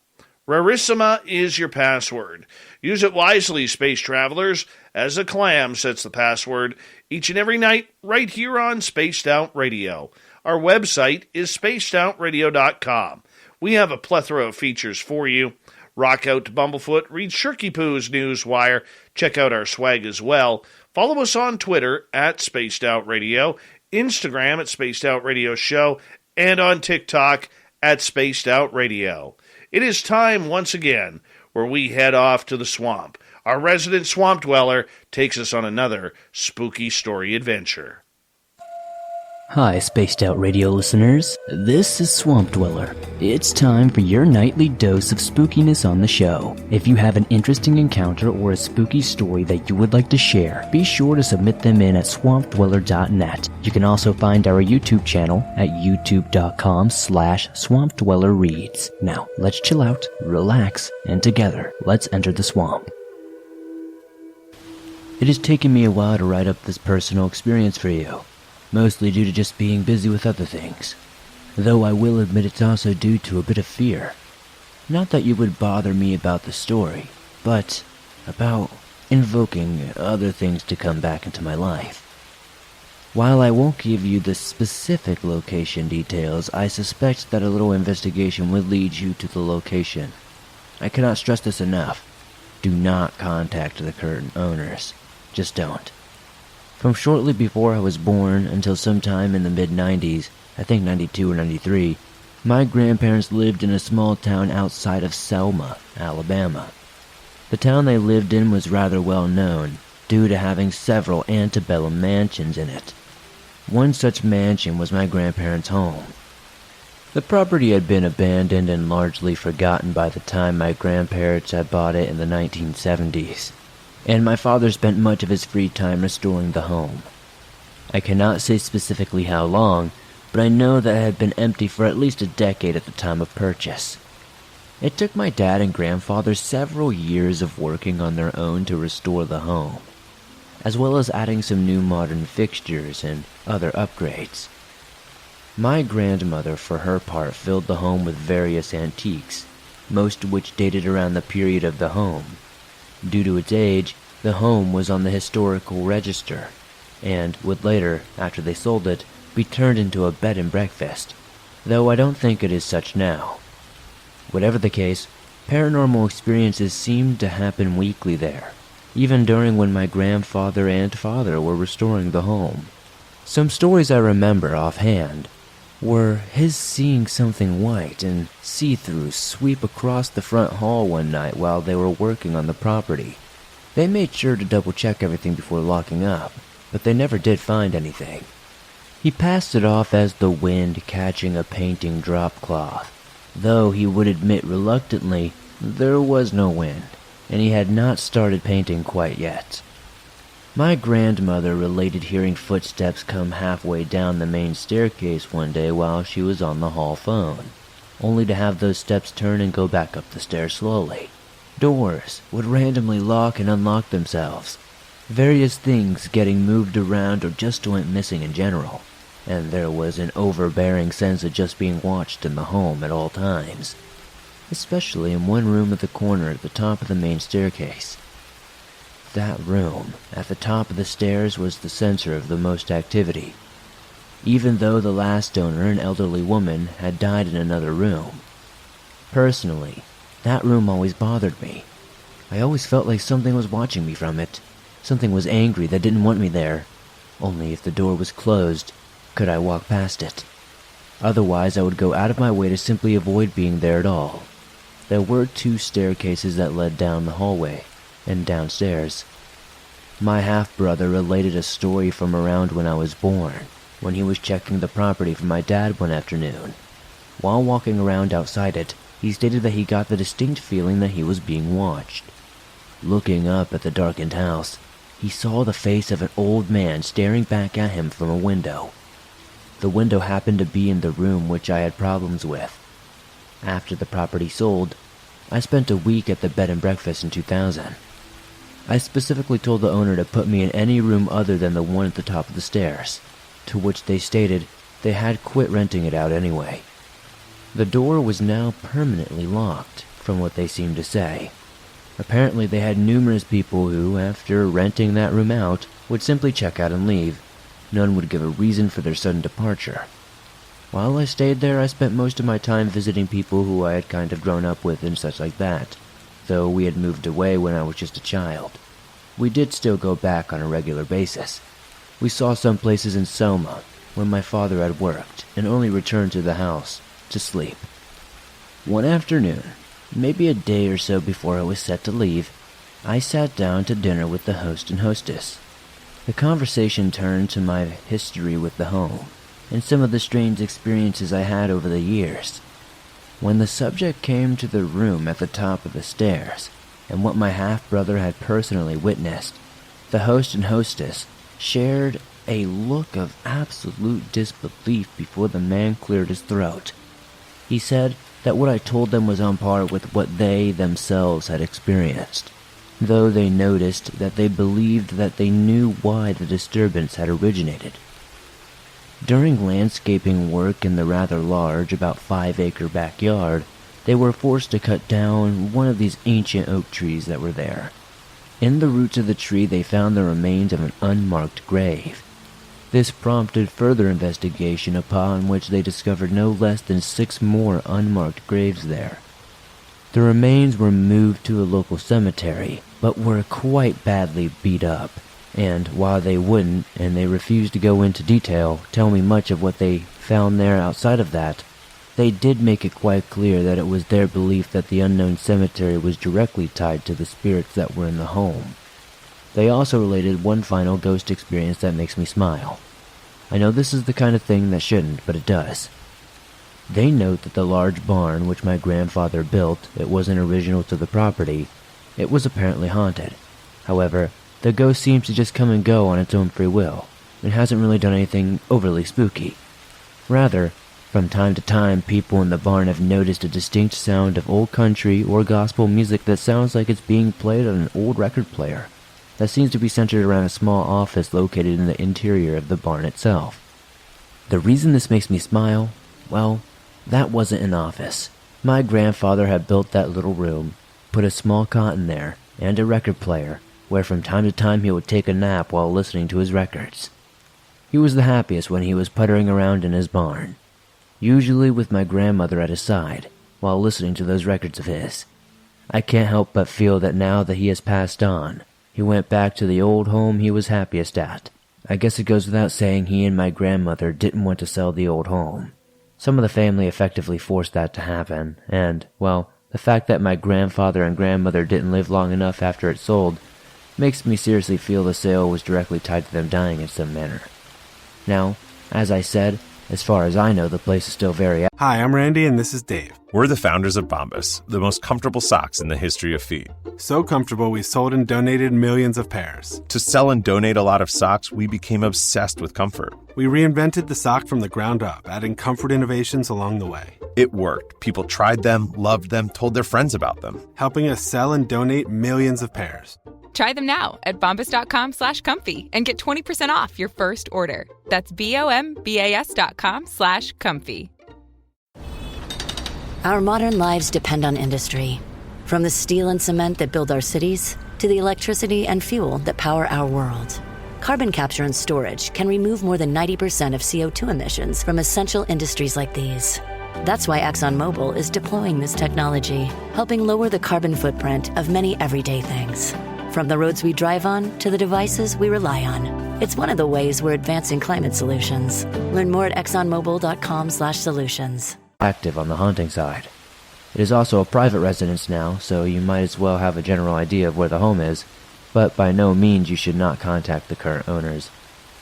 Rarissima is your password. Use it wisely, Space Travelers, as the Clam sets the password each and every night right here on Spaced Out Radio. Our website is spacedoutradio.com. We have a plethora of features for you. Rock out to Bumblefoot, read Shirky Poo's Newswire, check out our swag as well. Follow us on Twitter at Spaced Out Radio, Instagram at Spaced Out Radio Show, and on TikTok at Spaced Out Radio. It is time once again where we head off to the swamp. Our resident swamp dweller takes us on another spooky story adventure. Hi, Spaced Out Radio listeners. This is Swamp Dweller. It's time for your nightly dose of spookiness on the show. If you have an interesting encounter or a spooky story that you would like to share, be sure to submit them in at swampdweller.net. You can also find our YouTube channel at youtube.com/swampdwellerreads. Now, let's chill out, relax, and together, let's enter the swamp. It has taken me a while to write up this personal experience for you. Mostly due to just being busy with other things. Though I will admit it's also due to a bit of fear. Not that you would bother me about the story, but about invoking other things to come back into my life. While I won't give you the specific location details, I suspect that a little investigation would lead you to the location. I cannot stress this enough. Do not contact the current owners. Just don't. From shortly before I was born until sometime in the mid-90s, I think 92 or 93, my grandparents lived in a small town outside of Selma, Alabama. The town they lived in was rather well known, due to having several antebellum mansions in it. One such mansion was my grandparents' home. The property had been abandoned and largely forgotten by the time my grandparents had bought it in the 1970s. And my father spent much of his free time restoring the home. I cannot say specifically how long, but I know that it had been empty for at least a decade at the time of purchase. It took my dad and grandfather several years of working on their own to restore the home, as well as adding some new modern fixtures and other upgrades. My grandmother, for her part, filled the home with various antiques, most of which dated around the period of the home. Due to its age, the home was on the historical register, and would later, after they sold it, be turned into a bed and breakfast, though I don't think it is such now. Whatever the case, paranormal experiences seemed to happen weekly there, even during when my grandfather and father were restoring the home. Some stories I remember offhand were his seeing something white and see-through sweep across the front hall one night while they were working on the property. They made sure to double-check everything before locking up, but they never did find anything. He passed it off as the wind catching a painting drop cloth, though he would admit reluctantly there was no wind, and he had not started painting quite yet. My grandmother related hearing footsteps come halfway down the main staircase one day while she was on the hall phone, only to have those steps turn and go back up the stairs slowly. Doors would randomly lock and unlock themselves, various things getting moved around or just went missing in general, and there was an overbearing sense of just being watched in the home at all times, especially in one room at the corner at the top of the main staircase. That room, at the top of the stairs, was the center of the most activity, even though the last owner, an elderly woman, had died in another room. Personally, that room always bothered me. I always felt like something was watching me from it. Something was angry that didn't want me there. Only if the door was closed, could I walk past it. Otherwise, I would go out of my way to simply avoid being there at all. There were 2 staircases that led down the hallway and downstairs. My half-brother related a story from around when I was born, when he was checking the property for my dad one afternoon. While walking around outside it, he stated that he got the distinct feeling that he was being watched. Looking up at the darkened house, he saw the face of an old man staring back at him from a window. The window happened to be in the room which I had problems with. After the property sold, I spent a week at the bed and breakfast in 2000. I specifically told the owner to put me in any room other than the one at the top of the stairs, to which they stated they had quit renting it out anyway. The door was now permanently locked, from what they seemed to say. Apparently they had numerous people who, after renting that room out, would simply check out and leave. None would give a reason for their sudden departure. While I stayed there, I spent most of my time visiting people who I had kind of grown up with and such like that, though we had moved away when I was just a child. We did still go back on a regular basis. We saw some places in Soma, where my father had worked, and only returned to the house to sleep. One afternoon, maybe a day or so before I was set to leave, I sat down to dinner with the host and hostess. The conversation turned to my history with the home, and some of the strange experiences I had over the years. When the subject came to the room at the top of the stairs, and what my half-brother had personally witnessed, the host and hostess shared a look of absolute disbelief before the man cleared his throat. He said that what I told them was on par with what they themselves had experienced, though they noticed that they believed that they knew why the disturbance had originated. During landscaping work in the rather large, about 5-acre backyard, they were forced to cut down one of these ancient oak trees that were there. In the roots of the tree they found the remains of an unmarked grave. This prompted further investigation, upon which they discovered no less than 6 more unmarked graves there. The remains were moved to a local cemetery, but were quite badly beat up. And while they wouldn't, and they refused to go into detail, tell me much of what they found there outside of that, they did make it quite clear that it was their belief that the unknown cemetery was directly tied to the spirits that were in the home. They also related one final ghost experience that makes me smile. I know this is the kind of thing that shouldn't, but it does. They note that the large barn which my grandfather built, it wasn't original to the property. It was apparently haunted. However, the ghost seems to just come and go on its own free will, and hasn't really done anything overly spooky. Rather, From time to time, people in the barn have noticed a distinct sound of old country or gospel music that sounds like it's being played on an old record player that seems to be centered around a small office located in the interior of the barn itself. The reason this makes me smile, well, that wasn't an office. My grandfather had built that little room, put a small cot in there, and a record player, where from time to time he would take a nap while listening to his records. He was the happiest when he was puttering around in his barn, usually with my grandmother at his side, while listening to those records of his. I can't help but feel that now that he has passed on, he went back to the old home he was happiest at. I guess it goes without saying he and my grandmother didn't want to sell the old home. Some of the family effectively forced that to happen, and, well, the fact that my grandfather and grandmother didn't live long enough after it sold makes me seriously feel the sale was directly tied to them dying in some manner. Now, as I said, as far as I know, the place is still very... Hi, I'm Randy, and this is Dave. We're the founders of Bombas, the most comfortable socks in the history of feet. So comfortable, we sold and donated millions of pairs. To sell and donate a lot of socks, we became obsessed with comfort. We reinvented the sock from the ground up, adding comfort innovations along the way. It worked. People tried them, loved them, told their friends about them, helping us sell and donate millions of pairs. Try them now at bombas.com/comfy and get 20% off your first order. That's bombas.com/comfy. Our modern lives depend on industry. From the steel and cement that build our cities to the electricity and fuel that power our world. Carbon capture and storage can remove more than 90% of CO2 emissions from essential industries like these. That's why ExxonMobil is deploying this technology, helping lower the carbon footprint of many everyday things. From the roads we drive on to the devices we rely on. It's one of the ways we're advancing climate solutions. Learn more at exxonmobil.com/solutions. Active on the haunting side. It is also a private residence now, so you might as well have a general idea of where the home is, but by no means you should not contact the current owners.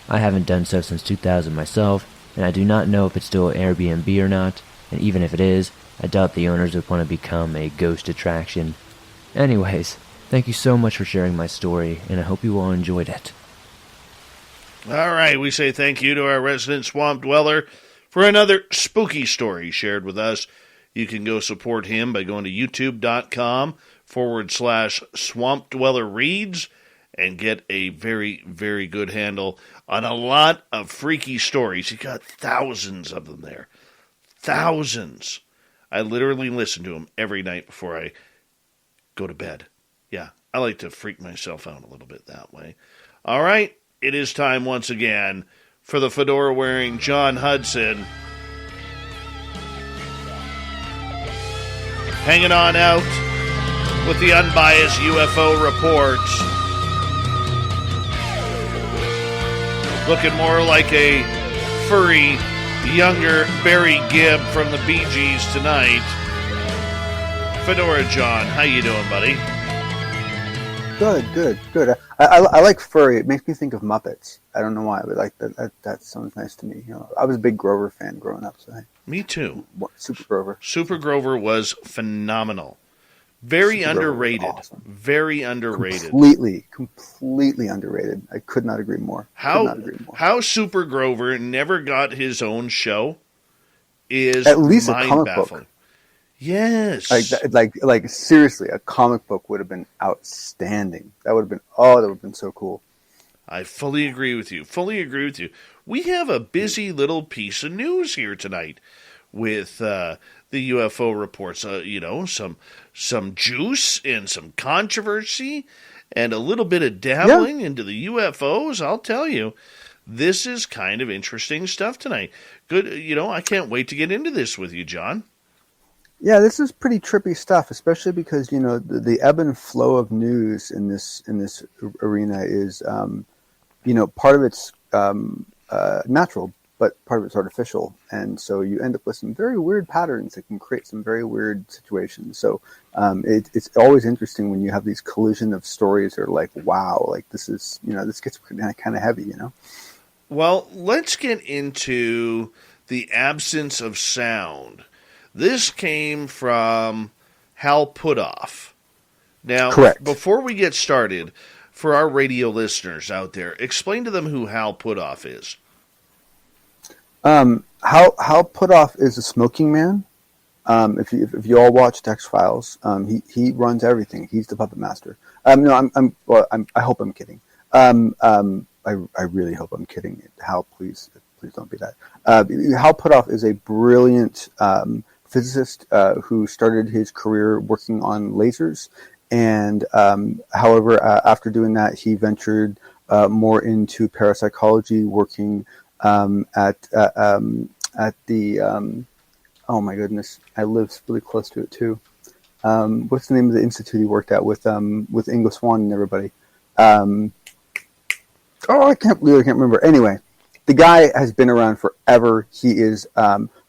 I haven't done so since 2000 myself, and I do not know if it's still Airbnb or not, and even if it is, I doubt the owners would want to become a ghost attraction. Anyways, thank you so much for sharing my story, and I hope you all enjoyed it. All right, we say thank you to our resident swamp dweller for another spooky story shared with us. You can go support him by going to youtube.com/Swamp Dweller Reads and get a very, very good handle on a lot of freaky stories. He got thousands of them there. Thousands. I literally listen to him every night before I go to bed. Yeah, I like to freak myself out a little bit that way. All right, it is time once again for the fedora-wearing John Hudson. Hanging on out with the unbiased UFO reports. Looking more like a furry, younger Barry Gibb from the Bee Gees tonight. Fedora John, how you doing, buddy? Good. I like furry. It makes me think of Muppets. I don't know why, but like that sounds nice to me. You know, I was a big Grover fan growing up. So me too. Super Grover. Super Grover was phenomenal. Very Super underrated. Awesome. Very underrated. Completely underrated. I could not agree more. How Super Grover never got his own show is at least a comic baffling. book. Yes. Like seriously, a comic book would have been outstanding. That would have been so cool. I fully agree with you. We have a busy little piece of news here tonight with the UFO reports. Some juice and some controversy and a little bit of dabbling into the UFOs. I'll tell you, this is kind of interesting stuff tonight. Good. I can't wait to get into this with you, John. Yeah, this is pretty trippy stuff, especially because the ebb and flow of news in this arena is part of it's natural, but part of it's artificial, and so you end up with some very weird patterns that can create some very weird situations. So it's always interesting when you have these collision of stories that are like, wow, like this is this gets kind of heavy, Well, let's get into the absence of sound. This came from Hal Puthoff. Now, correct. Before we get started, for our radio listeners out there, explain to them who Hal Puthoff is. How put off is the smoking man? If you all watched X Files, he runs everything. He's the puppet master. No, I hope I'm kidding. I really hope I'm kidding. Hal, please don't be that. Hal Puthoff is a brilliant physicist who started his career working on lasers, and however, after doing that, he ventured more into parapsychology, working at the oh my goodness, I live really close to it too. What's the name of the institute he worked at with Ingo Swann and everybody? I can't remember. Anyway, the guy has been around forever. He is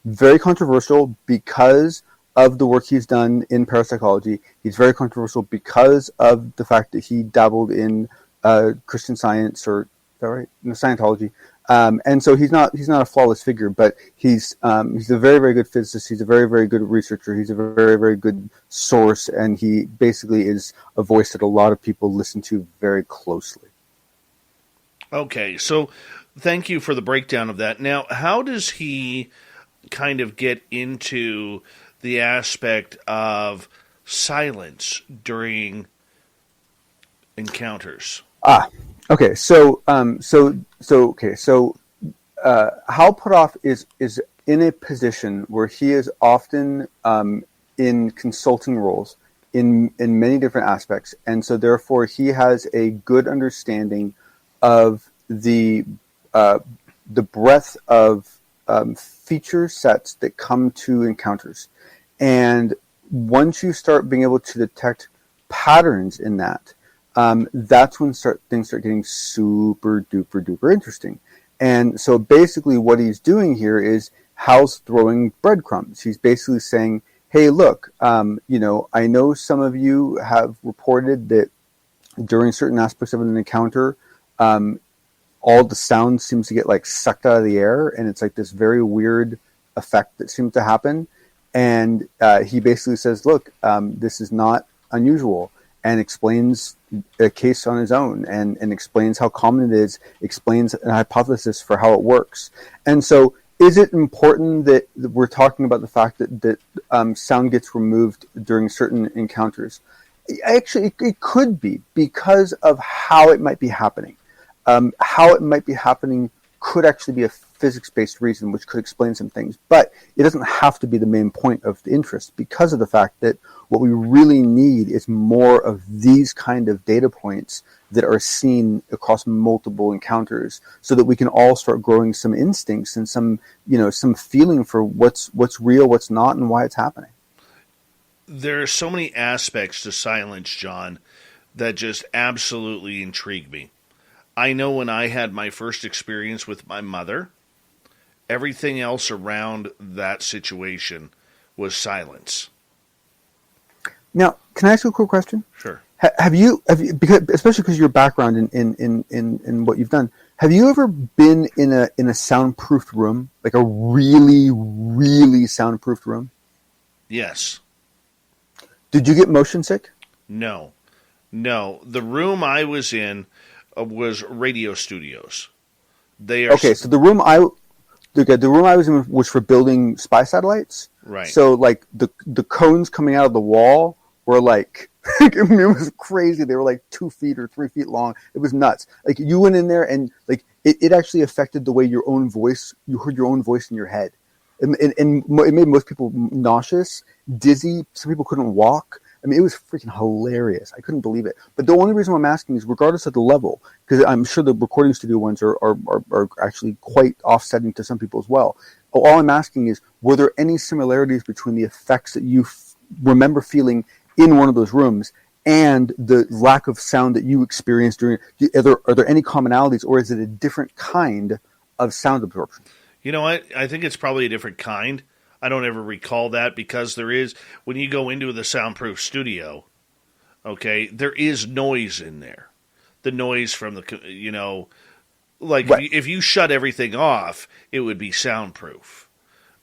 very controversial because of the work he's done in parapsychology. He's very controversial because of the fact that he dabbled in Christian Science, or is that right? No, Scientology. And so he's not a flawless figure, but he's a very, very good physicist. He's a very, very good researcher. He's a very, very good source, and he basically is a voice that a lot of people listen to very closely. Okay, so thank you for the breakdown of that. Now, how does he kind of get into the aspect of silence during encounters? Okay. So Hal Puthoff is in a position where he is often in consulting roles in many different aspects, and so therefore he has a good understanding of the breadth of feature sets that come to encounters. And once you start being able to detect patterns in that, that's when things start getting super duper duper interesting. And so basically what he's doing here is Hal's throwing breadcrumbs. He's basically saying, hey, look, I know some of you have reported that during certain aspects of an encounter, all the sound seems to get like sucked out of the air, and it's like this very weird effect that seems to happen. And he basically says, look, this is not unusual, and explains a case on his own, and explains how common it is, explains a hypothesis for how it works. And so is it important that we're talking about the fact that sound gets removed during certain encounters? Actually, it could be, because of how it might be happening. How it might be happening could actually be a physics-based reason, which could explain some things, but it doesn't have to be the main point of the interest, because of the fact that what we really need is more of these kind of data points that are seen across multiple encounters, so that we can all start growing some instincts and some feeling for what's real, what's not, and why it's happening. There are so many aspects to silence, John, that just absolutely intrigue me. I know when I had my first experience with my mother, everything else around that situation was silence. Now, can I ask you a quick question? Sure. Have you because especially because your background in what you've done, have you ever been in a soundproofed room, like a really, really soundproofed room? Yes. Did you get motion sick? No. The room I was in was radio studios. They are okay. So the room I was in was for building spy satellites. Right. So like the cones coming out of the wall were like it was crazy. They were like 2 feet or 3 feet long. It was nuts. Like you went in there and like it actually affected the way you heard your own voice in your head. And it made most people nauseous, dizzy. Some people couldn't walk. I mean, it was freaking hilarious. I couldn't believe it. But the only reason why I'm asking is, regardless of the level, because I'm sure the recording studio ones are actually quite offsetting to some people as well. All I'm asking is, were there any similarities between the effects that you remember feeling in one of those rooms and the lack of sound that you experienced during? Are there any commonalities, or is it a different kind of sound absorption? You know what? I think it's probably a different kind. I don't ever recall that, because there is, when you go into the soundproof studio, okay, there is noise in there. The noise from the, like right. if you shut everything off, it would be soundproof.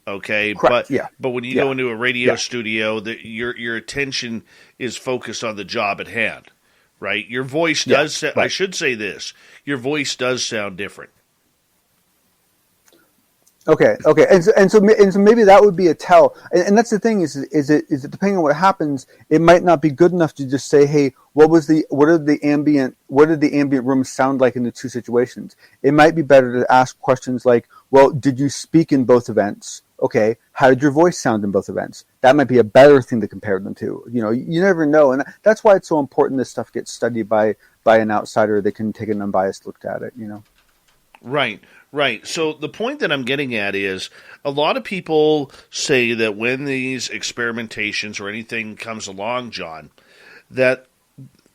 Okay, correct. But when you go into a radio studio, your attention is focused on the job at hand, right? Your voice does. Right. I should say this: your voice does sound different. Okay, and so maybe that would be a tell, and that's the thing is it depending on what happens, it might not be good enough to just say, hey, what did the ambient room sound like in the two situations? It might be better to ask questions like, well, did you speak in both events? Okay, how did your voice sound in both events? That might be a better thing to compare them to. You never know, and that's why it's so important this stuff gets studied by an outsider that can take an unbiased look at it. Right. So the point that I'm getting at is a lot of people say that when these experimentations or anything comes along, John, that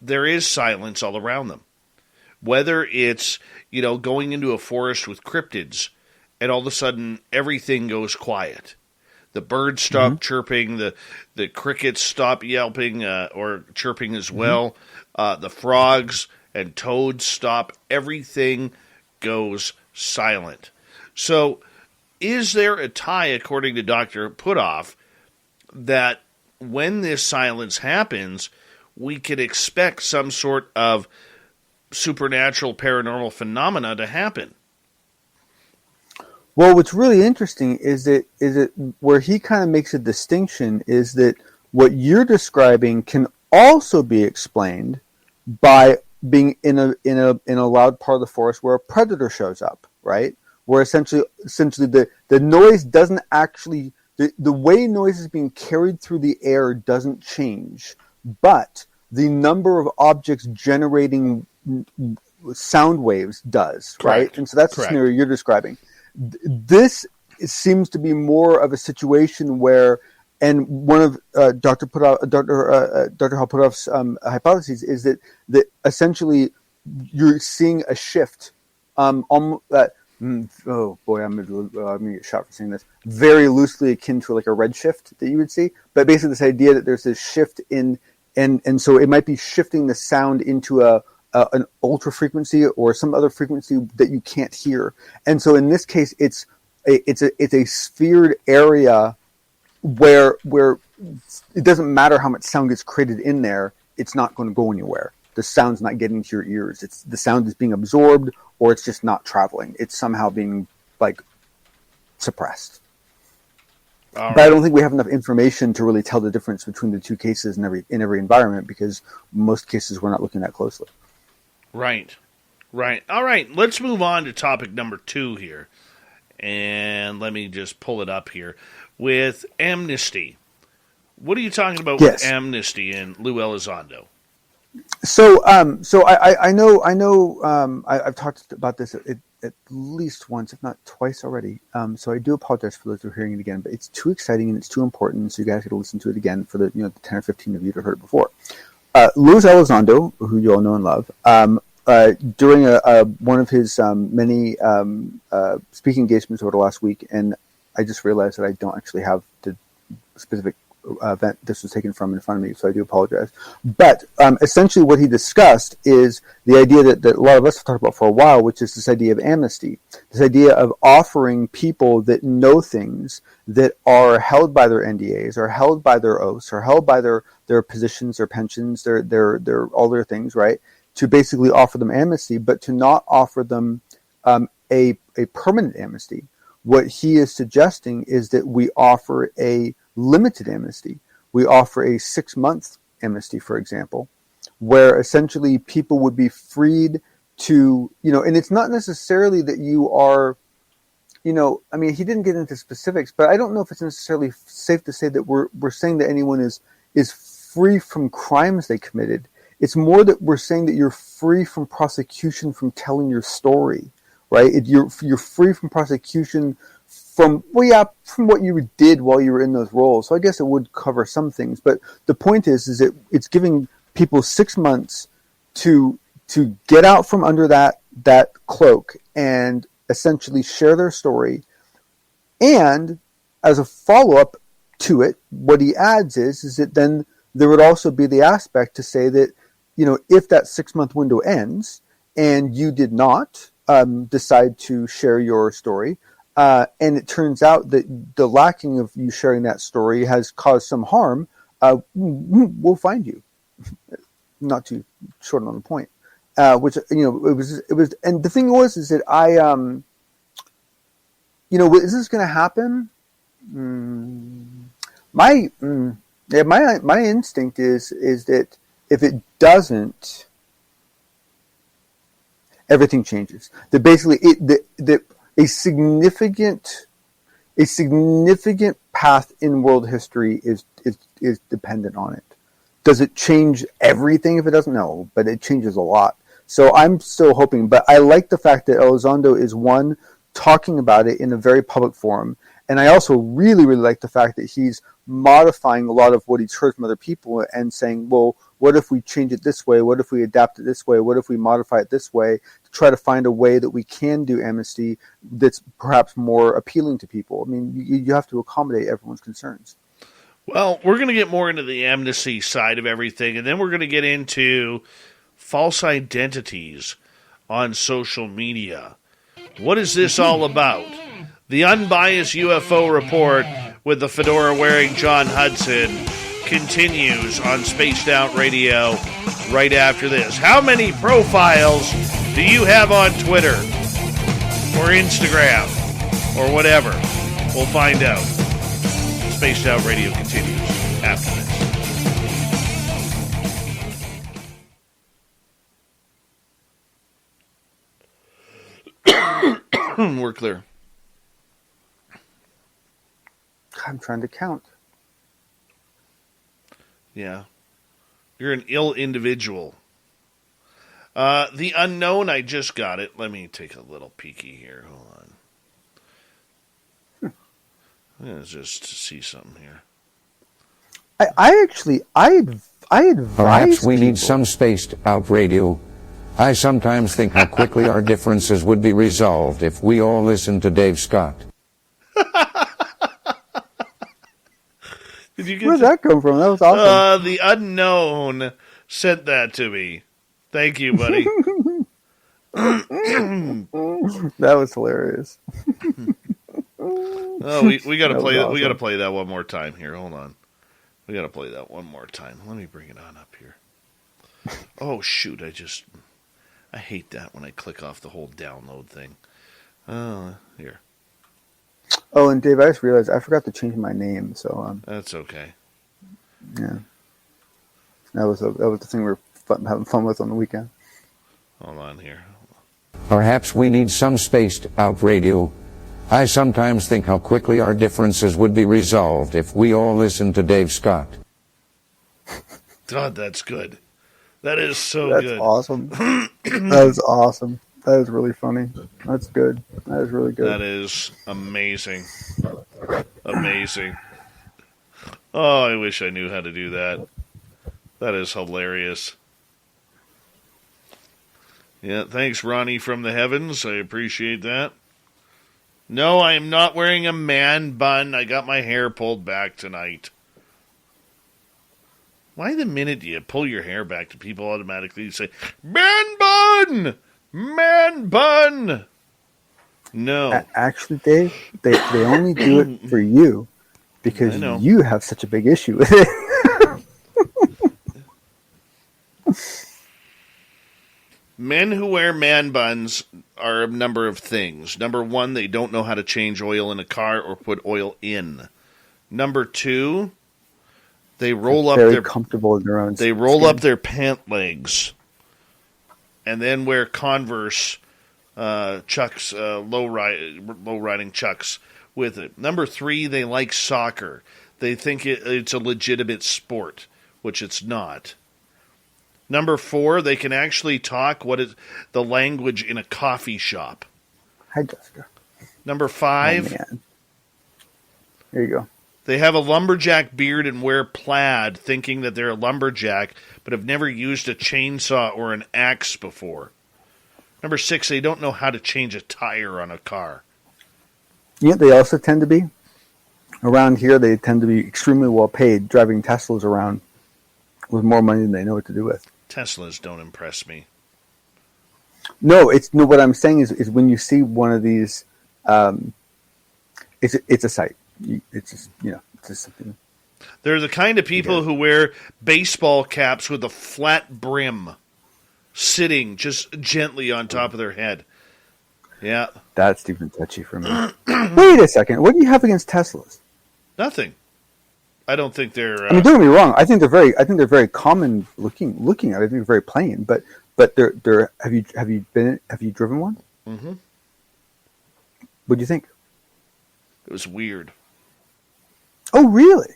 there is silence all around them. Whether it's, going into a forest with cryptids and all of a sudden everything goes quiet. The birds stop chirping, the crickets stop yelping or chirping as well. The frogs and toads stop. Everything goes silent. So is there a tie, according to Dr. Putoff, that when this silence happens, we could expect some sort of supernatural paranormal phenomena to happen? Well, what's really interesting is that where he kind of makes a distinction is that what you're describing can also be explained by being in a loud part of the forest where a predator shows up, right? Where essentially the noise doesn't actually the way noise is being carried through the air doesn't change, but the number of objects generating sound waves does, Correct. Right? And so that's the scenario you're describing. This seems to be more of a situation where, and one of Dr. Hal Putoff's hypotheses is that essentially you're seeing a shift. Oh boy, I'm gonna get shot for saying this. Very loosely akin to like a red shift that you would see, but basically this idea that there's this shift in, and so it might be shifting the sound into an ultra frequency or some other frequency that you can't hear. And so in this case, it's a sphered area where it doesn't matter how much sound gets created in there, it's not going to go anywhere. The sound's not getting to your ears. The sound is being absorbed, or it's just not traveling. It's somehow being suppressed. But I don't think we have enough information to really tell the difference between the two cases in every environment, because most cases we're not looking that closely. Right. All right, let's move on to topic number 2 here. And let me just pull it up here. With amnesty. What are you talking about with amnesty and Lou Elizondo? So I know I've talked about this at least once, if not twice already. So I do apologize for those who are hearing it again, but it's too exciting and it's too important, so you guys get to listen to it again for the 10 or 15 of you that heard it before. Lou Elizondo, who you all know and love, during one of his many speaking engagements over the last week, and I just realized that I don't actually have the specific event this was taken from in front of me, so I do apologize. But essentially what he discussed is the idea that a lot of us have talked about for a while, which is this idea of amnesty, this idea of offering people that know things that are held by their NDAs, or held by their oaths, or held by their positions, their pensions, their all their things, right? To basically offer them amnesty, but to not offer them a permanent amnesty. What he is suggesting is that we offer a limited amnesty. We offer a 6-month amnesty, for example, where essentially people would be freed to, and it's not necessarily that you are, he didn't get into specifics, but I don't know if it's necessarily safe to say that we're saying that anyone is free from crimes they committed. It's more that we're saying that you're free from prosecution from telling your story, right? You're free from prosecution from what you did while you were in those roles. So I guess it would cover some things, but the point is that it's giving people 6 months to get out from under that cloak and essentially share their story. And as a follow-up to it, what he adds is that then there would also be the aspect to say that, if that 6-month window ends and you did not decide to share your story, and it turns out that the lacking of you sharing that story has caused some harm, we'll find you. Not too short on the point. Which, it was, and the thing was, is that is this going to happen? My instinct is that if it doesn't, everything changes. That basically a significant path in world history is dependent on it. Does it change everything if it doesn't? No, but it changes a lot. So I'm still hoping, but I like the fact that Elizondo is talking about it in a very public forum. And I also really, really like the fact that he's modifying a lot of what he's heard from other people and saying, well, what if we change it this way? What if we adapt it this way? What if we modify it this way to try to find a way that we can do amnesty that's perhaps more appealing to people? I mean, you have to accommodate everyone's concerns. Well, we're going to get more into the amnesty side of everything, and then we're going to get into false identities on social media. What is this all about? The Unbiased UFO Report with the fedora-wearing John Hudson continues on Spaced Out Radio right after this. How many profiles do you have on Twitter or Instagram or whatever? We'll find out. Spaced Out Radio continues after this. We're clear. I'm trying to count. Yeah. You're an ill individual. The unknown, I just got it. Let me take a little peeky here. Hold on. I'm going to just see something here. I advise Perhaps we people. need some spaced out radio. I sometimes think how quickly our differences would be resolved if we all listened to Dave Scott. Did you get Where'd that come from? That was awesome. The unknown sent that to me. Thank you, buddy. That was hilarious. Oh, we got to play that. Awesome. We got to play that one more time here. Hold on. We got to play that one more time. Let me bring it on up here. Oh shoot! I hate that when I click off the whole download thing. Here. Oh, and Dave, I just realized I forgot to change my name. So that's okay. Yeah, that was the thing we were having fun with on the weekend. Hold on here. Perhaps we need some spaced out radio. I sometimes think how quickly our differences would be resolved if we all listened to Dave Scott. God, that's good. That is so That's good. Awesome. That is awesome. That is really funny. That's good. That is really good. That is amazing. Amazing. Oh, I wish I knew how to do that. That is hilarious. Yeah, thanks, Ronnie from the heavens. I appreciate that. No, I am not wearing a man bun. I got my hair pulled back tonight. Why the minute you pull your hair back do people automatically say, man bun! Man bun! No. Actually, Dave, they only do it for you because you have such a big issue with it. Men who wear man buns are a number of things. Number one, they don't know how to change oil in a car or put oil in. Number two, they roll up very comfortable in their own. They roll up their pant legs, and then wear Converse Chucks, low riding Chucks with it. Number three, they like soccer. They think it's a legitimate sport, which it's not. Number four, they can actually talk what is the language in a coffee shop. Hi, Jessica. Number five, there you go. They have a lumberjack beard and wear plaid, thinking that they're a lumberjack, but have never used a chainsaw or an axe before. Number six, they don't know how to change a tire on a car. Yeah, they also tend to be. Around here, they tend to be extremely well paid, driving Teslas around with more money than they know what to do with. Teslas don't impress me. No, what I'm saying is when you see one of these, it's a sight. It's just it's just something. They're the kind of people who wear baseball caps with a flat brim, sitting just gently on top of their head. Yeah. That's even touchy for me. Wait a second. What do you have against Teslas? Nothing. I don't think they're. I mean, don't get me wrong. I think they're very common looking at it. I think they're very plain. But they're. Have you driven one? Mm-hmm. What do you think? It was weird. Oh, really?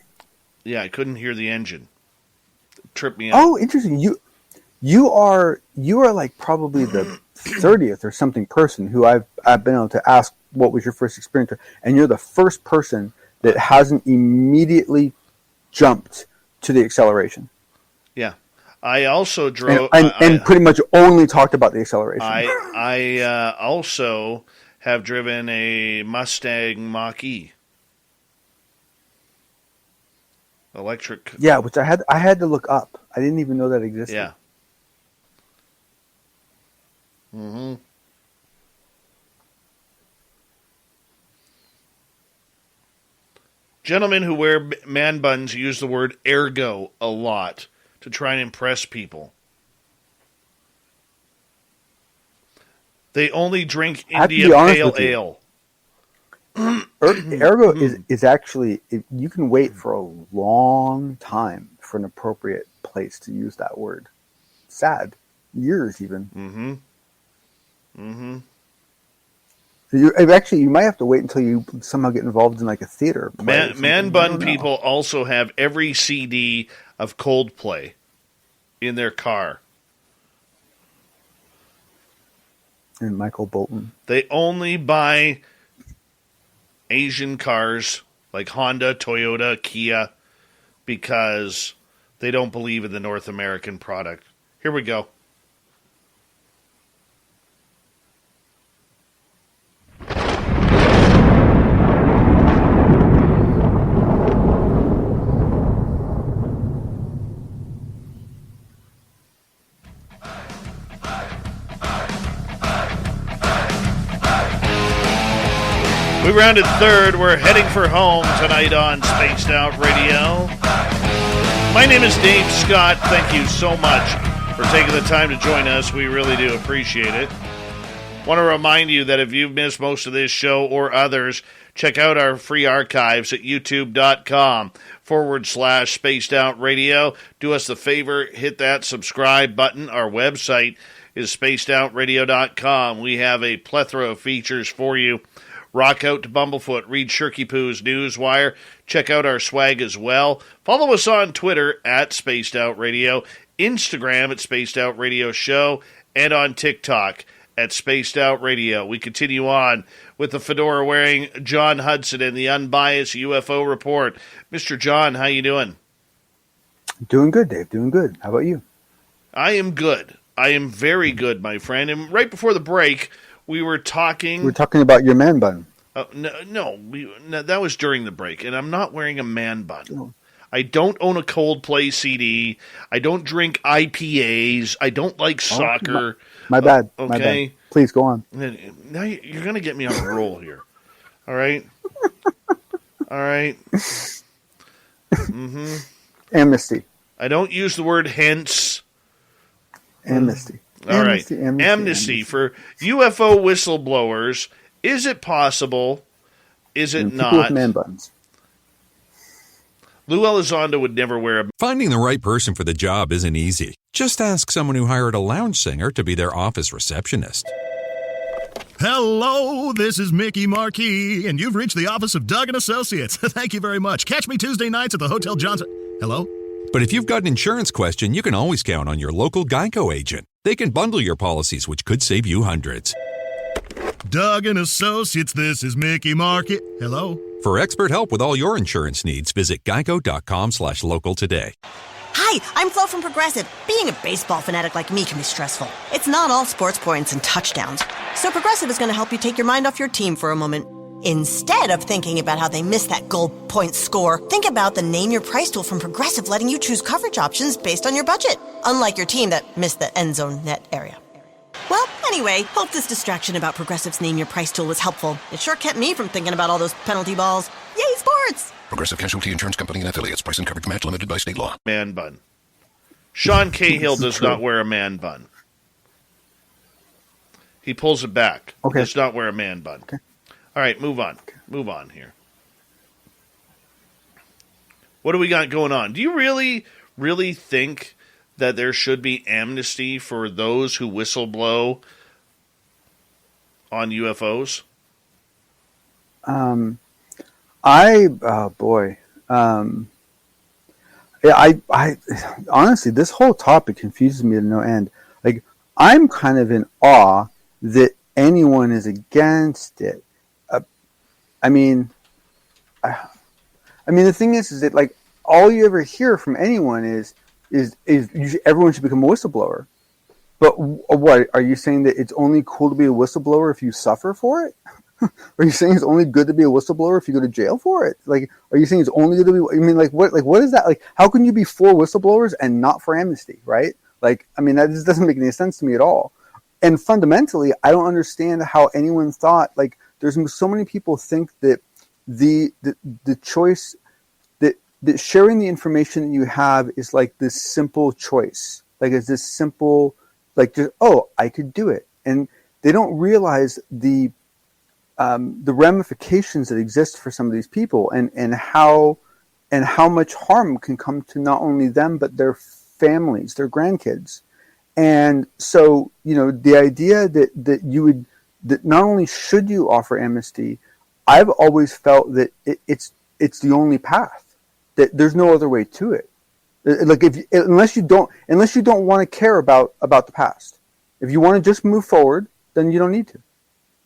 Yeah, I couldn't hear the engine. It tripped me out. Oh, interesting. You are like probably the 30th or something person who I've been able to ask what was your first experience, and you're the first person that hasn't immediately jumped to the acceleration. Yeah, I also drove and pretty much only talked about the acceleration. I also have driven a Mustang Mach-E. Electric. Yeah, which I had to look up. I didn't even know that existed. Yeah. Mm-hmm. Gentlemen who wear man buns use the word ergo a lot to try and impress people. They only drink India Pale Ale. Ergo is actually, you can wait for a long time for an appropriate place to use that word. Sad. Years even. Mm-hmm. Mm-hmm. So you might have to wait until you somehow get involved in like a theater play. Man bun people also have every CD of Coldplay in their car. And Michael Bolton. They only buy Asian cars like Honda, Toyota, Kia because they don't believe in the North American product. Here we go. We rounded third. We're heading for home tonight on Spaced Out Radio. My name is Dave Scott. Thank you so much for taking the time to join us. We really do appreciate it. Want to remind you that if you've missed most of this show or others, check out our free archives at youtube.com/Spaced Out Radio. Do us the favor, hit that subscribe button. Our website is spacedoutradio.com. We have a plethora of features for you. Rock out to Bumblefoot, read Shirky Poo's Newswire, check out our swag as well. Follow us on Twitter at Spaced Out Radio, Instagram at Spaced Out Radio Show, and on TikTok at Spaced Out Radio. We continue on with the fedora-wearing John Hudson and the unbiased UFO report. Mr. John, how you doing? Doing good, Dave. Doing good. How about you? I am good. I am very good, my friend. And right before the break, we were talking... We're talking about your man bun. No, that was during the break, and I'm not wearing a man bun. Oh. I don't own a Coldplay CD. I don't drink IPAs. I don't like soccer. My bad. Okay. My bad. Please go on. Now you're going to get me on a roll here. All right? All right? Mm-hmm. Amnesty. I don't use the word hence. Amnesty. All right. Amnesty for UFO whistleblowers. Is it possible? Is it not? People with man buns. Lou Elizondo would never wear a... Finding the right person for the job isn't easy. Just ask someone who hired a lounge singer to be their office receptionist. Hello, this is Mickey Marquis, and you've reached the office of Doug & Associates. Thank you very much. Catch me Tuesday nights at the Hotel Johnson. Hello? But if you've got an insurance question, you can always count on your local Geico agent. They can bundle your policies, which could save you hundreds. Doug & Associates, this is Mickey Marquis. Hello? For expert help with all your insurance needs, visit geico.com/local today. Hi, I'm Flo from Progressive. Being a baseball fanatic like me can be stressful. It's not all sports points and touchdowns. So Progressive is going to help you take your mind off your team for a moment. Instead of thinking about how they missed that goal point score, think about the Name Your Price tool from Progressive, letting you choose coverage options based on your budget, unlike your team that missed the end zone net area. Well, anyway, hope this distraction about Progressive's Name Your Price tool was helpful. It sure kept me from thinking about all those penalty balls. Yay, sports! Progressive Casualty Insurance Company and affiliates. Price and coverage match limited by state law. Man bun. Sean Cahill does not wear a man bun. He pulls it back. Okay. He does not wear a man bun. Okay. All right, move on. Move on here. What do we got going on? Do you really think that there should be amnesty for those who whistleblow on UFOs? Oh boy. Yeah, I honestly, this whole topic confuses me to no end. Like, I'm kind of in awe that anyone is against it. I mean, the thing is that, like, all you ever hear from anyone is everyone should become a whistleblower. But what are you saying, that it's only cool to be a whistleblower if you suffer for it? Are you saying it's only good to be a whistleblower if you go to jail for it? Like, are you saying it's only good to be? I mean, like, what is that? Like, how can you be for whistleblowers and not for amnesty, right? Like, I mean, that just doesn't make any sense to me at all. And fundamentally, I don't understand how anyone thought, like, there's so many people think that the choice, that sharing the information that you have is like this simple choice, like it's this simple, like, just, oh, I could do it, and they don't realize the ramifications that exist for some of these people, and how much harm can come to not only them but their families, their grandkids. And so, the idea that not only should you offer amnesty, I've always felt that it's the only path, that there's no other way to it. Like, unless you don't want to care about the past, if you want to just move forward, then you don't need to.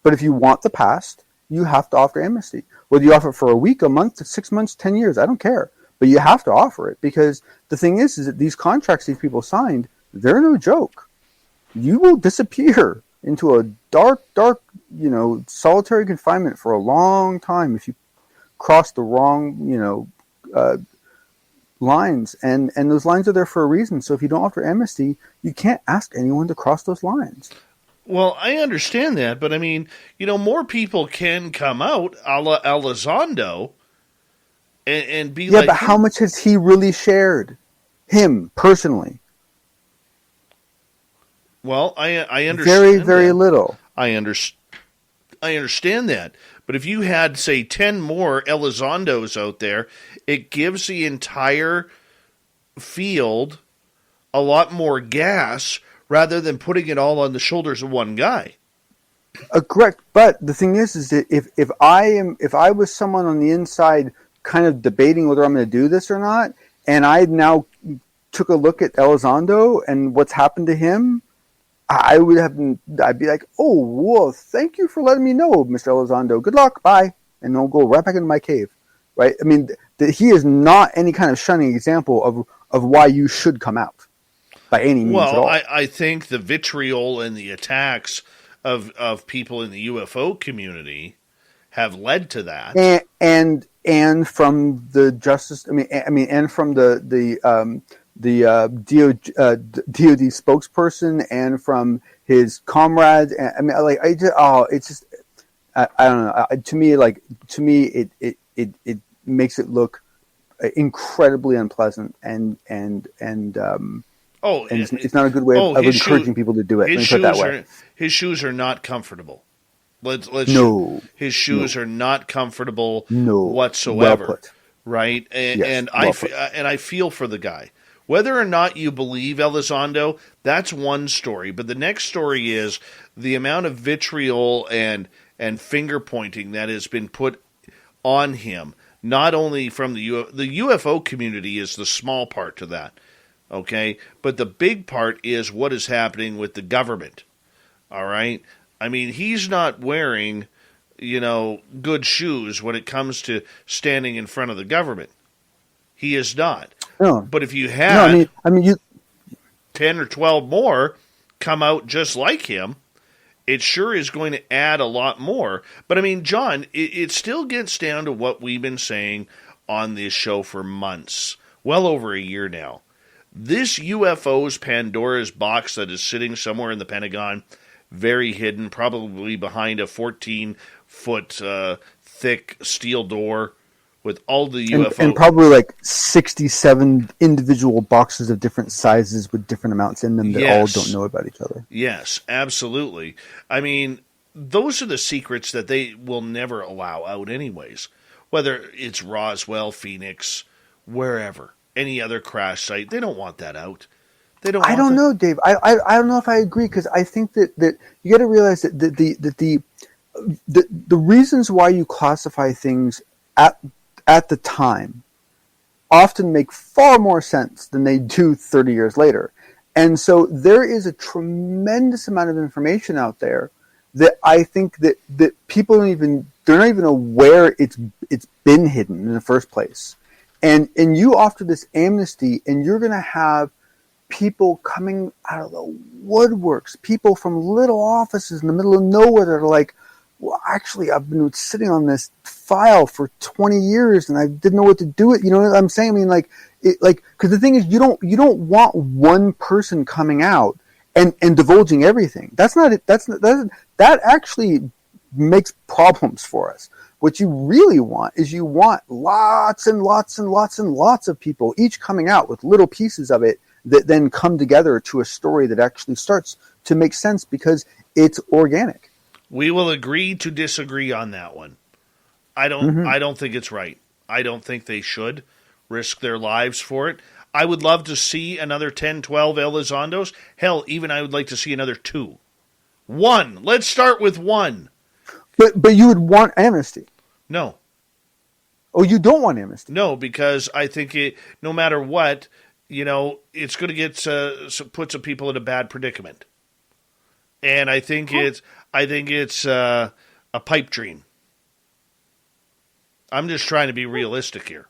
But if you want the past, you have to offer amnesty. Whether you offer it for a week, a month, 6 months, 10 years, I don't care. But you have to offer it, because the thing is that these contracts these people signed, they're no joke. You will disappear into a dark, solitary confinement for a long time if you cross the wrong, lines. And those lines are there for a reason. So if you don't offer amnesty, you can't ask anyone to cross those lines. Well, I understand that, but I mean, more people can come out a la Elizondo and be like... Yeah, but how much has he really shared? Him, personally? Well, I understand very, very that. little. I understand that. But if you had, say, 10 more Elizondos out there, it gives the entire field a lot more gas rather than putting it all on the shoulders of one guy. Correct. But the thing is that if I was someone on the inside kind of debating whether I'm going to do this or not, and I now took a look at Elizondo and what's happened to him, I'd be like, oh, whoa, thank you for letting me know, Mr. Elizondo. Good luck, bye. And I'll go right back into my cave, right? I mean, he is not any kind of shunning example of why you should come out by any means at all. Well, I think the vitriol and the attacks of people in the UFO community have led to that. And from the justice, and from the DOD spokesperson, and from his comrades. I don't know. To me, it makes it look incredibly unpleasant, and it's not a good way of encouraging people to do it. Let me put it that way. His shoes are not comfortable. His shoes are not comfortable whatsoever. Well put. Right? And yes, I feel for the guy. Whether or not you believe Elizondo, that's one story. But the next story is the amount of vitriol and finger pointing that has been put on him, not only from the UFO community is the small part to that, okay? But the big part is what is happening with the government, all right? I mean, he's not wearing, good shoes when it comes to standing in front of the government. He is not. No. But if you had I mean, you 10 or 12 more come out just like him, it sure is going to add a lot more. But I mean, John, it still gets down to what we've been saying on this show for months, well over a year now. This UFO's Pandora's box that is sitting somewhere in the Pentagon, very hidden, probably behind a 14-foot thick steel door with all the UFO. And probably like 67 individual boxes of different sizes with different amounts in them that all don't know about each other. Yes, absolutely. I mean, those are the secrets that they will never allow out anyways. Whether it's Roswell, Phoenix, wherever, any other crash site, they don't want that out. They don't. I don't know, Dave. I don't know if I agree, because I think that you got to realize that the reasons why you classify things at the time often make far more sense than they do 30 years later. And so there is a tremendous amount of information out there that I think that people they're not even aware it's been hidden in the first place. And you offer this amnesty, and you're going to have people coming out of the woodworks, people from little offices in the middle of nowhere that are like, well, actually, I've been sitting on this file for 20 years and I didn't know what to do with it. You know what I'm saying? I mean, because the thing is, you don't want one person coming out and divulging everything. That's not it. That actually makes problems for us. What you really want is you want lots and lots and lots and lots of people, each coming out with little pieces of it that then come together to a story that actually starts to make sense because it's organic. We will agree to disagree on that one. I don't think it's right. I don't think they should risk their lives for it. I would love to see another 10, 12 Elizondos. Hell, even I would like to see another 2. 1. Let's start with 1. But you would want amnesty. No. Oh, you don't want amnesty? No, because I think no matter what, it's going to get put some people in a bad predicament. And I think it's a pipe dream. I'm just trying to be realistic here.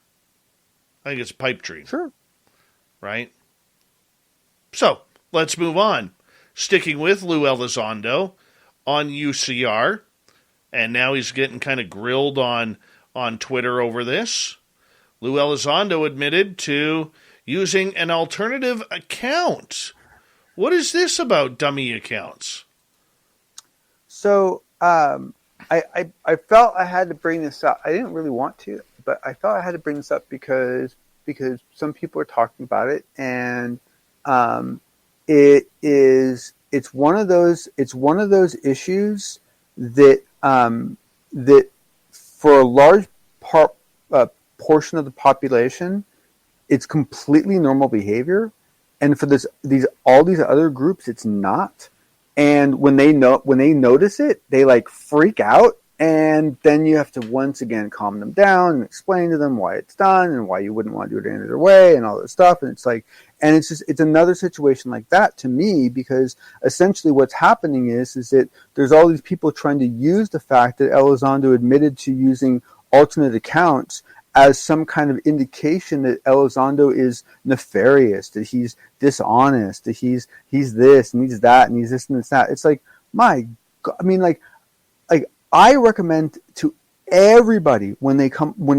I think it's a pipe dream. Sure. Right? So, let's move on. Sticking with Lou Elizondo on UCR, and now he's getting kind of grilled on Twitter over this. Lou Elizondo admitted to using an alternative account. What is this about dummy accounts? So I felt I had to bring this up. I didn't really want to, but I felt I had to bring this up because some people are talking about it, and it's one of those issues that that for a large portion of the population, it's completely normal behavior, and for all these other groups, it's not. And when they notice it, they like freak out, and then you have to once again calm them down and explain to them why it's done and why you wouldn't want to do it any other way and all this stuff. And it's another situation like that to me, because essentially what's happening is that there's all these people trying to use the fact that Elizondo admitted to using alternate accounts as some kind of indication that Elizondo is nefarious, that he's dishonest, that he's this and he's that and he's this and that. It's like, my God, I mean, like I recommend to everybody when they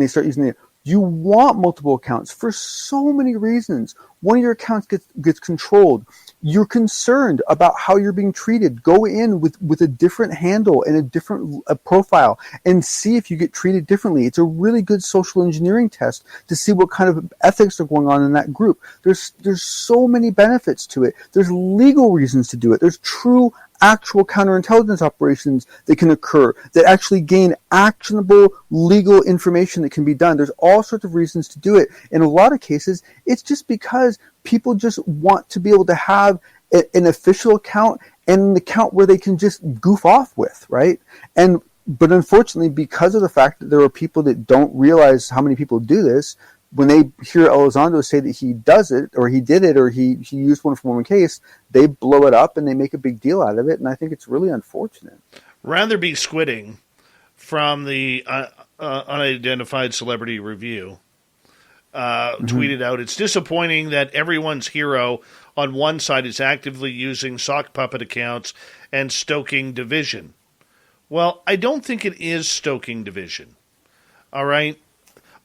start using it, you want multiple accounts for so many reasons. One of your accounts gets controlled. You're concerned about how you're being treated. Go in with a different handle and a different profile and see if you get treated differently. It's a really good social engineering test to see what kind of ethics are going on in that group. There's so many benefits to it. There's legal reasons to do it. There's true actual counterintelligence operations that can occur that actually gain actionable legal information that can be done. There's all sorts of reasons to do it. In a lot of cases, it's just because people just want to be able to have an official account and an account where they can just goof off with, right? But unfortunately, because of the fact that there are people that don't realize how many people do this, when they hear Elizondo say that he does it, or he did it, or he used one for one case, they blow it up and they make a big deal out of it, and I think it's really unfortunate. Rather be squidding from the Unidentified Celebrity Review tweeted out, it's disappointing that everyone's hero on one side is actively using sock puppet accounts and stoking division. Well, I don't think it is stoking division. All right?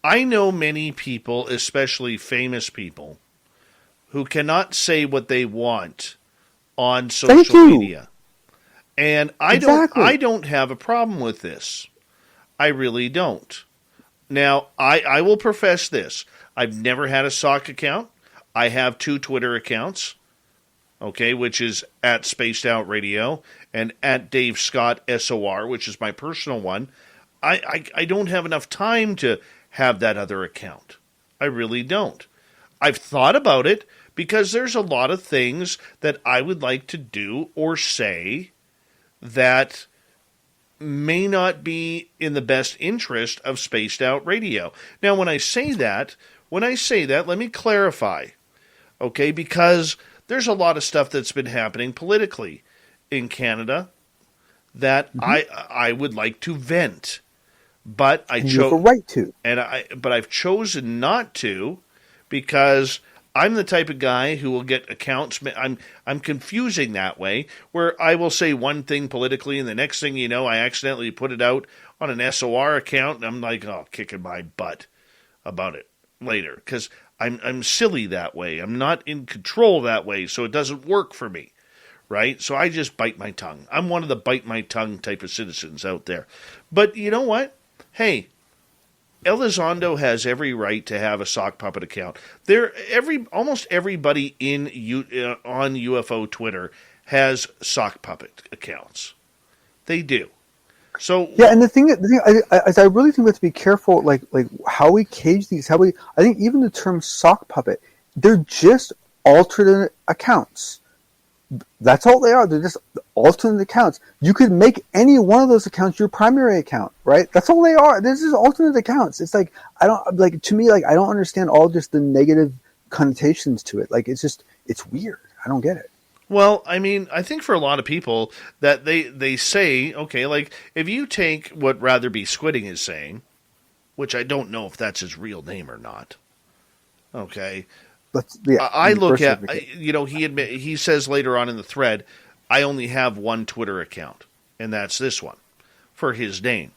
I know many people, especially famous people, who cannot say what they want on social media. And I don't have a problem with this. I really don't. Now, I will profess this. I've never had a SOC account. I have 2 Twitter accounts, okay, which is at Spaced Out Radio and at Dave Scott SOR, which is my personal one. I don't have enough time to have that other account. I really don't. I've thought about it because there's a lot of things that I would like to do or say that may not be in the best interest of Spaced Out Radio. Now, when I say that, let me clarify, okay, because there's a lot of stuff that's been happening politically in Canada that I would like to vent, but you have a right to, but I've chosen not to because I'm the type of guy who will get accounts. I'm confusing that way, where I will say one thing politically, and the next thing you know, I accidentally put it out on an SOR account, and I'm like, oh, kicking my butt about it later, because I'm silly that way. I'm not in control that way, so it doesn't work for me, right? So I just bite my tongue. I'm one of the bite my tongue type of citizens out there. But you know what? Hey, Elizondo has every right to have a sock puppet account. Almost everybody on UFO Twitter has sock puppet accounts. They do. So yeah, and the thing I really think we have to be careful, like how we cage these. I think even the term sock puppet, they're just alternate accounts. That's all they are. They're just alternate accounts. You could make any one of those accounts your primary account, right? That's all they are. They're just alternate accounts. It's like, I don't understand all just the negative connotations to it. Like, it's weird. I don't get it. Well, I mean, I think for a lot of people that they say, okay, like if you take what Rather Be Squidding is saying, which I don't know if that's his real name or not. Okay. I look at, he says later on in the thread, I only have one Twitter account, and that's this one for his name.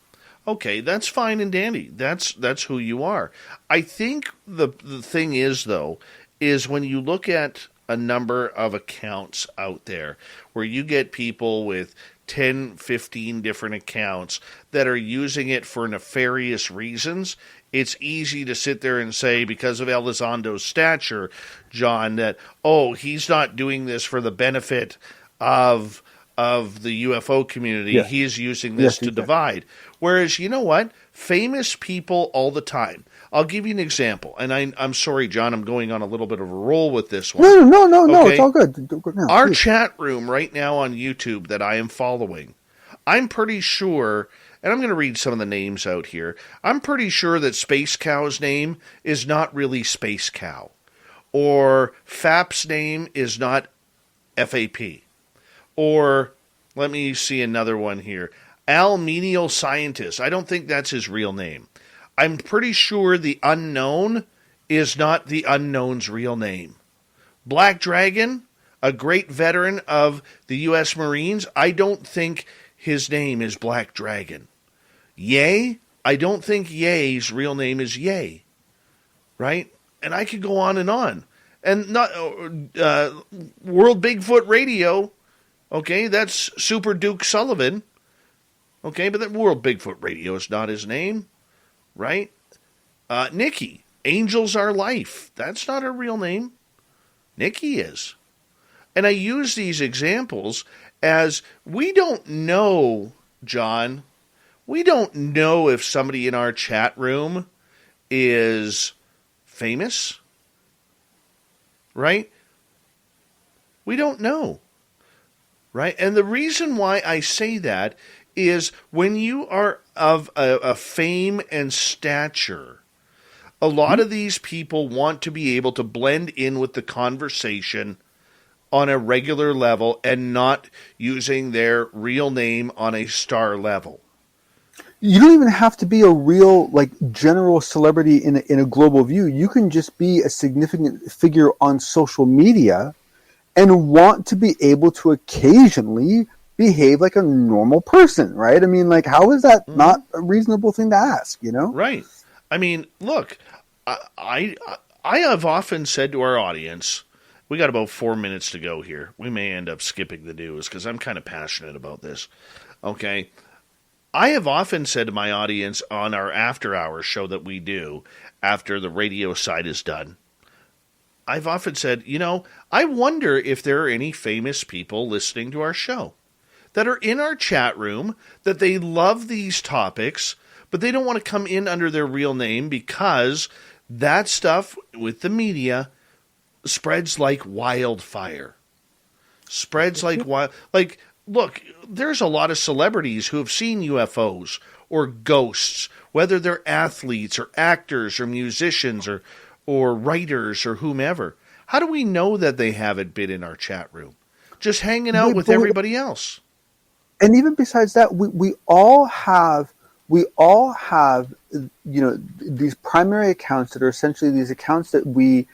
Okay, that's fine and dandy. That's who you are. I think the thing is, though, is when you look at a number of accounts out there where you get people with 10, 15 different accounts that are using it for nefarious reasons, it's easy to sit there and say, because of Elizondo's stature, John, that, oh, he's not doing this for the benefit of the UFO community. Yeah. He is using this to divide. Whereas, you know what? Famous people all the time. I'll give you an example. And I'm sorry, John, I'm going on a little bit of a roll with this one. No, okay? It's all good. No, our chat room right now on YouTube that I am following, I'm pretty sure, and I'm going to read some of the names out here, I'm pretty sure that Space Cow's name is not really Space Cow. Or FAP's name is not FAP. Or, let me see another one here. Al Menial Scientist. I don't think that's his real name. I'm pretty sure the Unknown is not the Unknown's real name. Black Dragon, a great veteran of the U.S. Marines, I don't think his name is Black Dragon. Ye, I don't think Ye's real name is Ye. Right? And I could go on. And not World Bigfoot Radio, okay, that's Super Duke Sullivan. Okay, but that World Bigfoot Radio is not his name. Right? Nikki, Angels Are Life. That's not her real name. Nikki is. And I use these examples as we don't know, John, we don't know if somebody in our chat room is famous. Right? We don't know. Right? And the reason why I say that is when you are of a fame and stature, a lot of these people want to be able to blend in with the conversation on a regular level and not using their real name on a star level. You don't even have to be a real, general celebrity in a global view. You can just be a significant figure on social media and want to be able to occasionally behave like a normal person, right? I mean, how is that not a reasonable thing to ask, Right. I mean, look, I have often said to our audience, we got about 4 minutes to go here. We may end up skipping the news because I'm kind of passionate about this. Okay. I have often said to my audience on our after-hours show that we do after the radio side is done, I've often said, I wonder if there are any famous people listening to our show that are in our chat room, that they love these topics, but they don't want to come in under their real name because that stuff with the media spreads like wildfire. Spreads like wild. Like, look, there's a lot of celebrities who have seen UFOs or ghosts, whether they're athletes or actors or musicians or writers or whomever. How do we know that they haven't been in our chat room? Just hanging out with everybody else. And even besides that, we all have these primary accounts that are essentially these accounts that we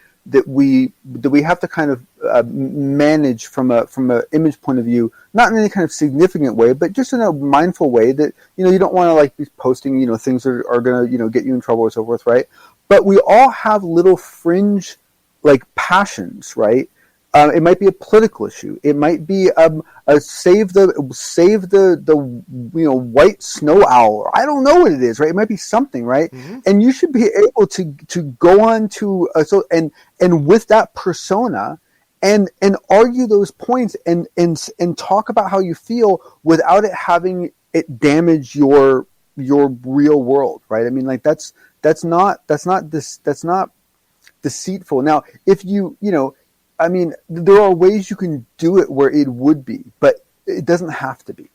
have to kind of manage from a image point of view, not in any kind of significant way, but just in a mindful way that you don't want to like be posting things that are going to get you in trouble or so forth, right? But we all have little fringe like passions, right? It might be a political issue. It might be a save the white snow owl. I don't know what it is, right? It might be something, right? Mm-hmm. And you should be able to go on to and with that persona and argue those points and talk about how you feel without it having it damage your real world, right? I mean, like that's not deceitful. Now, if I mean, there are ways you can do it where it would be, but it doesn't have to be.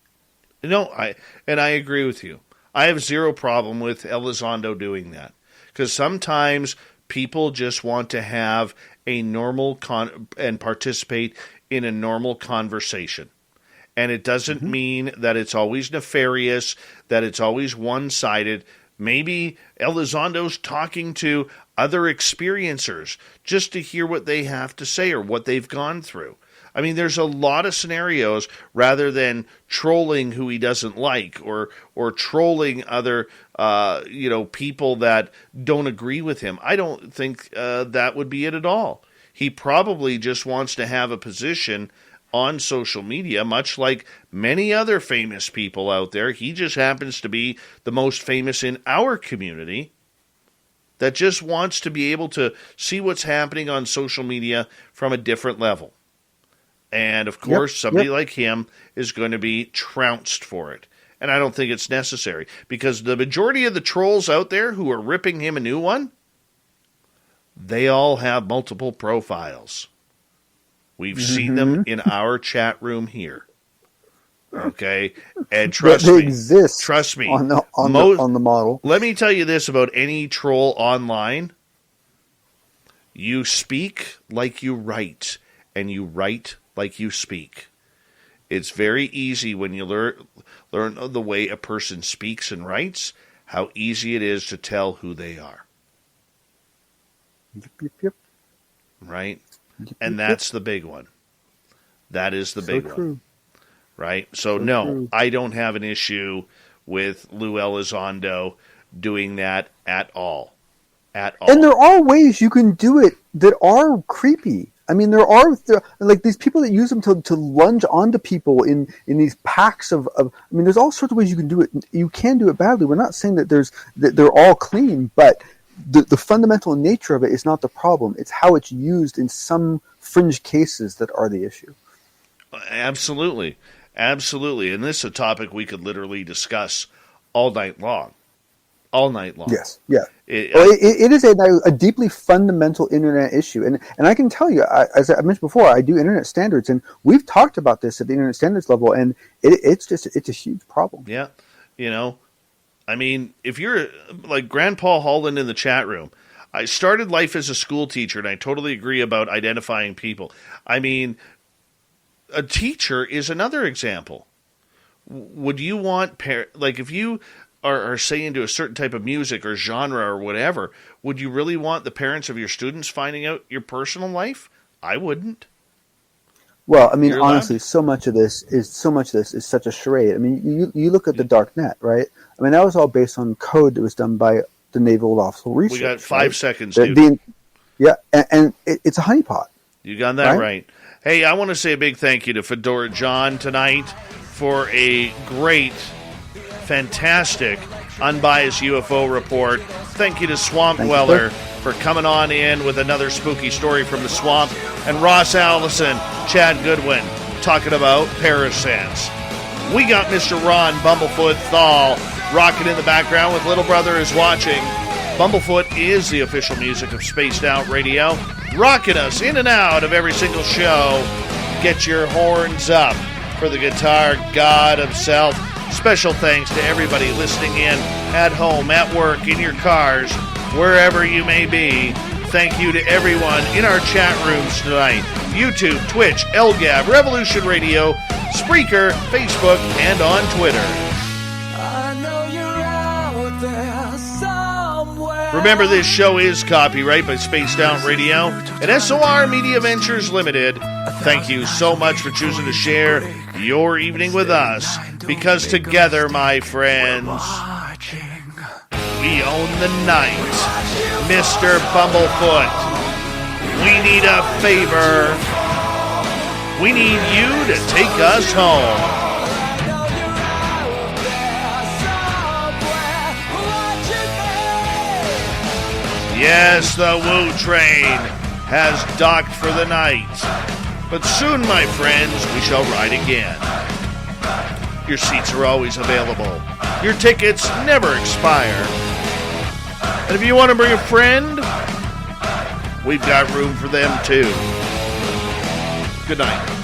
No, I agree with you. I have zero problem with Elizondo doing that because sometimes people just want to have a normal and participate in a normal conversation. And it doesn't mean that it's always nefarious, that it's always one-sided. Maybe Elizondo's talking to other experiencers just to hear what they have to say or what they've gone through. I mean, there's a lot of scenarios rather than trolling who he doesn't like or trolling other people that don't agree with him. I don't think that would be it at all. He probably just wants to have a position on social media, much like many other famous people out there. He just happens to be the most famous in our community that just wants to be able to see what's happening on social media from a different level. And, of course, somebody like him is going to be trounced for it. And I don't think it's necessary because the majority of the trolls out there who are ripping him a new one, they all have multiple profiles. We've seen them in our chat room here. Okay? And trust me. Exist trust me. On the model. Let me tell you this about any troll online. You speak like you write, and you write like you speak. It's very easy when you learn the way a person speaks and writes, how easy it is to tell who they are. Yep. Right? And that's the big one. That is the big one. Right? So no, I don't have an issue with Lou Elizondo doing that at all. At all. And there are ways you can do it that are creepy. I mean, there are like these people that use them to lunge onto people in these packs of. I mean, there's all sorts of ways you can do it. You can do it badly. We're not saying that they're all clean, but the fundamental nature of it is not the problem. It's how it's used in some fringe cases that are the issue. Absolutely. Absolutely. And this is a topic we could literally discuss all night long. All night long. Yes. Yeah. It is a deeply fundamental internet issue. And I can tell you, as I mentioned before, I do internet standards, and we've talked about this at the internet standards level, and it's a huge problem. Yeah. I mean, if you're like Grandpa Holland in the chat room, I started life as a school teacher, and I totally agree about identifying people. I mean, a teacher is another example. Would you want, if you are saying to a certain type of music or genre or whatever, would you really want the parents of your students finding out your personal life? I wouldn't. Well, I mean, honestly, so much of this is such a charade. I mean, you look at the dark net, right? I mean, that was all based on code that was done by the Naval Offshore Research. We got 5 seconds, dude. And it's a honeypot. You got that right. Hey, I want to say a big thank you to Fedora John tonight for a great fantastic unbiased UFO report. Thank you to Swamp Dweller for coming on in with another spooky story from the swamp. And Ross Allison, Chad Goodwin, talking about Parasense. We got Mr. Ron Bumblefoot Thal rocking in the background with Little Brother is Watching. Bumblefoot is the official music of Spaced Out Radio, rocking us in and out of every single show. Get your horns up for the guitar god himself. Special thanks to everybody listening in at home, at work, in your cars, wherever you may be. Thank you to everyone in our chat rooms tonight. YouTube, Twitch, LGAB, Revolution Radio, Spreaker, Facebook, and on Twitter. Remember, this show is copyright by Spaced Out Radio and SOR Media Ventures Limited. Thank you so much for choosing to share your evening with us, because together, my friends, we own the night. Mr. Bumblefoot, we need a favor. We need you to take us home. Yes, the Woo Train has docked for the night. But soon, my friends, we shall ride again. Your seats are always available. Your tickets never expire. And if you want to bring a friend, we've got room for them too. Good night.